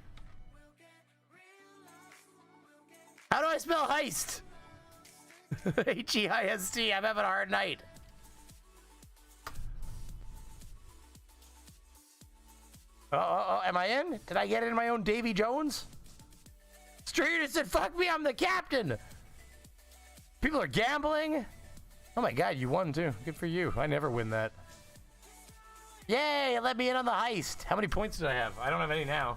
How do I spell heist? H-E-I-S-T. I'm having a hard night. Am I in? Did I get in my own Davy Jones? Streeter said, fuck me, I'm the captain. People are gambling. Oh my god, you won too. Good for you. I never win that. Yay, let me in on the heist. How many points did I have? I don't have any now.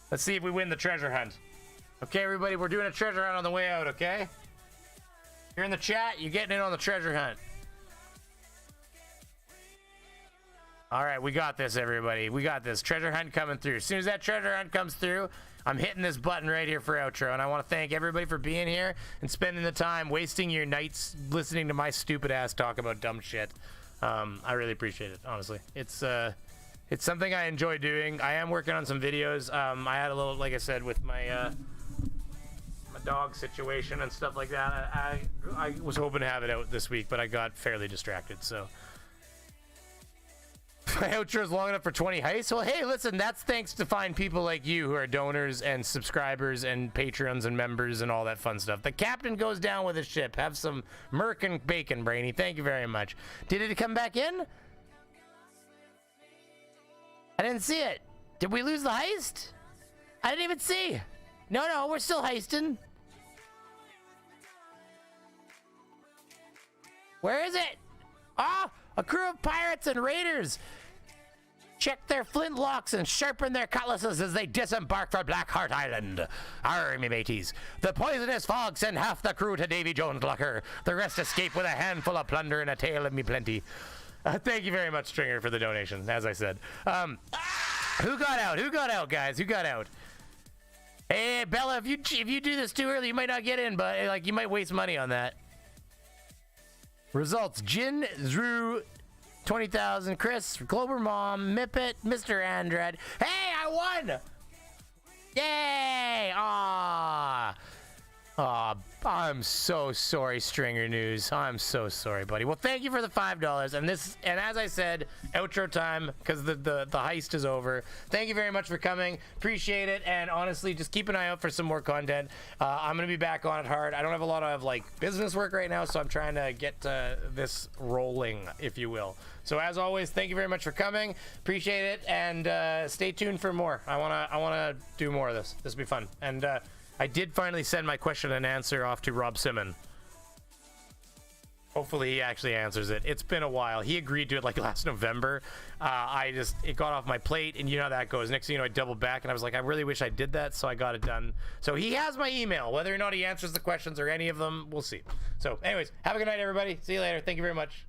Let's see if we win the treasure hunt. Okay, everybody, we're doing a treasure hunt on the way out, okay? You're in the chat, you're getting in on the treasure hunt. All right, we got this, everybody. We got this. Treasure hunt coming through. As soon as that treasure hunt comes through, I'm hitting this button right here for outro. And I want to thank everybody for being here and spending the time, wasting your nights listening to my stupid ass talk about dumb shit. I really appreciate it, honestly. It's something I enjoy doing. I am working on some videos. I had a little, like I said, with my my dog situation and stuff like that. I was hoping to have it out this week, but I got fairly distracted, so. My outro is long enough for 20 heists. Well, hey, listen, that's thanks to fine people like you who are donors and subscribers and patrons and members and all that fun stuff. The captain goes down with his ship. Have some Merc and bacon, Brainy. Thank you very much. Did it come back in? I didn't see it. Did we lose the heist? I didn't even see. No, we're still heisting. Where is it? Ah, a crew of pirates and raiders. Check their flintlocks and sharpen their cutlasses as they disembark for Blackheart Island. Arr, me mateys. The poisonous fog send half the crew to Davy Jones' locker. The rest escape with a handful of plunder and a tale of me plenty. Thank you very much, Stringer, for the donation, as I said. Who got out? Who got out, guys? Who got out? Hey, Bella, if you do this too early, you might not get in, but like you might waste money on that. Results: Jin, Drew, 20,000, Chris, Glober Mom, Mippet, Mr. Andrad. Hey, I won! Yay! I'm so sorry, Stringer News. I'm so sorry, buddy. Well, thank you for the $5. And as I said, outro time, because the heist is over. Thank you very much for coming. Appreciate it. And honestly, just keep an eye out for some more content. I'm going to be back on it hard. I don't have a lot of like business work right now, so I'm trying to get this rolling, if you will. So as always, thank you very much for coming. Appreciate it. And stay tuned for more. I wanna do more of this. This will be fun. And I did finally send my question and answer off to Rob Simon. Hopefully he actually answers it. It's been a while. He agreed to it like last November. It got off my plate, and you know how that goes. Next thing you know, I doubled back, and I was like, I really wish I did that, so I got it done. So he has my email. Whether or not he answers the questions or any of them, we'll see. So anyways, have a good night, everybody. See you later. Thank you very much.